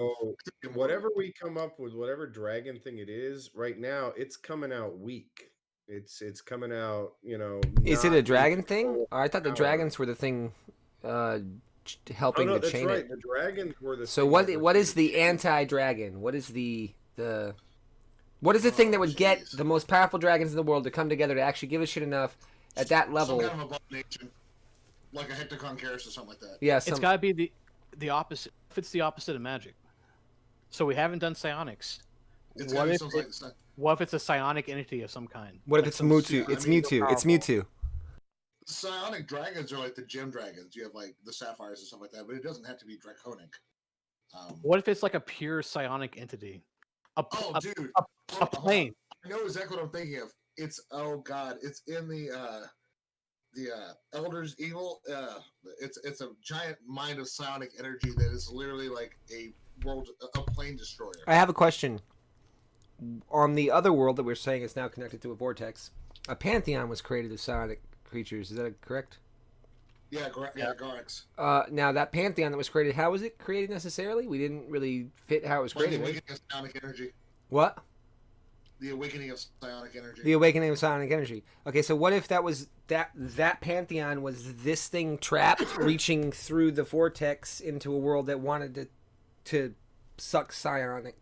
become whatever we come up with, whatever dragon thing it is, right now it's coming out weak. It's coming out, Is it not a dragon in thing? full Or I thought the power. dragons were the thing Oh helping no, to that's chain right. it. The dragons were the. So thing what that what is refused the anti-dragon? What is the what is the thing that would get jeez. the most powerful dragons in the world to come together to actually give a shit enough at that level? some kind of abomination, like a Hectocon Karis or something like that. Yeah, It's got to be the opposite. If it's the opposite of magic, so we haven't done psionics. It's What got if something it- like that. What if it's a psionic entity of some kind? what if Like it's some Mewtwo? super- It's I mean, Mewtwo. It's powerful. Mewtwo. Psionic dragons are like the gem dragons. You have like the sapphires and stuff like that, but it doesn't have to be draconic. What if it's like a pure psionic entity? Oh, dude, a hold on. plane. I know exactly what I'm thinking of. It's it's in the Elder's Evil. It's a giant mind of psionic energy that is literally like a plane destroyer. I have a question. On the other world that we're saying is now connected to a vortex, a pantheon was created of psionic creatures. Is that correct? Yeah, Garx. Now that pantheon that was created, how was it created necessarily? We didn't really fit how it was Like the created. awakening of psionic energy. What? The awakening of psionic energy. The awakening of psionic energy. Okay, so what if that was that pantheon was this thing trapped, reaching through the vortex into a world that wanted to suck psionic,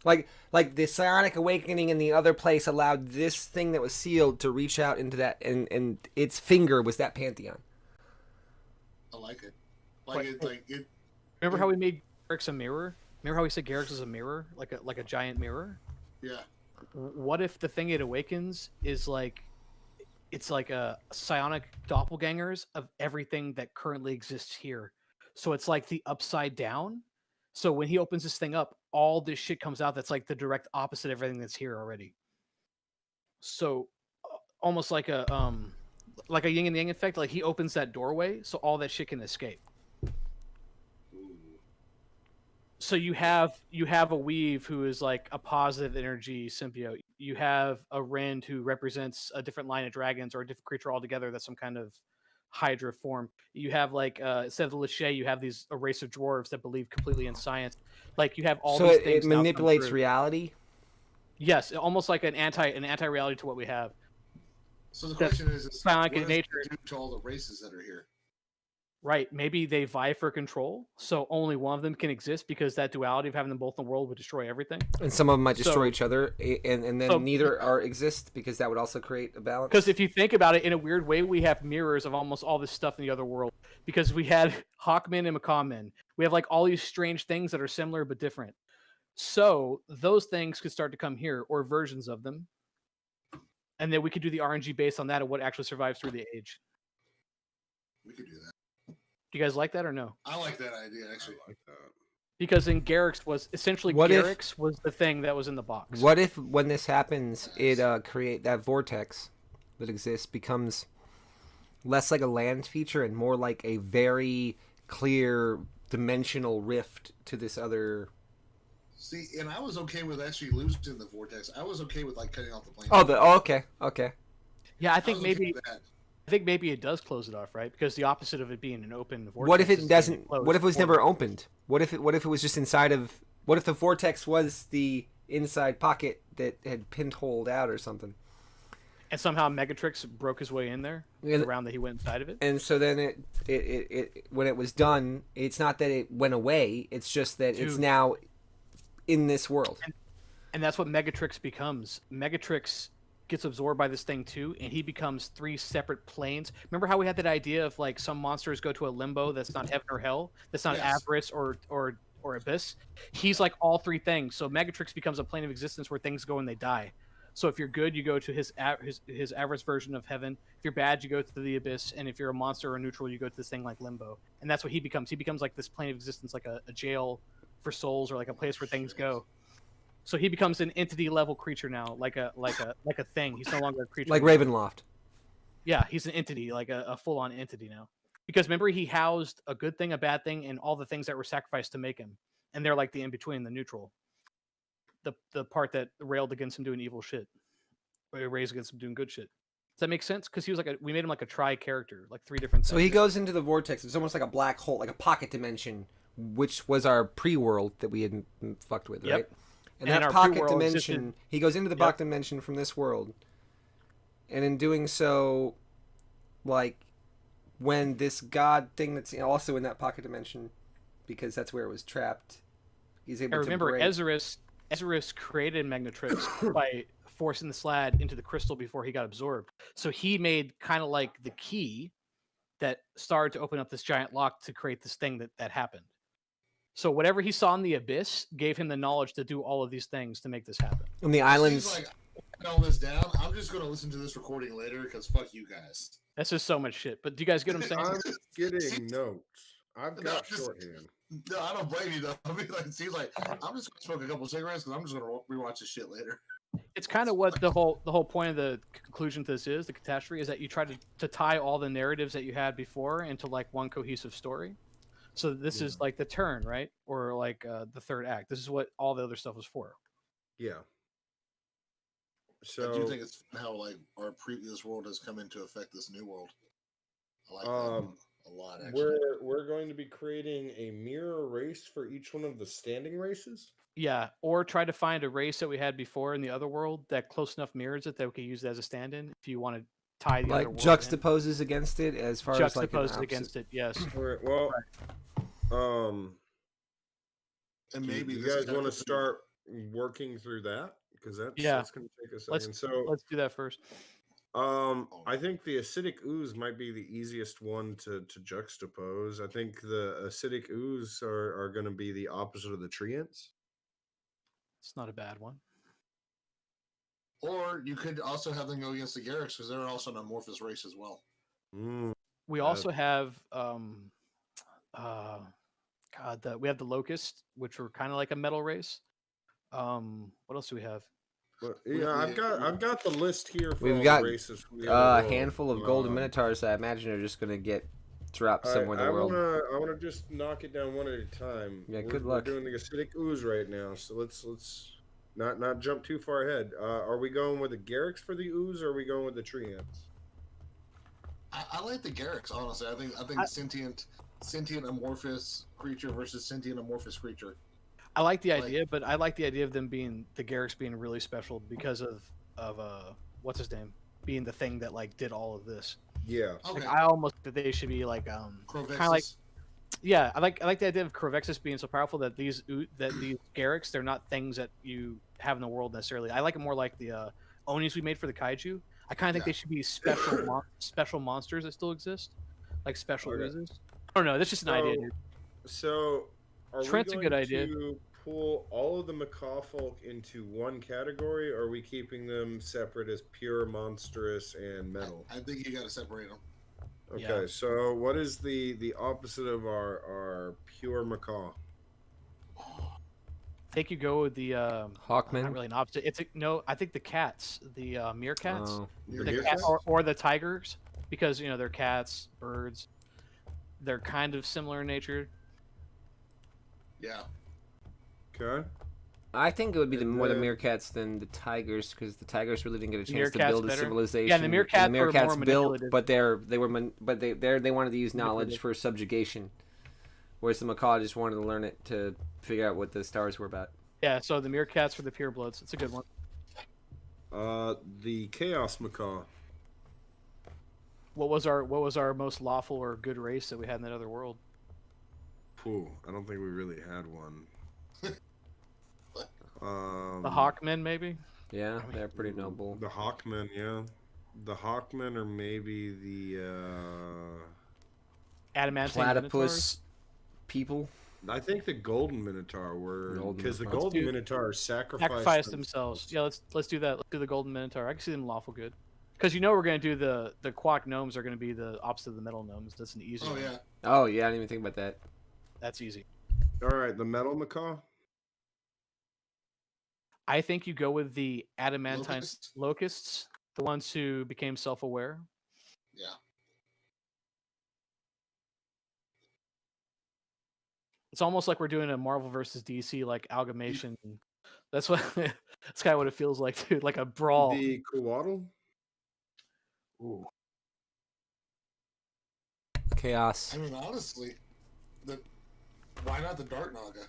like the psionic awakening in the other place allowed this thing that was sealed to reach out into that, and its finger was that pantheon. I like it. Remember how we made Garrix a mirror? Remember how we said Garrix is a mirror, like a giant mirror? Yeah. What if the thing it awakens is it's like a psionic doppelgangers of everything that currently exists here? So it's like the upside down. So when he opens this thing up, all this shit comes out that's like the direct opposite of everything that's here already. So almost like a yin and yang effect. Like he opens that doorway, so all that shit can escape. So you have a Weave who is like a positive energy symbiote. You have a Rend who represents a different line of dragons or a different creature altogether that's some kind of Hydra form. You have like instead of the Lachey, you have a race of dwarves that believe completely in science. Like you have all So these things. it manipulates reality. Yes, almost like an anti-reality to what we have. So the question is psionic what in nature do to all the races that are here? Right, maybe they vie for control, so only one of them can exist because that duality of having them both in the world would destroy everything. And some of them might destroy each other, and then neither are exist because that would also create a balance. Because if you think about it, in a weird way, we have mirrors of almost all this stuff in the other world. Because we had Hawkmen and Macawmen. We have like all these strange things that are similar but different. So those things could start to come here, or versions of them. And then we could do the RNG based on that of what actually survives through the age. We could do that. Do you guys like that or no? I like that idea, actually. I like that. Because in Garrix was essentially Garrix was the thing that was in the box. What if when this happens, it create that vortex that exists becomes less like a land feature and more like a very clear dimensional rift to this other. See, and I was okay with actually losing the vortex. I was okay with like cutting off the plane. Okay. Yeah, I think maybe it does close it off, right? Because the opposite of it being an open vortex. What if it doesn't? What if it was never opened? What if it was just inside of? What if the vortex was the inside pocket that had pinholed out or something? And somehow Megatrix broke his way in there, the round that he went inside of it. And so then it when it was done, it's not that it went away. It's just that it's now in this world. And that's what Megatrix becomes. Megatrix gets absorbed by this thing too, and he becomes 3 separate planes. Remember how we had that idea of like some monsters go to a limbo that's not heaven or hell, that's not avarice or abyss? He's like all 3 things. So Megatrix becomes a plane of existence where things go and they die. So if you're good, you go to his avarice version of heaven. If you're bad, you go to the abyss. And if you're a monster or neutral, you go to this thing like limbo. And that's what he becomes. He becomes like this plane of existence, like a jail for souls, or like a place where things go. So he becomes an entity level creature now, like a thing. He's no longer a creature. Like Ravenloft. Yeah, he's an entity, like a full on entity now. Because remember, he housed a good thing, a bad thing, and all the things that were sacrificed to make him. And they're like the in between, the neutral. The part that railed against him doing evil shit, or raised against him doing good shit. Does that make sense? Because he was we made him like a tri character, like 3 different things. So he goes into the vortex. It's almost like a black hole, like a pocket dimension, which was our pre-world that we had fucked with, right? And that pocket dimension, he goes into the pocket dimension from this world. And in doing so, like, when this god thing that's also in that pocket dimension, because that's where it was trapped, he's able to break. Ezra's created Magnetrix by forcing the Slad into the crystal before he got absorbed. So he made kind of like the key that started to open up this giant lock to create this thing that happened. So whatever he saw in the abyss gave him the knowledge to do all of these things to make this happen. And the islands. Like, all this down. I'm just going to listen to this recording later because fuck you guys. That's just so much shit. But do you guys get what I'm saying? I'm getting notes. I've No, got just- shorthand. No, I don't blame you though. I mean, like, it seems like I'm just gonna smoke a couple cigarettes because I'm just gonna rewatch this shit later. It's kind of what the whole point of the conclusion to this is, the catastrophe, is that you try to tie all the narratives that you had before into like one cohesive story. So this is like the turn, right? Or like the third act. This is what all the other stuff was for. Yeah. I do So think it's fun how like our previous world has come into effect this new world. I like that a lot. Actually, we're going to be creating a mirror race for each one of the standing races. Yeah, or try to find a race that we had before in the other world that close enough mirrors it that we could use it as a stand-in if you want to tie the Like other world juxtaposes against it as far as like an juxtaposed opposite. against it. Yes. All right. Well, and do maybe you this guys want to technically- start working through that because that's Yeah. going to take a second. Let's So let's do that first. I think the acidic ooze might be the easiest one to juxtapose. I think the acidic ooze are going to be the opposite of the treants. It's not a bad one. Or you could also have them go against the Garrix because they're also an amorphous race as well. Mm, We also have we have the locust, which were kind of like a metal race. What else do we have? but yeah, I've got the list here for all We've got the races. From the a other world. handful of golden minotaurs that I imagine are just gonna get dropped somewhere in the world. I wanna just knock it down one at a time. Yeah, we're, good luck. We're doing the acidic ooze right now, so let's not jump too far ahead. Are we going with the Garrix for the ooze, or are we going with the treants? I like the Garrix, honestly. I think sentient amorphous creature versus sentient amorphous creature. I like the idea, but I like the idea of them being the Garrix being really special because of what's his name being the thing that like did all of this. Yeah. Okay. Like, I almost think they should be like kind of like yeah. I like the idea of Corvexus being so powerful that these Garrix, they're not things that you have in the world necessarily. I like it more like the Onis we made for the kaiju. I kind of think they should be special monsters that still exist, like special oozes. I don't know. That's just an idea, dude. So, are Trent's we a good going idea. to pull all of the macaw folk into one category, or are we keeping them separate as pure, monstrous, and metal? I think you got to separate them. Okay, Yeah. so what is the opposite of our pure macaw? I think you go with the Hawkman. not really an opposite. No. I think the cats, the meerkats, Oh. The the meerkats? or the tigers, because they're cats, birds. They're kind of similar in nature. Yeah. Okay. I think it would be more the then- meerkats than the tigers because the tigers really didn't get a chance to meerkats build a better? civilization. Yeah, and the meerkats And the were more meerkats built, manipulative. but they wanted to use knowledge for subjugation, whereas the macaw just wanted to learn it to figure out what the stars were about. Yeah, so the meerkats for the purebloods. It's a good one. The chaos macaw. What was our most lawful or good race that we had in that other world? Pooh, I don't think we really had one. The Hawkmen, maybe. Yeah, they're pretty noble. The Hawkmen, yeah. The Hawkmen, or maybe the Adamantine minotaurs. Platypus people. I think the golden minotaur were Golden because the Minotaur. golden Let's do- minotaur Sacrifice themselves. Yeah, let's do that. Let's do the golden minotaur. I can see them lawful good. Because we're gonna do the quack gnomes are gonna be the opposite of the metal gnomes. That's an easy Oh one. yeah. Oh yeah, I didn't even think about that. That's easy. All right, the metal macaw. I think you go with the adamantine Locust? locusts, the ones who became self-aware. Yeah. It's almost like we're doing a Marvel versus DC like amalgamation. That's what that's kind of what it feels like, dude. Like a brawl. The coatl. Ooh. Chaos. I mean, honestly, why not the Dart Naga?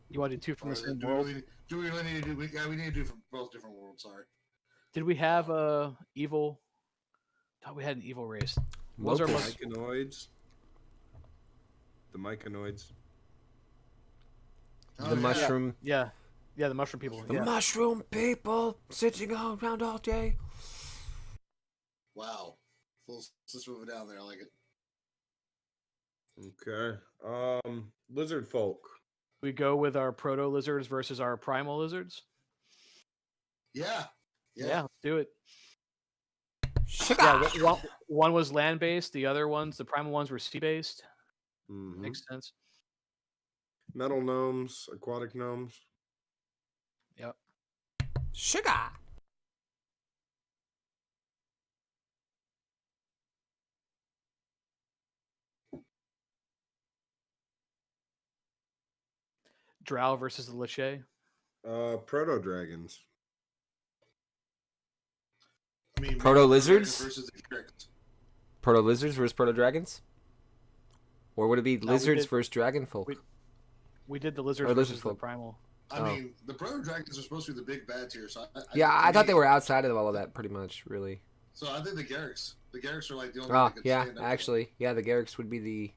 You want to do two from Or the same do world? we really need to do? We need to do from both different worlds. Sorry. Did we have evil? Thought we had an evil race. What was our Locust. most- Myconoids. The myconoids. Oh, The yeah. mushroom. Yeah, the mushroom people. The yeah. mushroom people sitting around all day. Wow. Let's move it down there. I like it. Okay. Lizard folk. We go with our proto lizards versus our primal lizards. Yeah. Yeah, let's do it. Sugar. Yeah, one was land based. The other ones, the primal ones, were sea based. Mhm. Makes sense. Metal gnomes, aquatic gnomes. Yep. Sugar. Drow versus the Liche. Proto dragons. I mean, Proto maybe lizards? versus the Garrick. Proto lizards versus proto dragons, or would it be we lizards did- versus dragon folk? We did the lizards Or lizard versus the folk. primal. I Oh. mean, the proto dragons are supposed to be the big bads here, so Yeah, to I thought me- they were outside of all of that, pretty much, really. So I think the Garricks are like the only Oh, one that could yeah, stand up. actually, yeah, the Garricks would be the.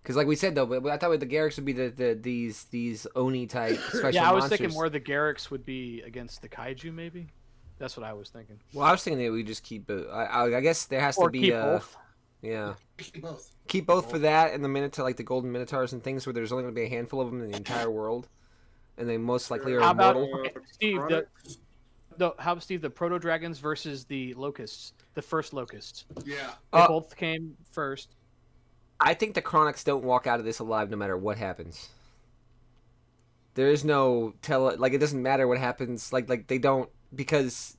Because, like we said, though, but I thought the Garricks would be these Oni type special Yeah, I was monsters. thinking more the Garricks would be against the Kaiju, maybe. That's what I was thinking. Well, I was thinking that we just keep. I guess there has Or to be. keep both. Yeah. Both. Keep both for that, and the Minotaur, like the golden Minotaurs and things, where there's only going to be a handful of them in the entire world, and they most likely are How about immortal. okay, Steve? How about Steve? The proto dragons versus the locusts, the first locusts. Yeah. They both came first. I think the Chronics don't walk out of this alive no matter what happens. There is no like it doesn't matter what happens. Like they don't, because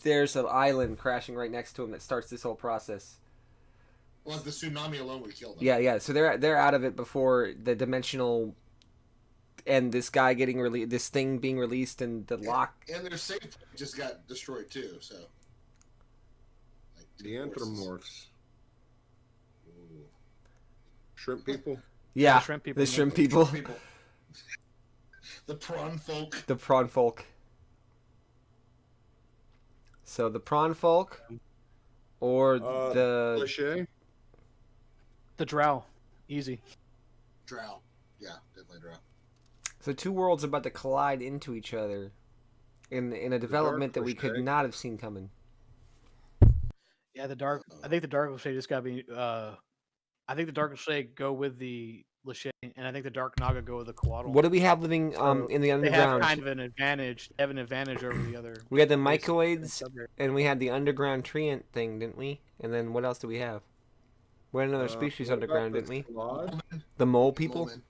there's an island crashing right next to them that starts this whole process. Well, the tsunami alone would kill them. Yeah. So they're out of it before the dimensional and this guy getting this thing being released, and the lock. And their safe just got destroyed too. So. Like, The anthropomorphs. Ooh. Shrimp people. Yeah, The shrimp people. the shrimp people. The prawn folk. The prawn folk. So the prawn folk, or the Cliche. The drow, easy. Drow. Yeah, definitely drow. so two worlds about to collide into each other, in a development that we could Cliché. not have seen coming. Yeah, the dark. I think the dark Liche just got to be. I think the dark Liche go with the Liche, and I think the dark Naga go with the Coatl. What do we have living So in the They underground? have kind of an advantage. They have an advantage over the other. We had the races in mycoids, Subterra. and we had the underground treant thing, didn't we? And then what else do we have? We had another species What about underground, the didn't we? Slod? The mole people. Molman.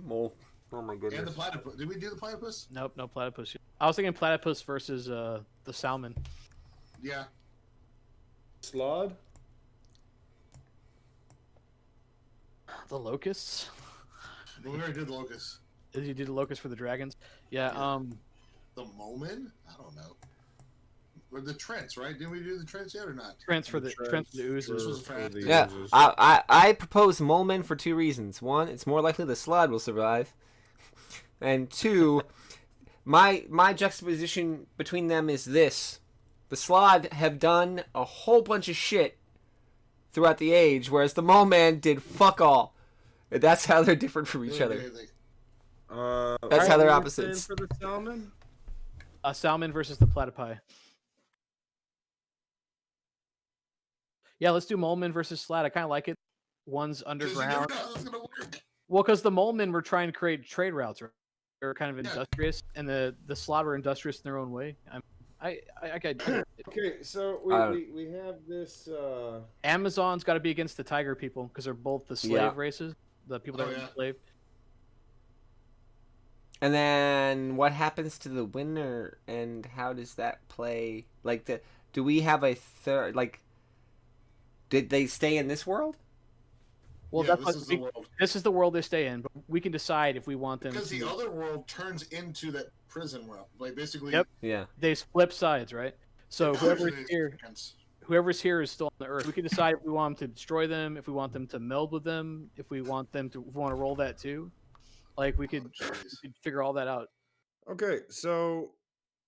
Mole. Oh my And goodness. the platypus. Did we do the platypus? Nope, no platypus. I was thinking platypus versus the salmon. Yeah. Slod? The locusts. We already did the locust. Did you do the locusts for the dragons? Yeah. Yeah. The Moman? I don't know. Or the Trents, right? Didn't we do the Trents yet or not? Trents for the oozes. This was fast. Yeah, oozes. I propose molemen for two reasons. One, it's more likely the Slod will survive, and two, my juxtaposition between them is this: the Slod have done a whole bunch of shit throughout the age, whereas the moleman did fuck all. And that's how they're different from each other. That's how they're what are you opposites. saying for the salmon? Salmon versus the platypi. Yeah, let's do Moleman versus Slat. I kind of like it. One's underground. Well, because the Molemen were trying to create trade routes. Right? They were kind of industrious, and the Slat were industrious in their own way. I Okay, so we have this. Amazon's got to be against the tiger people because they're both the slave races, the people that were enslaved. And then what happens to the winner, and how does that play? Like, do we have a third? Like, did they stay in this world? Well, Yeah, that's this is the world. This is the world they stay in, but we can decide if we want them. Because to... the other world turns into that prison world. Like basically. Yep. Yeah. They flip sides, right? So whoever's here is still on the Earth. We can decide if we want them to destroy them, if we want them to meld with them, if we want them to. If we want to roll that too. Like we could figure all that out. Okay, so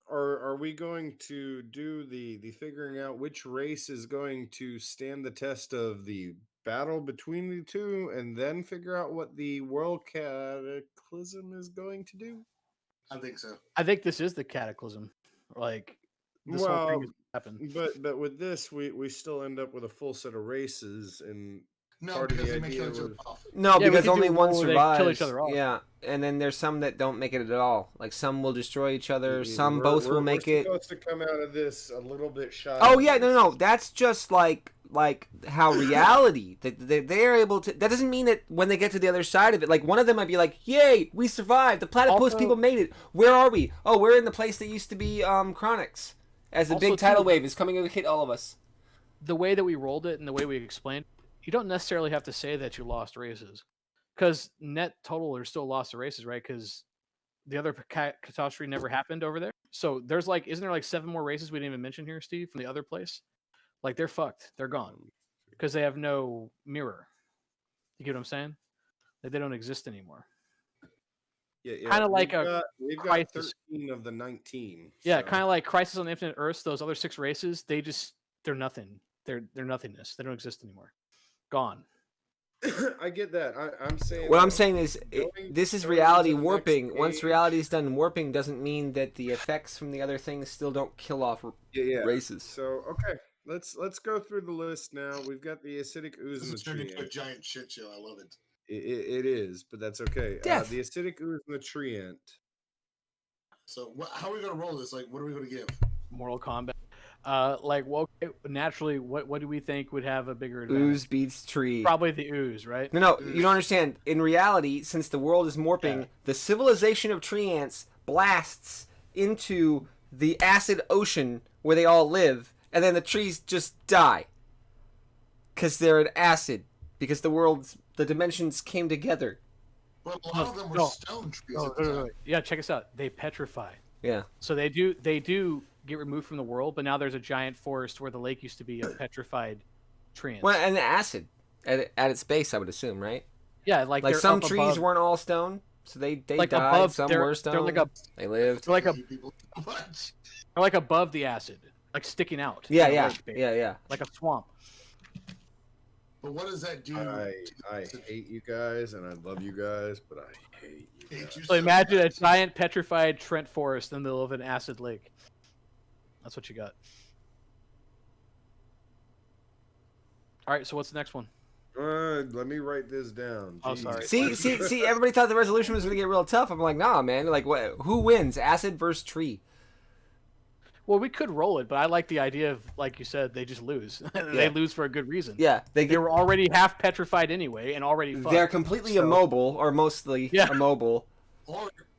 are we going to do the figuring out which race is going to stand the test of the battle between the two, and then figure out what the world cataclysm is going to do? I think so. I think this is the cataclysm. Like this whole thing has happened. But with this, we still end up with a full set of races, and No, part of because the they may idea kill each other was. off. No, Yeah, we because could do only a one rule where they survives. kill each other off. Yeah, and then there's some that don't make it at all. Like some will destroy each other. Yeah, Some both will make we're it. supposed to come out of this a little bit shy. Oh of yeah, no, this. no, that's just like how reality they're able to. That doesn't mean that when they get to the other side of it, like one of them might be like, "Yay, we survived! The platypus Also- people made it. Where are we? Oh, we're in the place that used to be Chronix." As the Also, big tidal too- wave is coming to hit all of us. The way that we rolled it and the way we explained, you don't necessarily have to say that you lost races, because net total are still lost to races, right? Because the other catastrophe never happened over there. So there's like, isn't there like 7 more races we didn't even mention here, Steve, from the other place? Like they're fucked. They're gone because they have no mirror. You get what I'm saying? Like they don't exist anymore. Yeah. Kinda like we've got Crisis. 13 of the 19. Yeah, so- kind of like Crisis on Infinite Earths. Those other 6 races, they're nothing. They're nothingness. They don't exist anymore. Gone. I get that. I'm saying. What I'm saying is, going this is further reality to the next warping. Once page- reality is done warping, doesn't mean that the effects from the other things still don't kill off Yeah. races. So okay, let's go through the list now. We've got the acidic ooze This and is the turned tree into a ant. giant shit show. I love it. It is, but that's okay. Death. The acidic ooze and the tree ant. So, how are we gonna roll this? Like, what are we gonna give? Mortal Kombat. Okay, naturally, what do we think would have a bigger advantage? Ooze beats tree. Probably the ooze, right? No, you don't understand. In reality, since the world is morping, Yeah. the civilization of tree ants blasts into the acid ocean where they all live, and then the trees just die. Because they're an acid. Because the dimensions came together. But a lot of them were No. stone trees. Oh, at the time. yeah, check us out. They petrify. Yeah. So they do get removed from the world, but now there's a giant forest where the lake used to be of petrified tree ants. Well, and the acid at its base, I would assume, right? Yeah, like Like they're some up trees above, weren't all stone, so they like died. above. Some they're, were stone. They're like a They lived. they're like a Hate people so much. they're like above the acid, like sticking out. Yeah, in the yeah, lake, basically, yeah. like a swamp. But what does that do? I hate you guys and I love you guys, but I hate you Hate guys. you So imagine a much. giant petrified Trent forest in the middle of an acid lake. That's what you got. All right, so what's the next one? Let me write this down. Oh, Jeez. sorry. See. Everybody thought the resolution was gonna get real tough. I'm like, nah, man. Like, what? Who wins? Acid versus tree? Well, we could roll it, but I like the idea of, like you said, they just lose. Yeah. They lose for a good reason. Yeah, They were already half petrified anyway, and already fucked. They're completely so- immobile, or mostly Yeah. immobile.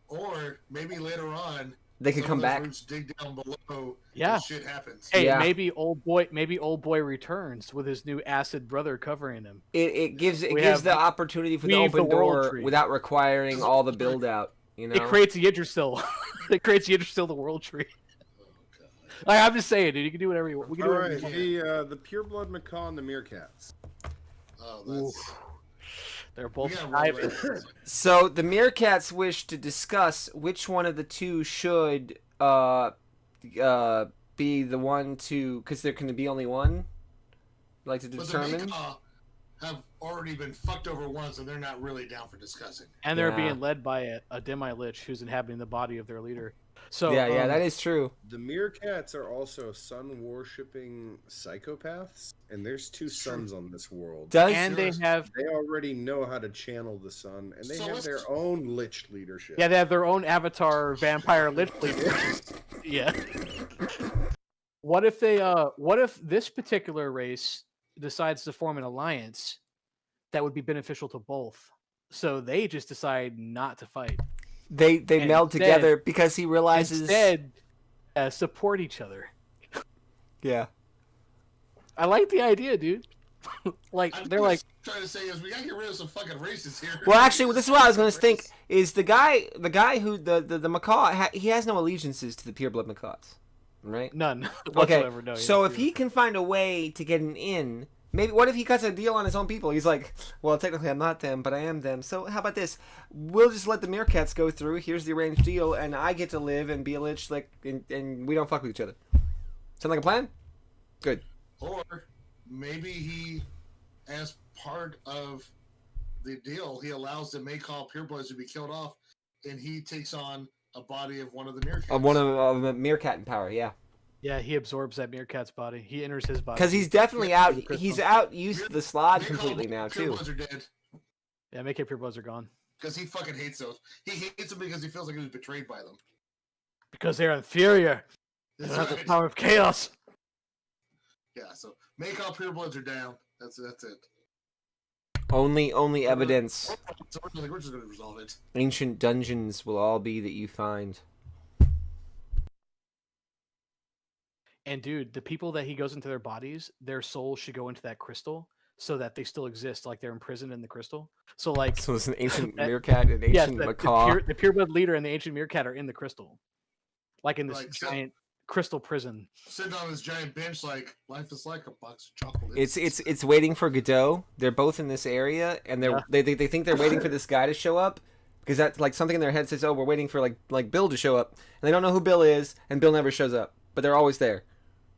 Or maybe later on They could some come of those back. roots dig down below. Yeah. And shit happens. Hey, Yeah. maybe old boy returns with his new acid brother covering him. It gives We gives have the opportunity for the weave open the world door tree. without requiring all the build out. You know. It creates the Yggdrasil. It creates the Yggdrasil, the world tree. Oh, God. Like, I'm just saying, dude. You can do whatever you want. We can All do whatever right, you want. the pureblood macaw and the meerkats. Oh, that's. They're We both gotta roll private. that. So the meerkats wish to discuss which one of the two should be the one to, because there can be only one. Like to But the determine. Mika have already been fucked over once, and they're not really down for discussing. And they're Yeah. being led by a demi-lich who's inhabiting the body of their leader. So Yeah, that is true. The meerkats are also sun-worshipping psychopaths, and there's 2 suns on this world. Does and they have They already know how to channel the sun, and they So have let's- their own lich leadership. they have their own avatar vampire lich leader. Yeah. What if this particular race decides to form an alliance that would be beneficial to both? So they just decide not to fight. they and meld instead- together because he realizes. Instead, support each other. Yeah. I like the idea, dude. Like I'm they're just like, trying to say is we gotta get rid of some fucking races here. Well, actually, this is what I was going to think. Is the guy who the macaw? He has no allegiances to the pureblood macaws, right? none Okay. whatsoever. No, So yeah, if he can find a way to get an in, maybe what if he cuts a deal on his own people? He's like, well, technically I'm not them, but I am them. So how about this? We'll just let the meerkats go through. Here's the arranged deal, and I get to live and be a lich, like, and we don't fuck with each other. Sound like a plan? Good. Or maybe he, as part of the deal, he allows the Maycall purebloods to be killed off, and he takes on a body of one of the meerkats. One of a meerkat in power, yeah. Yeah, he absorbs that meerkat's body. He enters his body. Because he's definitely out. He's out used the slod completely now too. Purebloods are dead Yeah, make it purebloods are gone. because he fucking hates those. He hates them because he feels like he was betrayed by them. Because they're inferior. They That's don't have the right. power of chaos. Yeah, so make all purebloods are down. That's it. Only evidence. So we're just gonna resolve it. Ancient dungeons will all be that you find. And dude, the people that he goes into their bodies, their souls should go into that crystal so that they still exist, like they're imprisoned in the crystal. So like, So it's an ancient that- meerkat, an yes, ancient the macaw. pureblood leader and the ancient meerkat are in the crystal, like in this Like, giant crystal prison. Sitting on this giant bench, like life is like a box of chocolates. It's waiting for Godot. They're both in this area, and they think they're waiting for this guy to show up because that's like something in their head says, "Oh, we're waiting for like Bill to show up," and they don't know who Bill is, and Bill never shows up, but they're always there,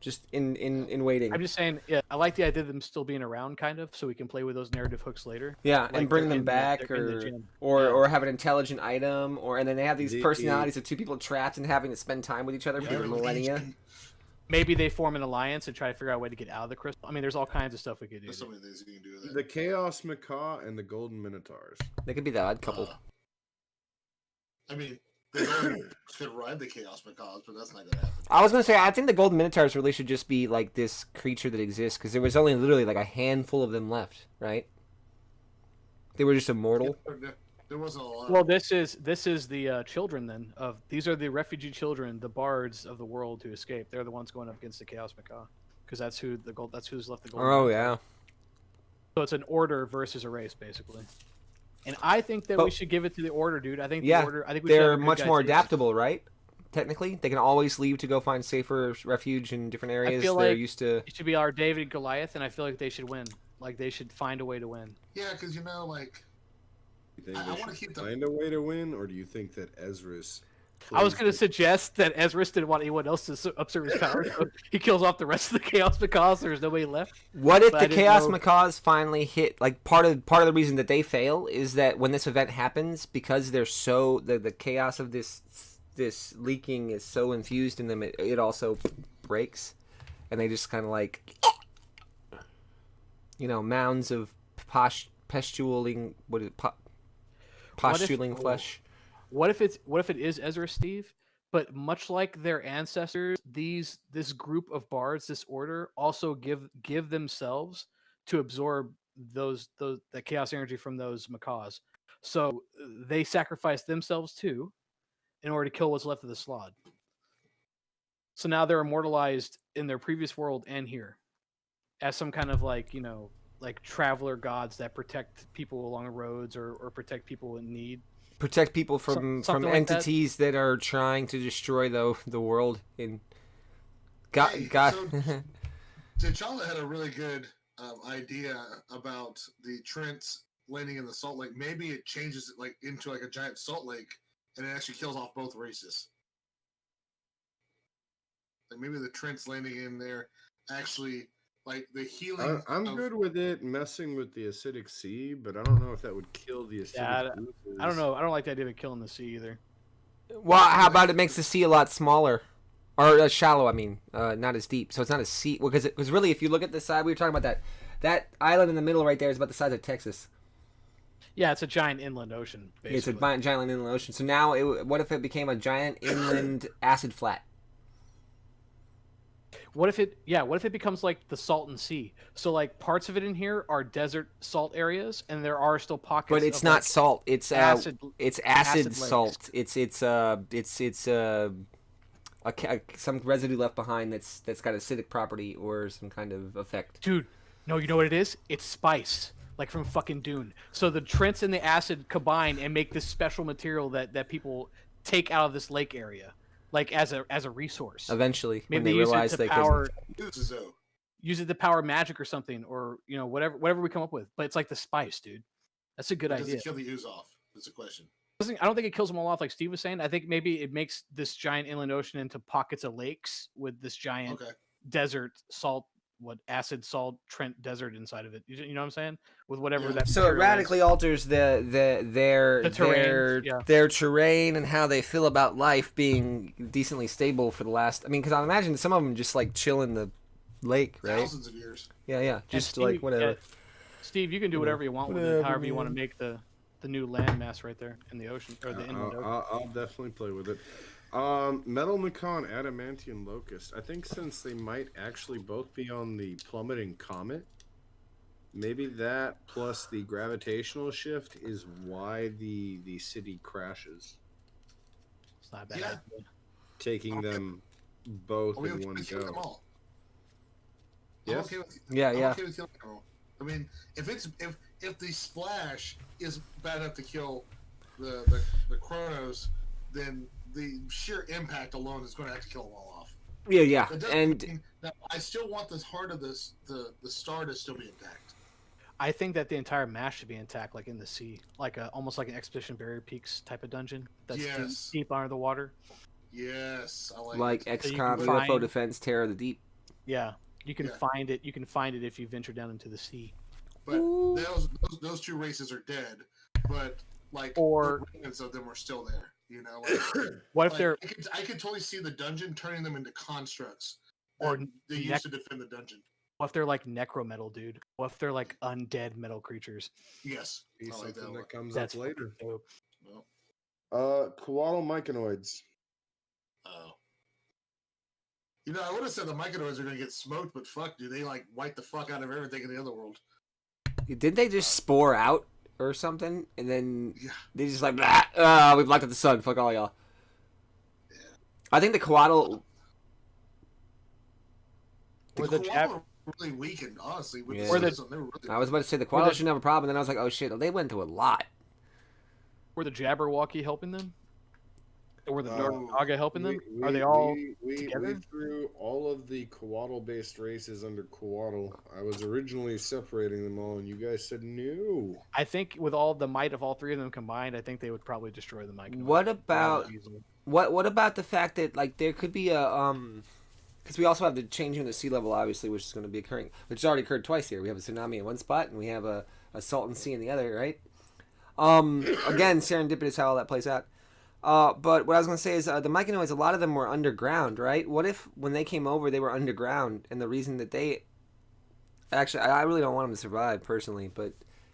just in waiting. I'm just saying, yeah, I like the idea of them still being around, kind of, so we can play with those narrative hooks later. Yeah, Like and bring they're them in the- back, they're in the or gym. or have an intelligent item, and then they have these The- personalities of two people trapped and having to spend time with each other for millennia. Maybe they form an alliance and try to figure out a way to get out of the crystal. I mean, there's all kinds of stuff we could do. There's so many things you can do with it. The Chaos Macaw and the Golden Minotaurs. They could be the odd couple. I mean, they could ride the Chaos Macaws, but that's not gonna happen. I was gonna say, I think the golden minotaurs really should just be like this creature that exists because there was only literally like a handful of them left, right? They were just immortal. There wasn't a lot. Well, this is the children then of these are the refugee children, the bards of the world who escaped. They're the ones going up against the Chaos Macaw because that's who's left the gold. Oh yeah. So it's an order versus a race, basically. And I think that we should give it to the order, dude. I think Yeah, the order. I think we should have they're a good much guy more too. adaptable, right? Technically, they can always leave to go find safer refuge in different areas. feel They're like used to. It should be our David and Goliath, and I feel like they should win. Like they should find a way to win. Yeah, because like You think I they wanna should keep the- find a way to win, or do you think that Ezra's? I was going to plays suggest that Ezra didn't want anyone else to observe his power, so he kills off the rest of the Chaos Macaws. So there's nobody left. What if But I the didn't Chaos know- Macaws finally hit? Like part of the reason that they fail is that when this event happens, because they're so the chaos of this leaking is so infused in them, it also breaks, and they just kind of like, mounds of pustuling pustuling flesh. What if it is Ezra Steve? But much like their ancestors, this group of bards, this order, also give themselves to absorb the chaos energy from those macaws. So they sacrifice themselves too, in order to kill what's left of the slod. So now they're immortalized in their previous world and here, as some kind of like traveler gods that protect people along the roads or protect people in need. Protect people from something like that. entities that are trying to destroy the world. In Hey, God. so- T'Challa had a really good idea about the Trents landing in the Salt Lake. Maybe it changes it like into like a giant salt lake, and it actually kills off both races. Like maybe the Trents landing in there actually like the healing. I'm of- good with it messing with the acidic sea, but I don't know if that would kill the acidic. Yeah, oozes. I don't know. I don't like the idea of killing the sea either. Well, how about it makes the sea a lot smaller, or shallow? I mean, not as deep. So it's not a sea. Well, because really, if you look at the side, we were talking about that island in the middle right there is about the size of Texas. Yeah, it's a giant inland ocean. Basically. It's a giant inland ocean. So now, what if it became a giant inland acid flat? What if it becomes like the Salton Sea? So like parts of it in here are desert salt areas, and there are still pockets. But it's of, not like, salt. It's acid. It's acid acid lakes. salt. It's some residue left behind that's got acidic property or some kind of effect. Dude, no, you know what it is? It's spice, like from fucking Dune. So the Trents and the acid combine and make this special material that people take out of this lake area, like as a resource. Eventually, when Maybe they use it realize to they power, uses though. use it to power magic or something, or whatever we come up with. But it's like the spice, dude. That's a good Does idea. it kill the ooze off? That's a question. I don't think it kills them all off like Steve was saying. I think maybe it makes this giant inland ocean into pockets of lakes with this giant Okay. desert salt what acid salt Trent desert inside of it. You know what I'm saying? With whatever that. So it material is. radically alters The terrain, yeah. their terrain and how they feel about life being decently stable for the last. I mean, because I imagine some of them just like chill in the lake, right? Thousands of years. Yeah, just like whatever. Yeah, Steve, you can do whatever you want with Whatever, it. However you want to man. make the new landmass right there in the ocean or the inland ocean. I'll definitely play with it. Metal Macon, Adamantium Locust. I think since they might actually both be on the plummeting comet, maybe that plus the gravitational shift is why the city crashes, It's not bad. Yeah. taking them both Are we in okay one with killing them go. all? Yes? I'm okay with, Yeah, I'm yeah. okay with killing them all. I mean, if the splash is bad enough to kill the Chronos, then the sheer impact alone is going to have to kill them all off. Yeah, It doesn't and mean that I still want the heart of the star to still be intact. I think that the entire mass should be intact, like in the sea, like almost like an Expedition Barrier Peaks type of dungeon that's Yes. deep under the water. Yes, I like it. So you XCOM can UFO find- Defense Terror of the Deep. Yeah, you can Yeah. find it. You can find it if you venture down into the sea. But those two races are dead. But like Or- the remnants of them are still there. You know, like, What if like, they're I could totally see the dungeon turning them into constructs. Or that they nec- used to defend the dungeon. what if they're like necrometal, dude? What if they're like undead metal creatures? Yes, Be I like something that that comes That's up later. fucking dope. Well, Coatl myconoids. oh. You know, I would have said the myconoids are going to get smoked, but fuck, dude, they like wipe the fuck out of everything in the other world. Didn't they just spore out or something, and then Yeah. they just like, "Blah, we blocked out the sun. Fuck all y'all." Yeah. I think the Coatl. Or the the Koala jab- were really weakened, honestly. With Yeah. the Or the- system, they were really I was about to say the Or Coatl the- shouldn't have a problem, and then I was like, oh shit, they went through a lot. Were the Jabberwocky helping them? Or were the Dark Oh, Naga helping them? We- Are they all we together? threw all of the Coatl-based races under Coatl. I was originally separating them all, and you guys said no. I think with all the might of all three of them combined, I think they would probably destroy the Myconoids. What about Easily. what about the fact that like there could be a because we also have the changing of the sea level, obviously, which is going to be occurring, which has already occurred twice here. We have a tsunami in one spot, and we have a Salton Sea in the other, right? Again, serendipitous how all that plays out. But what I was going to say is the Myconoids, a lot of them were underground, right? What if when they came over, they were underground, and the reason that they actually, I really don't want them to survive personally, but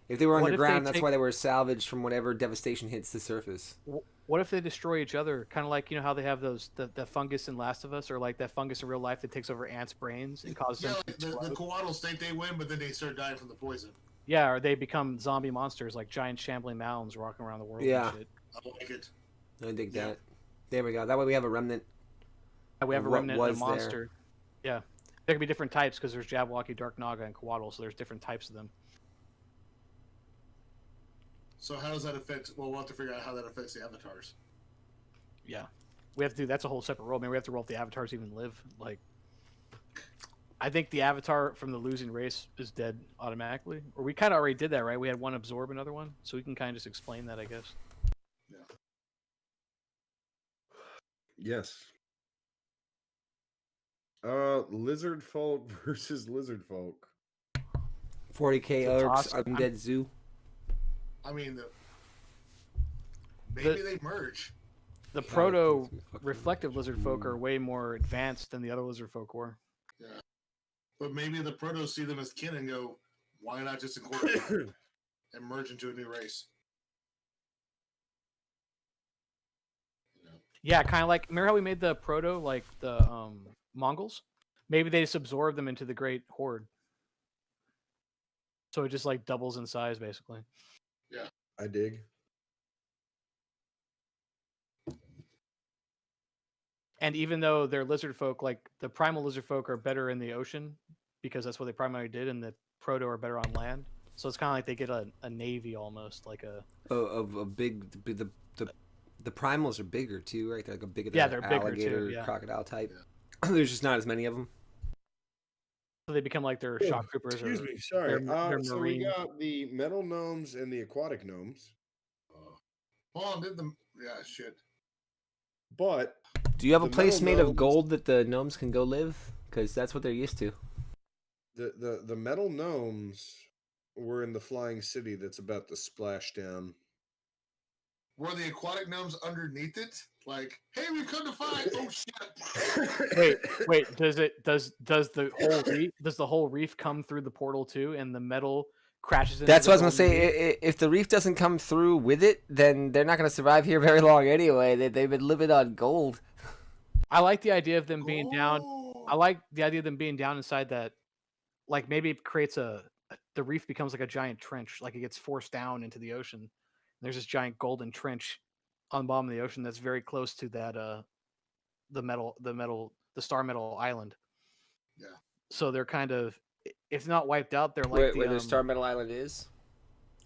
if they were What if they underground, that's take- why they were salvaged from whatever devastation hits the surface. What if they destroy each other? Kind of like, you know how they have those the fungus in Last of Us, or like that fungus in real life that takes over ants' brains and causes Yeah, them like to the explode? Koatls think they win, but then they start dying from the poison. Yeah, or they become zombie monsters, like giant shambling mounds walking around the world. Yeah. And shit. I like it. I dig Yeah. that. There we go. That way we have a remnant. Yeah, we have a What remnant and a was there. monster. Yeah, there could be different types because there's Jabberwocky, Dark Naga, and Coatl, so there's different types of them. So how does that affect? Well, we'll have to figure out how that affects the avatars. Yeah, we have to do. That's a whole separate role. I mean, we have to roll if the avatars even live. Like, I think the avatar from the losing race is dead automatically, or we kind of already did that, right? We had one absorb another one, so we can kind of just explain that, I guess. Yes. Lizard folk versus lizard folk. 40k It's a orcs, toss. undead zoo. I mean, maybe The- they merge. The proto reflective lizard folk are way more advanced than the other lizard folk were. But maybe the protos see them as kin and go, why not just incorporate them and merge into a new race? You know? Yeah, kind of like, remember how we made the proto like the Mongols? Maybe they just absorb them into the Great Horde. So it just like doubles in size, basically. I dig. And even though they're lizard folk, like the primal lizard folk are better in the ocean because that's what they primarily did, and the proto are better on land. So it's kind of like they get a navy almost, like a Of a big the primals are bigger too, right? They're like a bigger Yeah, they're bigger too, alligator yeah. crocodile type. There's just not as many of them. so they become like their Oh, shock troopers. Excuse or, me, sorry. they're So we marine. got the metal gnomes and the aquatic gnomes, Hold on, did the yeah shit. but Do you have a The place metal made of gnomes- gold that the gnomes can go live? Because that's what they're used to. The metal gnomes were in the flying city that's about to splash down. Were the aquatic gnomes underneath it? Like, hey, we've come to fight. Oh shit! Wait. Does the whole reef come through the portal too, and the metal crashes into That's the what I was gonna golden reef? say. If the reef doesn't come through with it, then they're not gonna survive here very long anyway. They've been living on gold. I like the idea of them being down. Oh. I like the idea of them being down inside that. Like maybe it creates the reef becomes like a giant trench, like it gets forced down into the ocean. There's this giant golden trench on the bottom of the ocean that's very close to that the star metal island. Yeah. So they're kind of, if not wiped out, they're like Where the Star Metal Island is,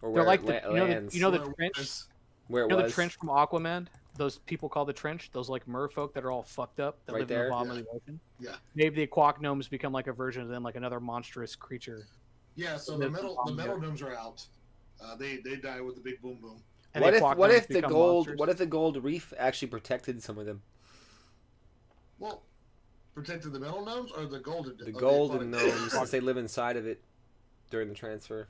or they're where like it lands. you know the Where it trench. was. Where it You know was. the trench from Aquaman? Those people call the trench, those like merfolk that are all fucked up that Right live in there? the bottom Yeah. of the ocean. Yeah. Maybe the aquatic gnomes become like a version of them, like another monstrous creature. Yeah, so Lives the in the metal bottom gnomes are out. They die with the big boom boom. And What the if aquatic what gnomes if the become gold monsters. what if the gold reef actually protected some of them? Well, protected the metal gnomes or the golden? The or golden aquatic- gnomes, since they live inside of it during the transfer.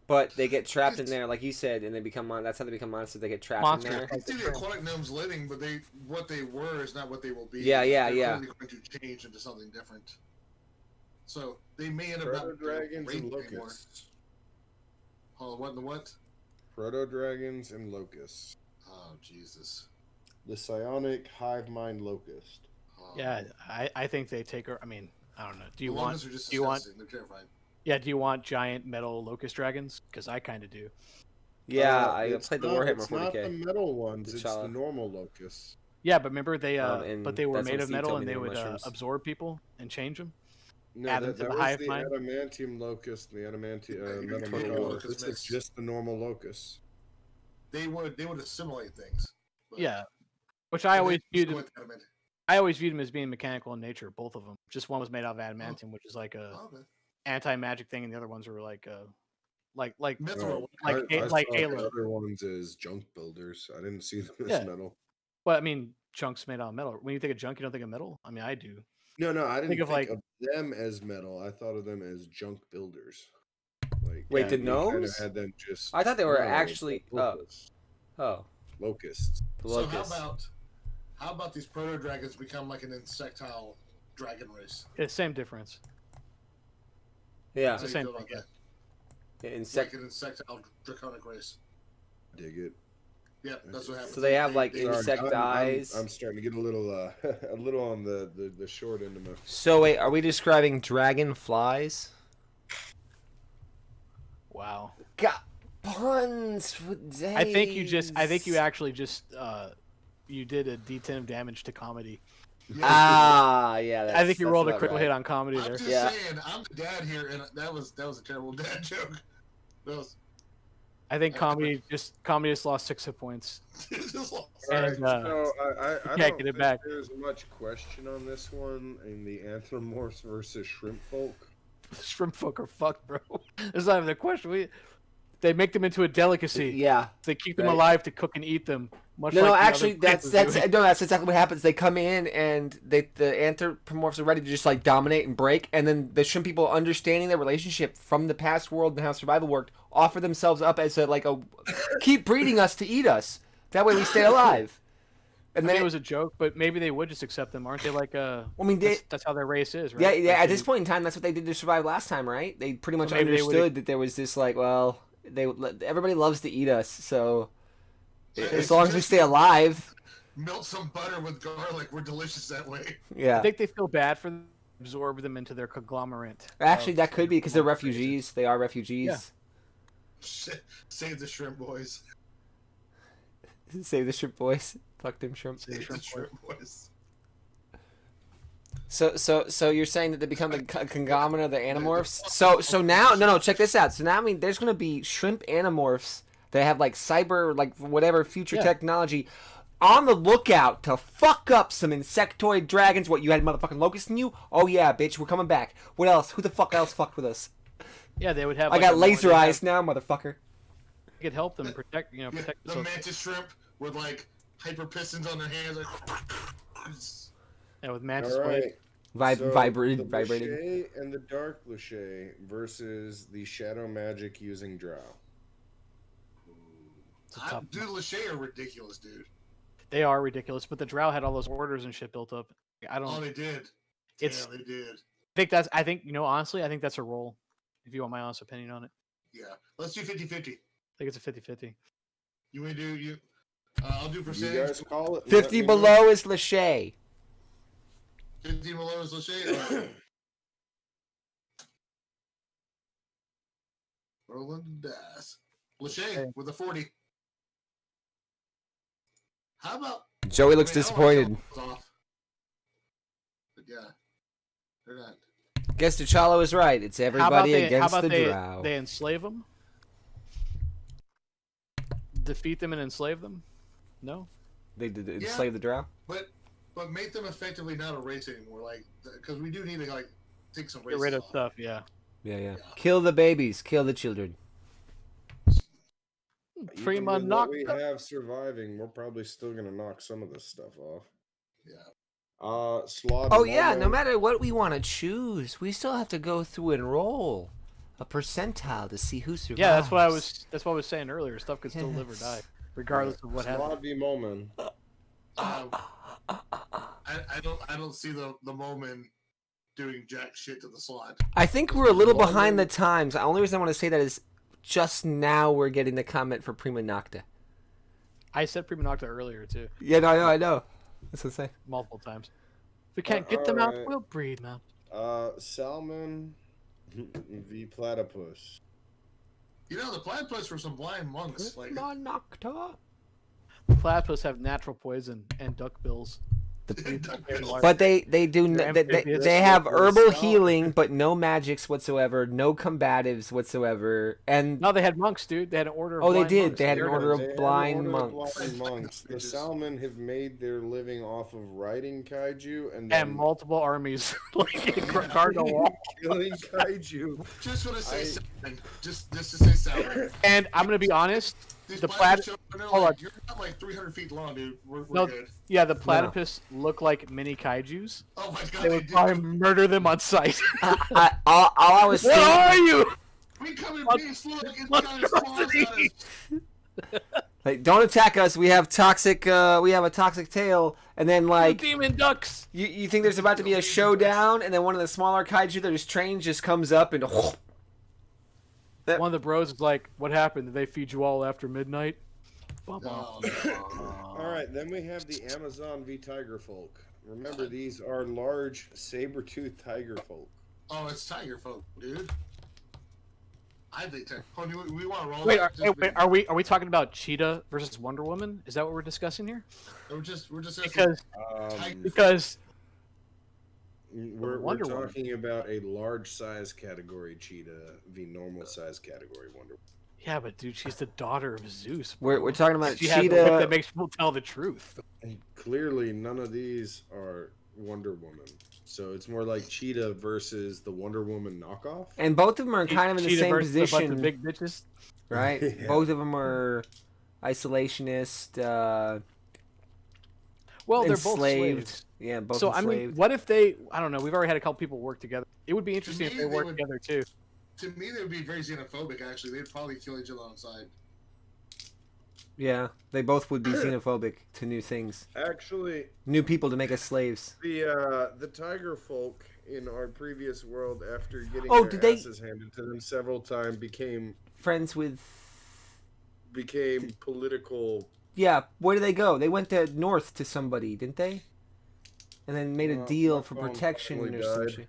But they get trapped in there, like you said, and they become that's how they become monsters. They get trapped Monsters. in there. I can see the aquatic gnomes living, but what they were is not what they will be. Yeah, They're yeah. clearly going to change into something different. So they may end up Proto not dragons and raped anymore. locusts. Oh, what and the what? Proto dragons and locusts. Oh Jesus. The psionic hive mind locust. Oh. Yeah, I think they take her. I mean, I don't know. Do you The want? locusts are just do you want- disgusting. They're terrifying. Yeah, do you want giant metal locust dragons? Because I kind of do. Yeah, I It's played the not- Warhammer It's not the 40k. metal ones. It's the T'Challa. normal locusts. Yeah, but remember they And but they were that's made when of Steve metal told me and they they were would mushrooms. absorb people and change them. No, Add them that, to that the was hive the mind? adamantium locust and the adamantium You're metal getting metal. locust This is mix. just the normal locusts. They would assimilate things. but- Yeah, which but I they always just viewed go them. with adamant. I always viewed them as being mechanical in nature. Both of them. Just one was made out of adamantium, which is like a Oh, okay. anti-magic thing, and the other ones were like like Mithril. like I like saw Halo. the other ones as junk builders. I didn't see them as Yeah. metal. Well, I mean, chunks made out of metal. When you think of junk, you don't think of metal. I mean, I do. No, I didn't Think think, of, like- of them as metal. I thought of them as junk builders. Like, Wait, Yeah, the you kind of gnomes? had them just. I thought they were No, actually. locusts. Oh, Locusts. the So locusts. how about these proto dragons become like an insectile dragon race? It's same difference. Yeah, How do you same feel about thing, that? insect. Like an insectile draconic race. Dig it. Yeah, that's what happens. So they have, like, they- Sorry, insect eyes. I'm starting to get a little a little on the short end of my. So wait, are we describing dragonflies? Wow. Got puns for days. I think you actually just you did a D10 of damage to comedy. Ah, yeah. I think you that's rolled a about critical right. hit on comedy I'm there. just Yeah. saying, I'm the dad here, and that was a terrible dad joke. That was I think comedy just lost 6 hit points. just lost. And, so I can't don't get it think back. there's much question on this one in the anthropomorphs versus shrimp folk. Shrimp folk are fucked, bro. There's not even a question. They make them into a delicacy. Yeah. They keep them Right. alive to cook and eat them. Much No, like no. the other Actually, that's places do. that's exactly what happens. They come in and the anthropomorphs are ready to just like dominate and break, and then the shrimp people, understanding their relationship from the past world and how survival worked, offer themselves up as a keep breeding us to eat us. That way we stay alive. I And mean, then it was a joke, but maybe they would just accept them, aren't they? Like, I mean, that's how their race is, right? yeah, yeah. Like, At this they- point in time, that's what they did to survive last time, right? They pretty much So maybe they would've- understood that there was this like, well, everybody loves to eat us, so It's as long as we just stay alive, Melt some butter with garlic. We're delicious that way. yeah. I think they feel bad for them, absorb them into their conglomerate. Actually, of- that could be because they're refugees. They are refugees. Yeah. Shit. Save the shrimp boys. Save the shrimp boys. Fuck them shrimp. Save the Save the shrimp shrimp boys. So you're saying that they become the conglomerate of the animorphs? So now, no, check this out. So now, I mean, there's gonna be shrimp animorphs that have like cyber, like whatever future Yeah. technology, on the lookout to fuck up some insectoid dragons. What, you had motherfucking locusts in you? Oh yeah, bitch, we're coming back. What else? Who the fuck else fucked with us? Yeah, they would have. I like, got a- laser they'd have- eyes now, motherfucker. They could help them protect, Yeah, protect the themselves. mantis shrimp with like hyper pistons on their hands. Like, Yeah, with mantis All blade. right. Vibrating. The Lachey and the Dark Lachey versus the Shadow Magic using Drow. Dude, Lachey are ridiculous, dude. They are ridiculous, but the Drow had all those orders and shit built up. I don't. Oh, they did. It's. Yeah, they did. I think honestly, I think that's a roll. If you want my honest opinion on it. Yeah, let's do 50-50. I think it's a 50-50. You want to do you? I'll do You percentage. guys call it. 50 below is Lachey. 50 below is Lachey. Rolling the dice. Lachey with a 40. How about Joey looks I disappointed. don't wanna off. But yeah, they're not. Guess T'Challa was right. It's everybody against the Drow. They enslave them? Defeat them and enslave them? No? They did enslave the Drow? But make them effectively not a race anymore, like because we do need to like take some Get races rid of off. stuff, yeah. Yeah. Kill the babies. Kill the children. Prima What knocked we up. have surviving, we're probably still gonna knock some of this stuff off. Yeah. Slot. Oh yeah, no matter what we want to choose, we still have to go through and roll a percentile to see who survives. Yeah, that's what I was saying earlier. Stuff could still live or die, regardless of what happens. Slot v. Moment. I don't see the moment doing jack shit to the slot. I think we're a little behind the times. The only reason I want to say that is just now we're getting the comment for Prima Nocta. I said Prima Nocta earlier too. Yeah, no, I know. That's what I'm saying. Multiple times. If we can't get them out, alright. we'll breed them out. Salmon v. Platypus. You know, the platypus were some blind monks. Like, Prima Nocta. Platypus have natural poison and duck bills. But they do They're they amphibious. have herbal Stop. healing, but no magics whatsoever, no combatives whatsoever, and No, they had monks, dude. They had an order of oh, they blind did. monks. They had an They're order gonna- of They blind have an order of monks. blind monks. The Salmon have made their living off of riding kaiju and and then multiple armies like guard the wall. killing kaiju. just want to say I- salmon. Just to say salmon. And I'm gonna be honest. These The platypus show- hold on. You're not like 300 feet long, dude. We're No, good. Yeah, the platypus look like mini kaijus. Oh my god, They they would do. probably murder them on sight. All I was Where thinking, are you? We come in Mon- peace, look, it's got its claws on us. like, don't attack us. We have toxic. We have a toxic tail, and then You like demon ducks. you think there's about to be a showdown, and then one of the smaller kaiju that is trained just comes up and. One of the bros is like, "What happened? Did they feed you all after midnight?" No, no. All right, then we have the Amazon v. Tiger Folk. Remember, these are large saber-toothed tiger folk. Oh, it's tiger folk, dude. I think we want to roll. Wait, that? wait, are we talking about Cheetah versus Wonder Woman? Is that what we're discussing here? We're just Because Um, because we're Wonder Woman. talking about a large size category cheetah v. normal size category Wonder Woman. yeah, but dude, she's the daughter of Zeus. we're bro. talking about She has a whip that cheetah. makes people tell the truth. And clearly, none of these are Wonder Woman. So it's more like Cheetah versus the Wonder Woman knockoff. And both of them are kind of in the Cheetah same versus a bunch of position, big bitches. right? Yeah. Both of them are isolationist, Well, they're both enslaved. slaves. Yeah, both So I enslaved. mean, what if they? I don't know. We've already had a couple people work together. It would be interesting if me, they they worked would- together too. To me, they would be very xenophobic. Actually, they'd probably kill each other on side. Yeah, they both would be xenophobic to new things, Actually, new people to make us slaves. the tiger folk in our previous world, after getting Oh, their did they- asses handed to them several times, became Friends with, political. yeah. Where did they go? They went to north to somebody, didn't they? And then made a Well, deal my for phone protection finally or some died. shit.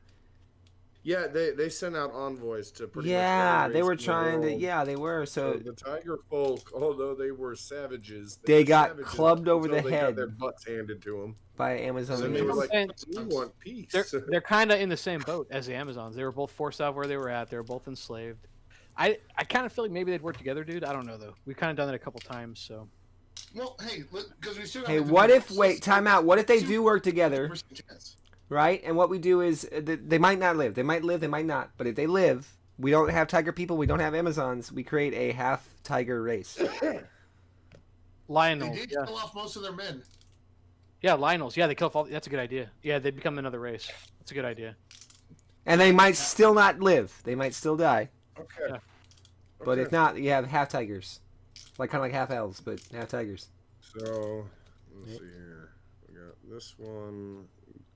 Yeah, they sent out envoys to pretty much Yeah, every they were race in the trying to. world. Yeah, they were. So So the tiger folk, although they were savages, They were got savages clubbed over until the they got head. their butts handed to them. by Amazon. So they were like, And- "We want peace." They're kind of in the same boat as the Amazons. They were both forced out where they were at. They were both enslaved. I kind of feel like maybe they'd work together, dude. I don't know though. We've kind of done it a couple times, so. Well, hey, because we still. Hey, what if? Wait, time out. What if they do work together, Chance. right? And what we do is they might not live. They might live. They might not. But if they live, we don't have tiger people. We don't have Amazons. We create a half tiger race. They Lionel, did yeah. kill off most of their men. Yeah, Lionels. Yeah, they kill off all. That's a good idea. Yeah, they become another race. That's a good idea. And they might still not live. They might still die. Okay. Yeah. But Okay. if not, you have half tigers, like kind of like half elves, but half tigers. So let's see here. We got this one.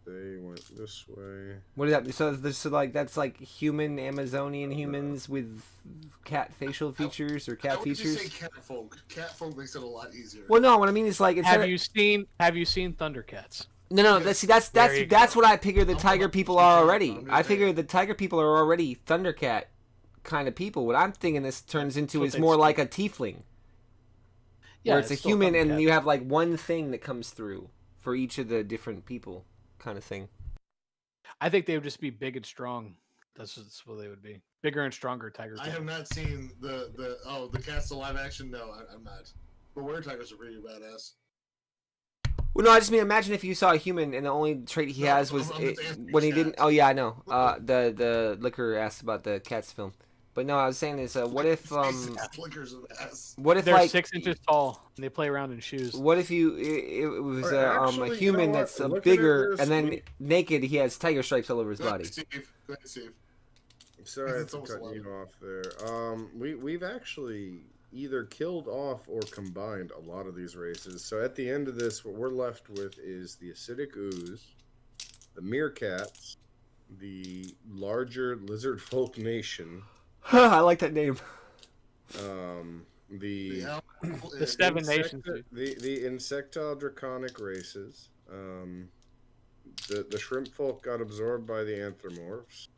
They went this way. What is that? So like that's like human Amazonian humans with cat facial features or I cat would just say features. catfolk. Catfolk makes it a lot easier. Well, no, what I mean is like instead Have of, you seen Thundercats? no. That's There you that's go. what I figure the I'm tiger not people saying are that, already. I'm just I figure saying. the tiger people are already Thundercat kind of people. What I'm thinking this turns into what is they'd more say. like a tiefling, Yeah, where it's a still human and Thundercat. you have like one thing that comes through for each of the different people, kind of thing. I think they would just be big and strong. That's what they would be. Bigger and stronger tiger. I have not seen the cats the live action. No, I'm not. But were-tigers are pretty badass. Well, no, I just mean imagine if you saw a human and the only trait he No, has was I'm just asking when he chat. didn't. Oh yeah, I know. The liquor asked about the Cats film, but no, I was saying is what if Flickers of ass. what if They're like 6 inches tall and they play around in shoes. what if it was Actually, a you human know what? that's Looking at bigger this, and then we- naked he has tiger stripes all over his Go ahead, body. Steve. Go ahead, Steve. Sorry It's for almost cutting you 11. off there. We've actually either killed off or combined a lot of these races. So at the end of this, what we're left with is the acidic ooze, the meerkats, the larger lizard folk nation, I like that name. the The 7 nations. Dude. the insectile draconic races. The shrimp folk got absorbed by the anthropomorphs.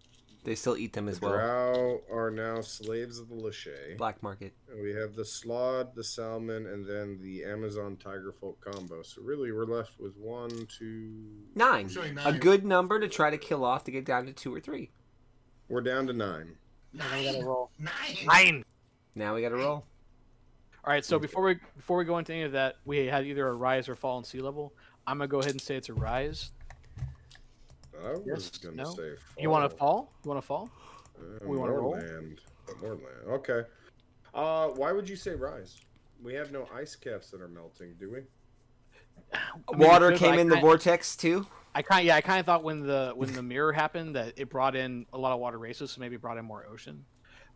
They still eat them as The well. drow are now slaves of the Lachey. Black market. We have the slod, the salmon, and then the Amazon tiger folk combo. So really, we're left with 1, 2. 9. Showing A 9. good number to try to kill off to get down to 2 or 3. We're down to 9. And then we gotta roll. 9. 9. Now we got to roll. All right. So before we go into any of that, we had either a rise or fall in sea level. I'm gonna go ahead and say it's a rise. I was Yes, going no? to say. You want to fall? You want to fall? We wanna roll? Moorland. Moorland. Okay. Why would you say rise? We have no ice caps that are melting, do we? I mean, Water we could, but came in the vortex too. I kind of thought when the mirror happened that it brought in a lot of water races, so maybe it brought in more ocean.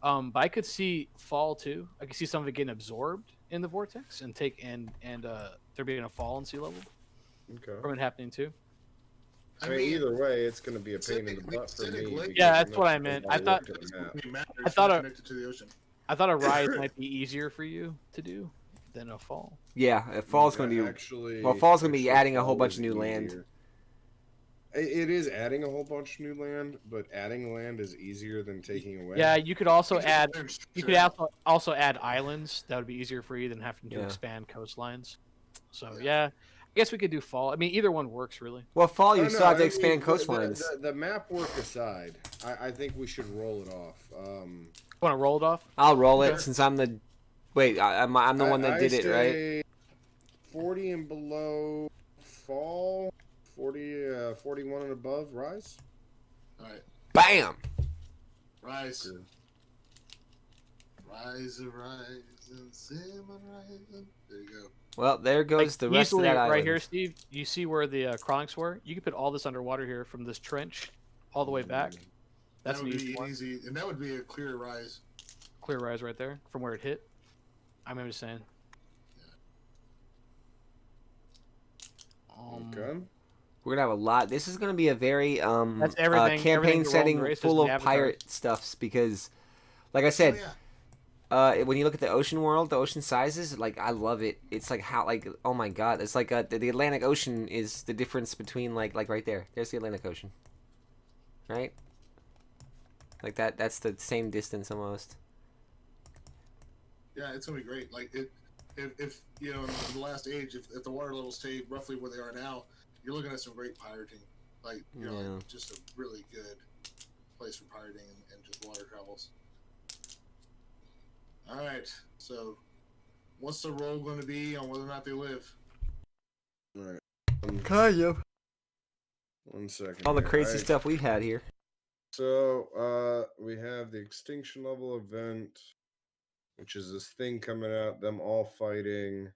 But I could see fall too. I could see some of it getting absorbed in the vortex and there being a fall in sea level Okay. from it happening too. I mean, either way, it's going to be a pain in the Acidic- butt for acidic me. lake- because Yeah, I'm that's not what I gonna meant. be I able to thought- look at the map. I thought connected to the ocean. I thought a rise might be easier for you to do than a fall. Yeah, fall's going to be. Actually, Well, fall's gonna be actually, adding a whole fall bunch is of new land. easier. It is adding a whole bunch of new land, but adding land is easier than taking away. Yeah, you could also Just add. learn You structure. could also add islands. That would be easier for you than having to Yeah. expand coastlines. So yeah, I guess we could do fall. I mean, either one works really. Well, fall you Oh, still no, have to I expand mean, coastlines. The map work aside, I think we should roll it off. Want to roll it off? I'll roll it Okay. since I'm the. Wait, I'm the one that did it, right? say 40 and below fall, 40, 41 and above rise. All right, Bam! rise, Good. rise, and salmon rising. There you go. Well, there goes the rest of easily that island. right here, Steve. You see where the crawlings were? You could put all this underwater here from this trench all the way back. That's that an would easy be one. easy, and that would be a clear rise. Clear rise right there from where it hit. I'm just saying. Okay. We're gonna have a lot. This is gonna be a very That's everything- campaign everything you roll in the setting race is full in of Avatar. pirate stuffs because, like I Oh, said, yeah. when you look at the ocean world, the ocean sizes, like I love it. It's like how oh my god, it's like the Atlantic Ocean is the difference between like right there. There's the Atlantic Ocean, right? Like that's the same distance almost. Yeah, it's gonna be great. Like if you know, in the last age, if the water levels stay roughly where they are now, you're looking at some great pirating. Like Yeah. just a really good place for pirating and just water travels. All right, so what's the roll going to be on whether or not they live? All right. Kind of. 1 second. All the here. crazy stuff we've had here. So we have the extinction level event, which is this thing coming out, them all fighting.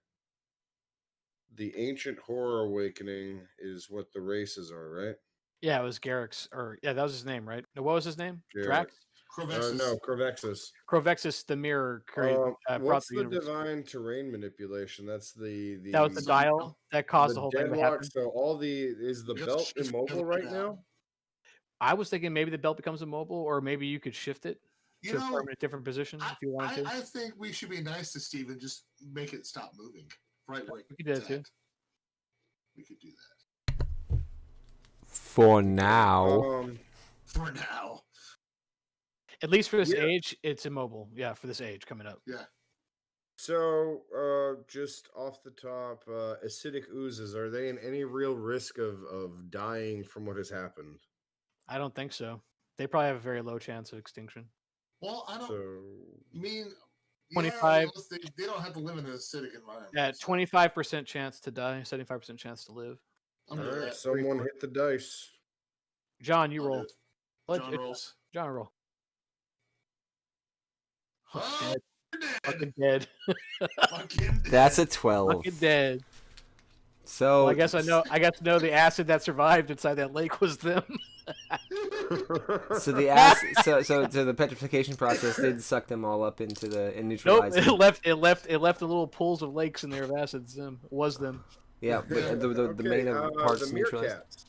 the ancient horror awakening is what the races are, right? Yeah, it was Garrick's, or yeah, that was his name, right? No, what was his name? Yeah. Drax? Corvexus. No, Corvexus. Crovexus, the mirror, brought What's the the universe. divine terrain manipulation? That's the That was the dial that caused the whole thing to deadlock. happen. So is the Just belt shift immobile it right now. now? I was thinking maybe the belt becomes immobile, or maybe you could shift it You to a know, permanent different position if you wanted to. I think we should be nice to Steve and just make it stop moving. Right where We could do that too. We could do that. For now. For now. At least for this Yeah. age, it's immobile. Yeah, for this age coming up. Yeah. So, just off the top, acidic oozes, are they in any real risk of dying from what has happened? I don't think so. They probably have a very low chance of extinction. Well, I don't So, mean 25. Yeah, they don't have to live in an acidic environment. Yeah, 25% chance to die, 75% chance to live. I'm all good with right, that. someone hit the dice. John, you I'll do roll. it. Let- John rolls. John, roll. Oh, you're Fucking dead. dead. Fucking dead. That's a 12. Fucking dead. So Well, I guess I know. I got to know the acid that survived inside that lake was them. So the acid, so the petrification process did suck them all up into and Nope. neutralize It them. left the little pools of lakes in there of acids. Them was them. Yeah, but the main parts the neutralized. meerkats.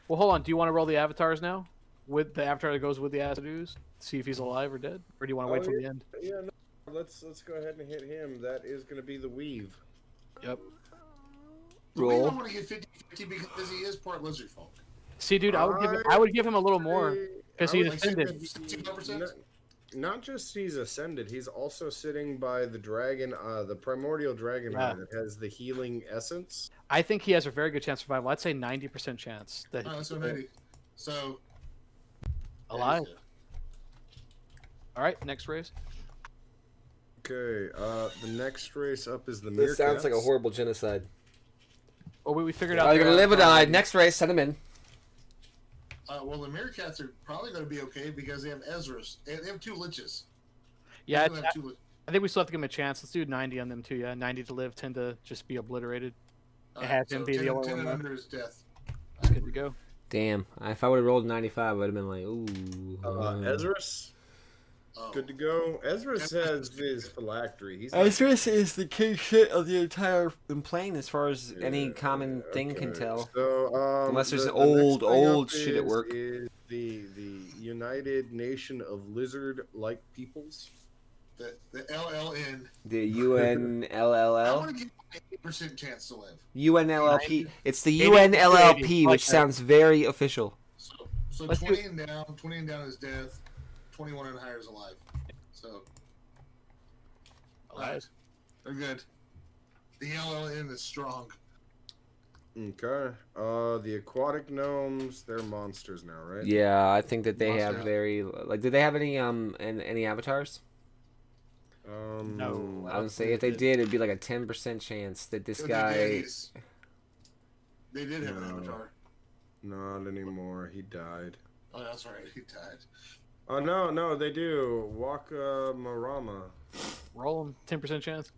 Well, hold on. Do you want to roll the avatars now? With the avatar that goes with the acid ooze? See if he's alive or dead, or do you want to wait till the end? Yeah, no, let's go ahead and hit him. That is going to be the weave. Yep. We Roll. don't want to get 50-50 because he is part lizard folk. See, dude, I would give him a little more because I he's would say ascended. 65%? Not just he's ascended, he's also sitting by the dragon, the primordial dragon Yeah. that has the healing essence. I think he has a very good chance of survival. I'd say 90% chance that Oh, so 90. So alive. All right, next race. Okay, the next race up is the This meerkats. sounds like a horrible genocide. Oh, we figured out. Are you gonna live or die? Next race, send them in. Well, the meerkats are probably going to be okay because they have Ezra's. They have 2 liches. Yeah, They have 2 liches. I think we still have to give him a chance. Let's do 90 on them too. Yeah, 90 to live, 10 to just be obliterated. It has him be the only 10 one and left. under his death. Good to go. Damn, if I would have rolled 95, I would have been like, ooh. Ezra's, Oh. good to go. Ezra's has his phylactery. He's Ezra's is the king shit of the entire plane as far as any Yeah, common thing can okay. tell. So, Unless there's the old next thing up shit at work. Is the United Nation of Lizard-like Peoples. The LLN. The I UNLLL? want to give him an 8% chance to live. UNLLP. It's the 80, UNLLP, like which that. sounds very official. So Let's 20 and down. 20 and down is death. 21 and higher is alive. So Alive. they're good. The LLN is strong. Okay. The aquatic gnomes, they're monsters now, right? Yeah, I think that they have Monster. very like. Do they have any any avatars? No. I would say if they did, it'd be like a 10% chance that this If guy. They did have an No. avatar. Not anymore. He died. Oh, that's right. He died. Oh no, they do. Waka Marama. Roll him. 10% chance.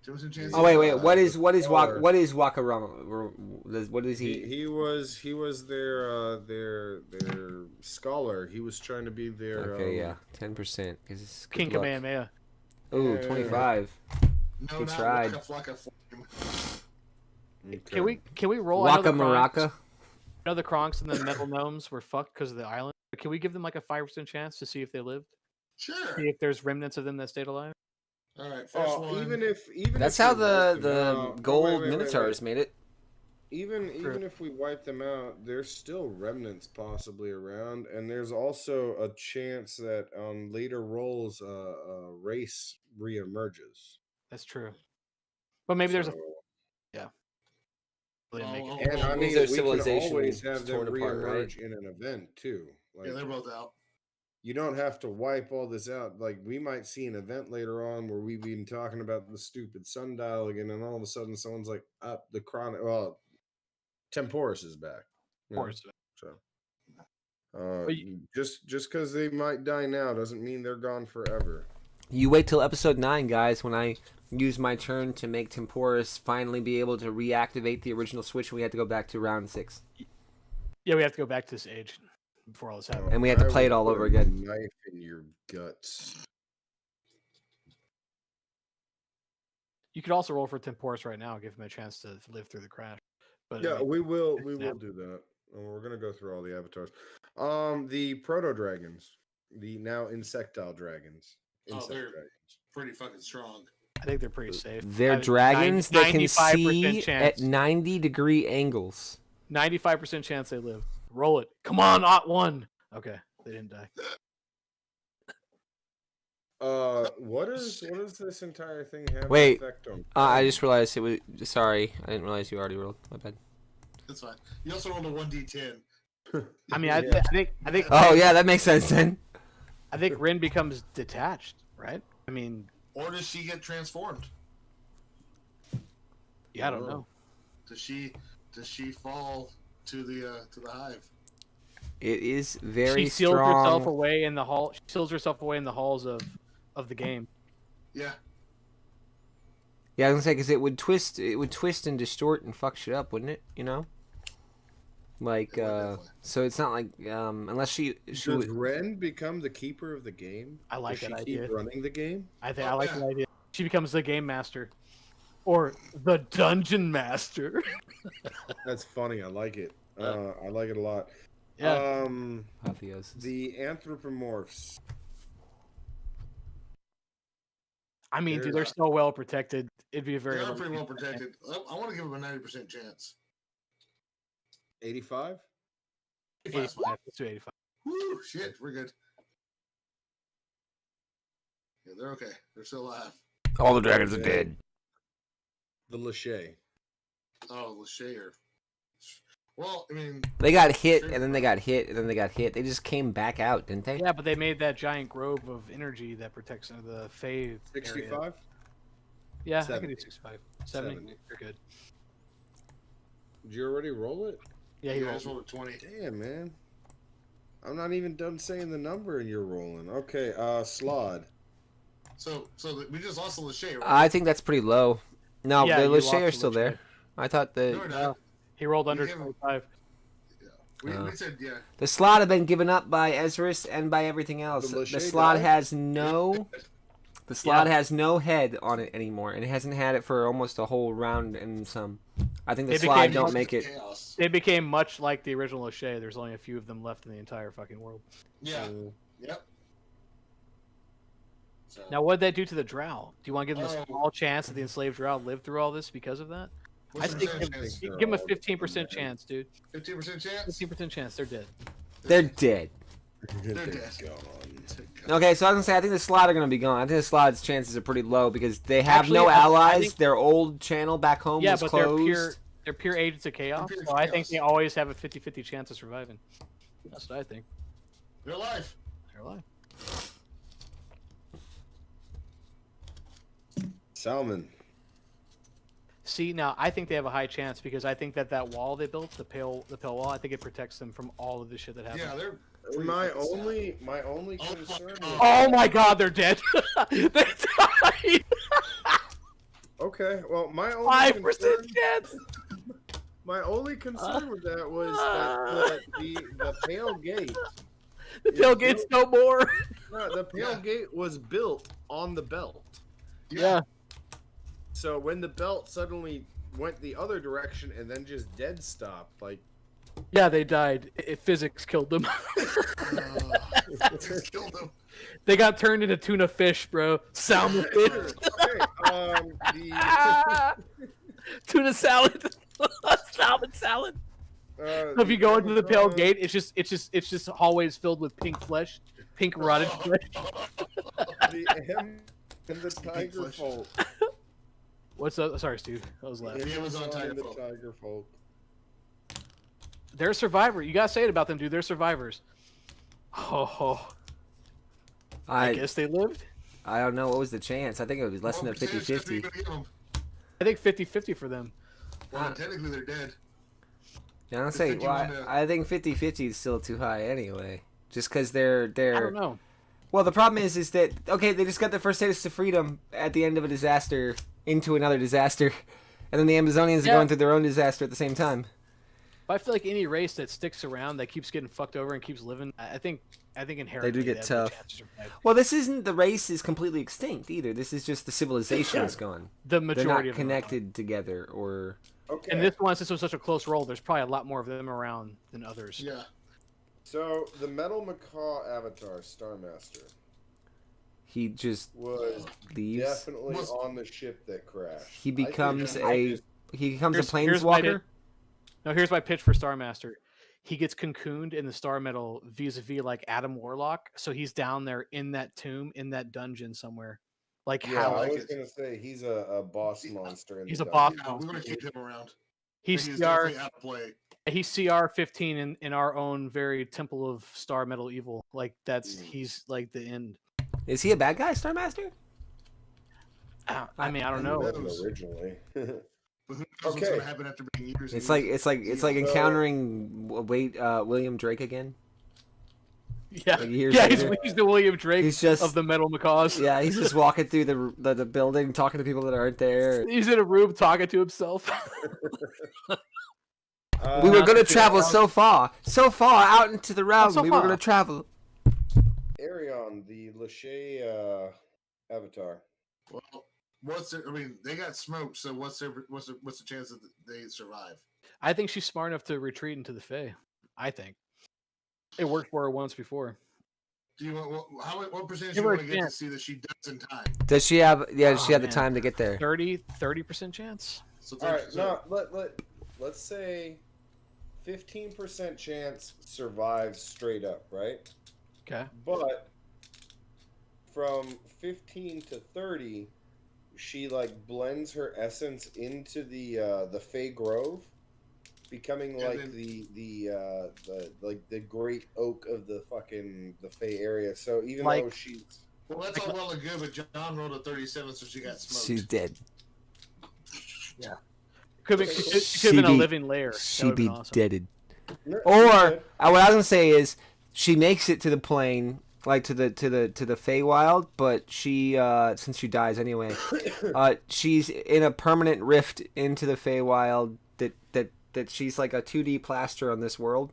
Jefferson Chance. Oh wait, what is Scholar. what is Wakarama? What is he? He was their scholar. He was trying to be their Okay, yeah, 10%. King Kamehameha. Ooh, Yeah. 25. No, Good not tried. Waka Flocka Flame. Can we roll? I know Waka the Kronks- Maraka. I know the Kronks and the metal gnomes were fucked because of the island. But can we give them like a 5% chance to see if they lived? Sure. See if there's remnants of them that stayed alive? All right. First Oh, one. even if That's if how we wiped them the out- gold wait. minotaurs made it. Even True. if we wipe them out, there's still remnants possibly around, and there's also a chance that on later rolls, a race reemerges. That's true. But maybe there's a. So- Oh, Make it. and I Means mean, their we can civilization always is have them torn apart, right? reemerge in an event too. Like, yeah, they're both out. you don't have to wipe all this out. Like, we might see an event later on where we've been talking about the stupid sundial again, and all of a sudden someone's like, "Up the chronic." Well, Temporis is back. you know, Course. So, But just because they might die now doesn't mean they're gone forever. You wait till episode 9, guys, when I use my turn to make Temporis finally be able to reactivate the original switch. We had to go back to round 6. Yeah, we have to go back to this age before all this happens. And we had to play it all over again. Knife in your guts. You could also roll for Temporis right now, give him a chance to live through the crash. But Yeah, we will do snap. that. And we're gonna go through all the avatars. The proto dragons, the now insectile dragons. Insect they're- dragons. Pretty fucking strong. I think they're pretty safe. They're I have a dragons that can 95% see chance. at 90-degree angles. 95% chance they live. Roll it. Come on, Ot 1. Okay, they didn't die. What is this entire thing have Wait, effect on? I just realized it was... Sorry, I didn't realize you already rolled. My bad. That's fine. You also rolled a 1d10. I mean, Yeah. I think. Oh, yeah, that makes sense then. I think Rin becomes detached, right? I mean, Or does she get transformed? yeah, I don't know. Does she fall to the hive? It is very She seals strong. herself away in the hall. She seals herself away in the halls of the game. Yeah. Yeah, I was gonna say, because it would twist and distort and fuck shit up, wouldn't it? You know? Like, It would definitely. so it's not like, unless she Does would... Ren become the keeper of the game? I like Does that she idea. keep running the game? I think Oh, I like yeah. the idea. She becomes the game master, or the dungeon master. That's funny. I like it. I like it a lot. Yeah. Apotheosis. The anthropomorphs. I mean, dude, they're- they're so well protected. It'd be a very. They're low pretty well chance. protected. I want to give them a 90% chance. 85? 85. Let's do 85. Woo, shit, we're good. Yeah, they're okay. They're still alive. All the dragons are Yeah. dead. The Lachey. Oh, Lachey. Well, I mean, They got hit, and then they got hit, and then they got hit. They just came back out, didn't they? Yeah, but they made that giant grove of energy that protects the Fae. area. 65? Yeah, I 70. can do 65. 70. 70. You're good. Did you already roll it? Yeah, he he just rolled. rolled a 20. Damn, man. I'm not even done saying the number and you're rolling. Okay, Slod. So we just lost the Lachey, right? I think that's pretty low. No, Yeah, the you lost Lachey are the still Lachey. there. I thought No, the we're No, not. he rolled under gave him- 25. We said, yeah. the slot have been given up by Ezra's and by everything else. The The Lachey slot died? has no. The slot Yeah. has no head on it anymore, and it hasn't had it for almost a whole round and some. I think the They slot became don't make it. Chaos. They became much like the original Lachey. There's only a few of them left in the entire fucking world. Yeah. So, Yep. So, Now, what did that do to the Drow? Do you want to give them a Oh. small chance that the enslaved Drow lived through all this because of that? what's I the think percentage give, chance? give them a 15% chance, dude. 15% chance? 15% chance. They're dead. They're dead. They're they're dead. gone. Okay, so I was gonna say I think the slot are gonna be gone. I think the slot's chances are pretty low because they have Actually, no I allies. think- Their old channel back home Yeah, was but closed. they're pure agents of chaos. They're pure So I think chaos. they always have a 50-50 chance of surviving. That's what I think. They're alive. They're alive. Salmon. See, now I think they have a high chance because I think that wall they built, the pale wall, I think it protects them from all of the shit that happens. Yeah, they're. My pretty fucking only Oh my concern. God. With Oh my god, they're dead. They died. Okay, well, my only 5% concern, chance. my only concern with that was that the pale gate. The tailgate's no more. No, the pale Yeah. gate was built on the belt. Yeah. So when the belt suddenly went the other direction and then just dead stopped, like Yeah, they died. Physics killed them. Just killed them. They got turned into tuna fish, bro. Salmon fish. okay, the Tuna salad. Salmon salad. If you the go into the pale Amazon- gate, it's just hallways filled with pink flesh, pink rotted flesh. the M and the tiger flesh. folk. What's up? Sorry, Steve. That was loud. The Amazon tiger and the folk. tiger folk. They're a survivor. You gotta say it about them, dude. They're survivors. Oh, I I guess they lived. I don't know what was the chance. I think it was less than a What percentage chance are you 50-50. gonna give them? I think 50-50 for them. Well, technically they're dead. Yeah, I'm It's saying, 51 well, to- I think 50-50 is still too high anyway. Just because they're I don't know. Well, the problem is that okay, they just got their first taste of freedom at the end of a disaster into another disaster, and then the Amazonians are going through their own disaster at the same time. But I feel like any race that sticks around, that keeps getting fucked over and keeps living, I think inherently They do get have tough. the chance to survive. Well, this isn't the race is completely extinct either. This is just the civilization is gone. The They're majority not of them are gone. connected together, or Okay. And this one, since it was such a close roll, there's probably a lot more of them around than others. Yeah. So the Metal Macaw avatar, Starmaster, he just was leaves. definitely on the ship that crashed. He becomes I think a he becomes Here's- a here's my planeswalker. No, here's my pitch for Starmaster. He gets cocooned in the Star Metal vis-a-vis like Adam Warlock, so he's down there in that tomb, in that dungeon somewhere. Like Yeah, how I was gonna say he's a boss monster. He's the a boss. dungeon. Yeah, we're gonna keep him around. he's He's CR definitely out of play. he's CR 15 in our own very Temple of Star Metal Evil. Like that's he's like the end. Is he a bad guy, Starmaster? I mean, I don't He know. wasn't originally. But who knows what's Okay. gonna happen after being years? and It's like years. it's like encountering William Drake again. Yeah, Like years yeah, later. he's the William Drake He's just of the Metal Macaws. yeah, he's just walking through the building, talking to people that aren't there. He's in a room talking to himself. We were Not gonna to travel feel- so far out into the realm. so We were far. gonna travel. Arion, the Lachey avatar. Well, what's their? I mean, they got smoked. So what's the chance that they survive? I think she's smart enough to retreat into the Fae. I think it worked for her once before. Do you want what percentage Give you her a want to get to chance. see that she does in time? Does she have? Yeah, does Oh, she have the man. time to get there? 30% chance. So All right, no, let's say 15% chance survives straight up, right? Okay. But from 15 to 30, she like blends her essence into the Fey Grove, becoming And like then- the great oak of the Fey area. So even Like- though she's Well, that's all well and good, but John rolled a 37, so she got smoked. She's dead. Could have She been a be- living layer. That She would've be been awesome. deaded. No, Or you're good. what I was gonna say is she makes it to the plane, like to the Feywild, but she since she dies anyway, she's in a permanent rift into the Feywild that she's like a 2D plaster on this world.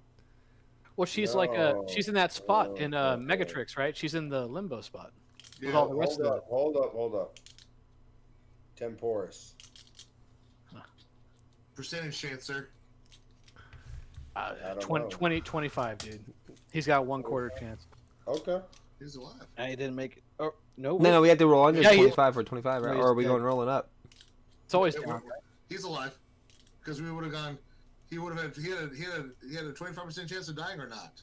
Well, she's No. she's in that spot in Okay. Megatrix, right? She's in the limbo spot. Yeah, With all the rest of Hold up. Temporis. percentage chance, sir. Uh, I don't 20, know. 20, 25, dude. He's got 1/4 chance. Okay. He's alive. I didn't make it. Oh, no. No, we had to roll under Yeah, 25 or 25, right? No, Or are we he's going dead. rolling up? It's always Yeah, down. he's alive because we would have gone. He would have had. He had a 25% chance of dying or not.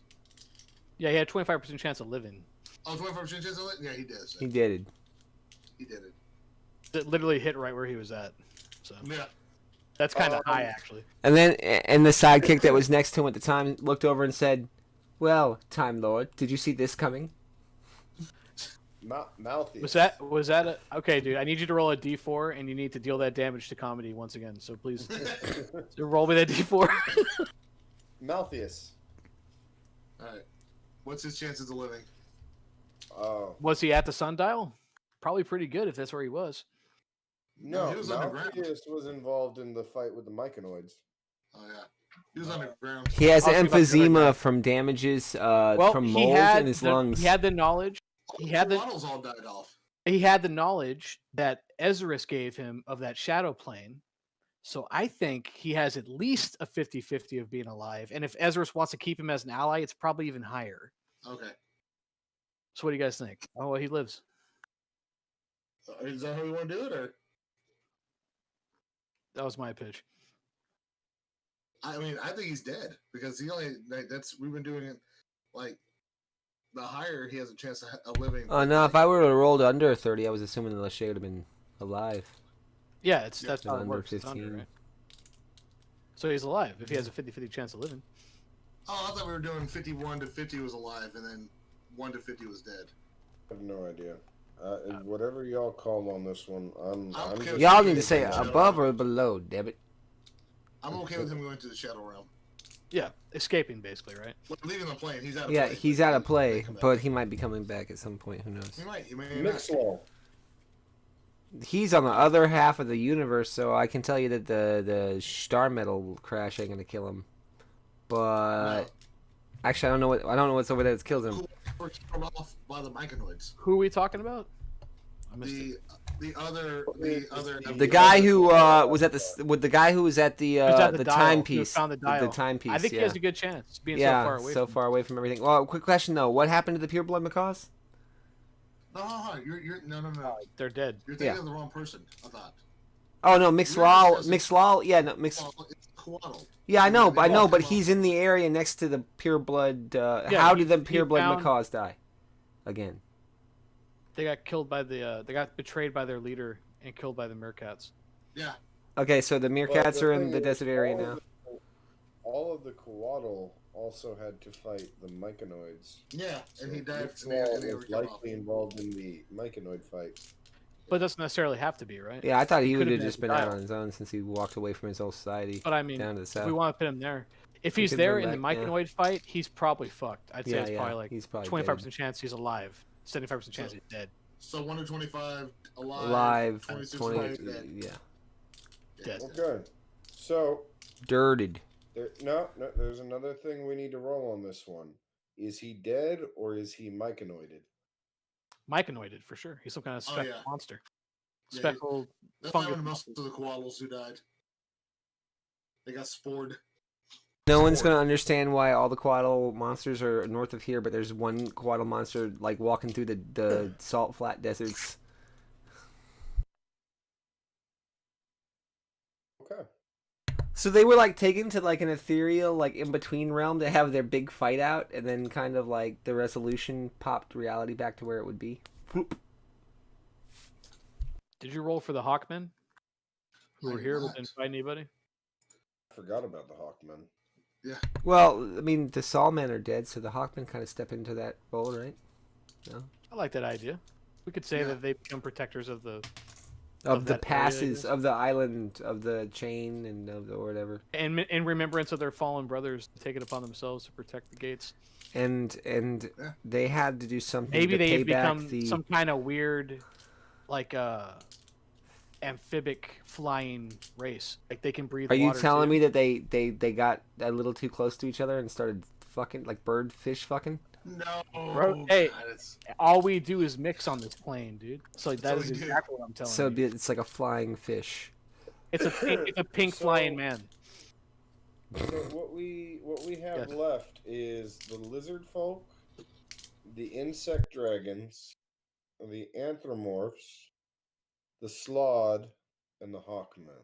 Yeah, he had 25% chance of living. Oh, 25% chance of it. Yeah, he did. So He did it. he did it. It literally hit right where he was at. So Yeah. that's kind of high, actually. And then the sidekick that was next to him at the time looked over and said, "Well, Time Lord, did you see this coming?" Mouthy. Was that a, okay, dude? I need you to roll a d4, and you need to deal that damage to comedy once again. So please roll me that d4. Malthius? All right. What's his chances of living? Oh Was he at the sundial? Probably pretty good if that's where he was. no, he was underground. Malthius was involved in the fight with the Myconoids. Oh yeah, he was underground. He has I'll see if I can emphysema remember. from damages Well, from he mold had in his the, lungs. He had the knowledge. He had the models all died off. he had the knowledge that Ezra's gave him of that shadow plane. So I think he has at least a 50-50 of being alive. And if Ezra's wants to keep him as an ally, it's probably even higher. Okay. So what do you guys think? Oh, well, he lives. Is that how we want to do it, or? That was my pitch. I mean, I think he's dead because he only we've been doing it like the higher he has a chance of living. No, if I were to roll under 30, I was assuming the Lachey would have been alive. Yeah, Yeah, that's how it under works. It's under, 15. right? So he's alive if he has a 50-50 chance of living. Oh, I thought we were doing 51 to 50 was alive, and then 1 to 50 was dead. I have no idea. Whatever y'all call on this one, I'm okay just with Y'all Yeah, need to say yeah. above or below, damn it. I'm okay with him going to the Shadow Realm. Yeah, escaping basically, right? Like, leaving the plane. He's out of Yeah, play. he's but out he of play, may come back. but he might be coming back at some point. Who knows? He might. He may not. Mixlaw. He's on the other half of the universe, so I can tell you that the star metal crash ain't gonna kill him. But No. actually, I don't know what's over there that's killed him. Who were killed off by the Myconoids? Who are we talking about? I missed it. The other The guy who was at the guy who was at the Who's at the dial, timepiece. who found the dial. timepiece. I think yeah. he has a good chance being yeah, so far away. from everything. Well, quick question though: what happened to the pureblood macaws? No, you're no. They're dead. You're thinking Yeah. of the wrong person. I thought. Oh no, Mixlal, discussing- yeah, no, Mix. Well, it's Coatl. Yeah, I know, but walked him he's off. in the area next to the pureblood. Yeah, How he- did the he pureblood found- macaws die? Again. They got killed by the. They got betrayed by their leader and killed by the meerkats. Yeah. Okay, so the meerkats Well, are in thing the is, desert area all now. of all of the Coatl also had to fight the Myconoids. Yeah, So and he died. Mixlaw And they was were killed off. likely involved in the Myconoid fight. But it doesn't necessarily have to be, right? Yeah, I thought he would could've have been just at been the out dial. on his own since he walked away from his whole society But I mean, down to the if south. we want to put him there, if He he's could there run in the back, yeah. Myconoid fight, he's probably fucked. I'd say Yeah, it's yeah, probably like he's probably 25% chance he's alive, 75% chance he's dead. So 1 to 25 alive. Alive, 26 20, alive, dead. yeah, Dead. Okay, so dirted. no, there's another thing we need to roll on this one. Is he dead or is he Myconoided? Myconoided for sure. He's some kind of Oh, speckled yeah. monster. Yeah, Speckled That's fungus. not even most of the koalas who died. They got spored. No one's Sport. gonna understand why all the Coatl monsters are north of here, but there's one Coatl monster like walking through the salt flat deserts. Okay. So they were like taken to like an ethereal, like in between realm to have their big fight out, and then kind of like the resolution popped reality back to where it would be. Whoop. Did you roll for the Hawkmen? Who I were did here but not. didn't fight anybody? I forgot about the Hawkmen. Well, I mean the Sawmen are dead, so the Hawkmen kind of step into that role, right? No. I like that idea. We could say Yeah. that they become protectors of the Of the that area, I passes guess. of the island of the chain and of the or whatever. and in remembrance of their fallen brothers, take it upon themselves to protect the gates. And Yeah. they had to do something Maybe to pay they've back become the some kind of weird, like amphibic flying race. Like they can breathe. Are you water, telling too. me that they got a little too close to each other and started fucking like bird fish fucking? No. Bro, hey. God, it's, All we do is mix on this plane, dude. So that all is we do. exactly what I'm telling So you. it's like a flying fish. It's a pink So- flying man. So what we have Yes. left is the lizard folk, the insect dragons, the anthropomorphs, the slod, and the hawkmen.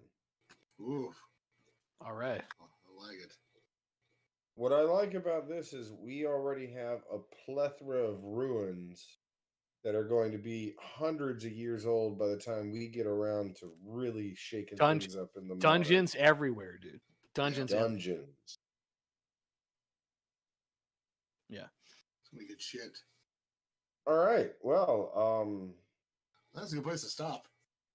ooh, All right. I like it. What I like about this is we already have a plethora of ruins that are going to be hundreds of years old by the time we get around to really shaking things up in the modern Dungeons everywhere, dude. Dungeons. everywhere. dungeons. It's gonna be good shit. All right. Well, That's a good place to stop.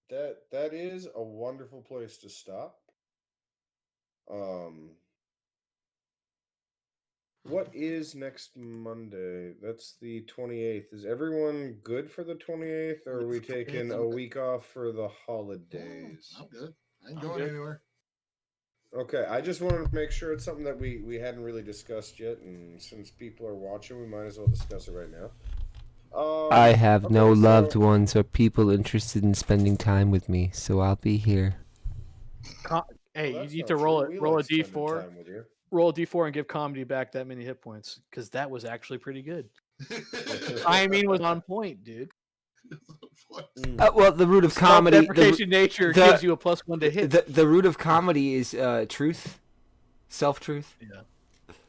that is a wonderful place to stop. What is next Monday? That's the 28th. Is everyone good for the 28th, or are we taking a week off for the holidays? I'm good. I ain't I'm going good. anywhere. Okay, I just wanted to make sure it's something that we hadn't really discussed yet, and since people are watching, we might as well discuss it right now. I have no okay, loved so- ones or people interested in spending time with me, so I'll be here. Hey, Well, you that's need not to roll true. it. We Roll like a spending d4. time with you. Roll a d4 and give comedy back that many hit points because that was actually pretty good. Timing was on point, dude. Well, the root of comedy. Self-deprecation nature the- gives you a +1 to hit. The root of comedy is truth, self-truth.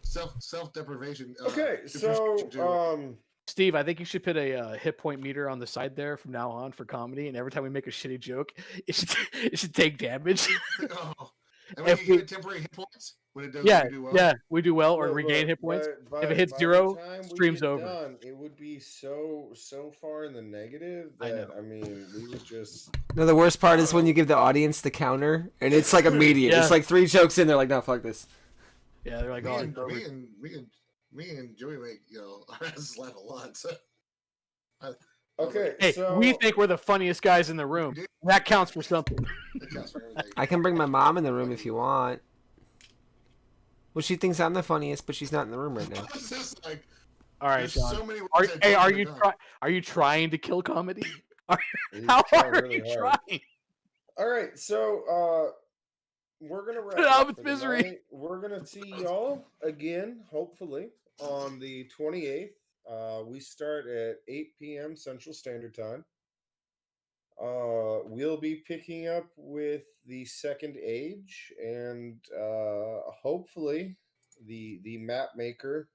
Self-deprivation. Okay, so Steve, I think you should put a hit point meter on the side there from now on for comedy, and every time we make a shitty joke, it should take damage. oh. And if we get we- temporary hit points when it does yeah, we do well. yeah, we do well or look, regain look, hit points. by- If it hits by the 0, time we stream's get over. done, it would be so far in the negative I that know. I mean we would just No, the worst part is when you give the audience the counter, and it's like immediate. Yeah. It's like 3 jokes in, they're like, no, fuck this. Yeah, they're like, me, oh, and, it's over. me and Joey make our asses laugh a lot. So Okay, Hey, so we think we're the funniest guys in the room. That counts for something. that counts for everything. I can bring my mom in the room if you want. Well, she thinks I'm the funniest, but she's not in the room right now. It's just like All right, there's John. so many. Are you trying to kill comedy? he's How trying hard are really you hard. trying? All right, so we're gonna wrap Put it out up with for the misery. night. We're gonna see y'all again, hopefully, on the 28th. We start at 8 p.m. Central Standard Time. We'll be picking up with the Second Age, and hopefully, the map maker,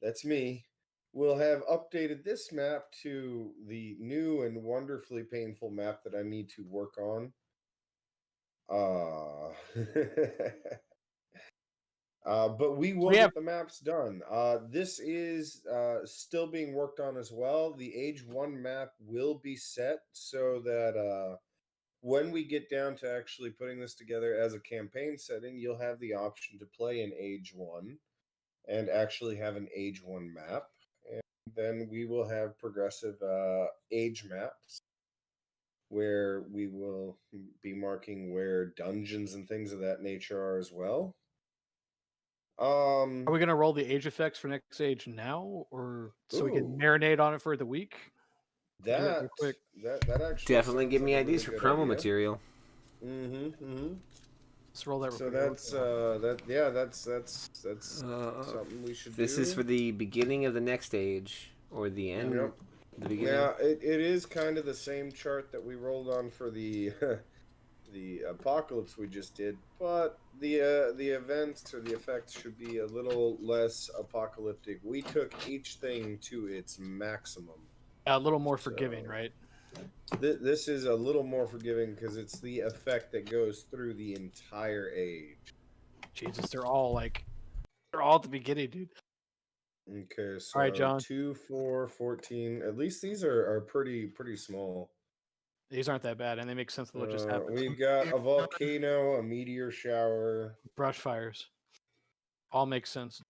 that's me, will have updated this map to the new and wonderfully painful map that I need to work on. But we will get the maps done. This is still being worked on as well. The Age 1 map will be set so that when we get down to actually putting this together as a campaign setting, you'll have the option to play in Age 1 and actually have an Age 1 map. And then we will have progressive age maps where we will be marking where dungeons and things of that nature are as well. Are we gonna roll the age effects for next age now, or so we can marinate on it for the week? That actually Definitely give sounds me like a ideas really for good promo idea. material. Let's roll that. So that's something we should This do. is for the beginning of the next age, or the end. Yep. The beginning. Now it is kind of the same chart that we rolled on for the the apocalypse we just did, but the events or the effects should be a little less apocalyptic. We took each thing to its maximum. A little more forgiving, right? This is a little more forgiving because it's the effect that goes through the entire age. Jesus, they're all at the beginning, dude. Okay, so all right, John. 2, 4, 14. At least these are pretty small. These aren't that bad, and they make sense of what just happened. We've got a volcano, a meteor shower, brush fires. All makes sense.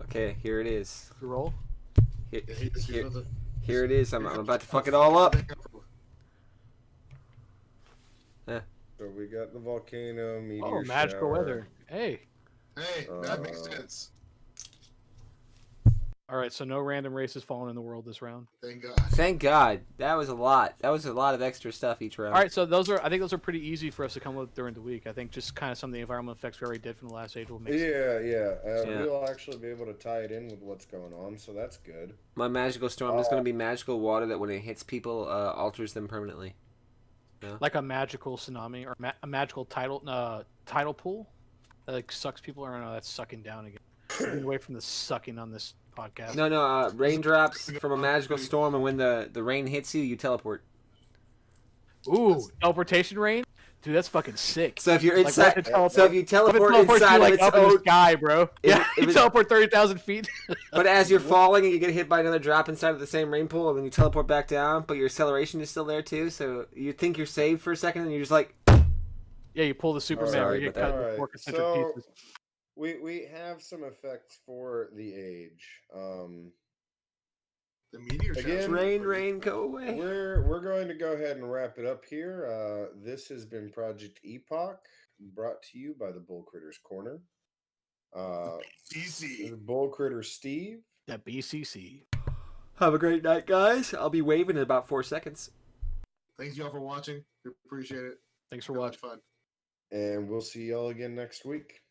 Okay, here it is. You roll. Here it is. I'm about to fuck it all up. So we got the volcano, meteor shower. Magical weather. Hey, that makes sense. All right, so no random races falling in the world this round. Thank God. Thank God. That was a lot. That was a lot of extra stuff each round. All right, so I think those are pretty easy for us to come up with during the week. I think just kind of some of the environmental effects we already did from the last age will make sense. Yeah. We'll actually be able to tie it in with what's going on, so that's good. My magical storm is going to be magical water that when it hits people, alters them permanently. Yeah. Like a magical tsunami or a magical tidal pool that like sucks people. Or no, that's sucking down again. Get away from the sucking on this podcast. No, raindrops from a magical storm, and when the rain hits you, you teleport. Ooh, teleportation rain? Dude, that's fucking sick. So if you're inside, if you teleport inside you, of like, its up own in the sky, bro. You teleport 30,000 feet. But as you're falling and you get hit by another drop inside of the same rain pool, and then you teleport back down, but your acceleration is still there too, so you think you're saved for a second, and you're just like... Yeah, you pull the Superman where you get cut into 4 concentric pieces. We have some effects for the age. The meteor again, rain, go away. We're going to go ahead and wrap it up here. This has been Project Epoch, brought to you by the Bull Critters Corner. BCC. Bull Critter Steve. That BCC. Have a great night, guys. I'll be waving in about 4 seconds. Thanks y'all for watching. We appreciate it. Thanks for watching. Fun. And we'll see y'all again next week.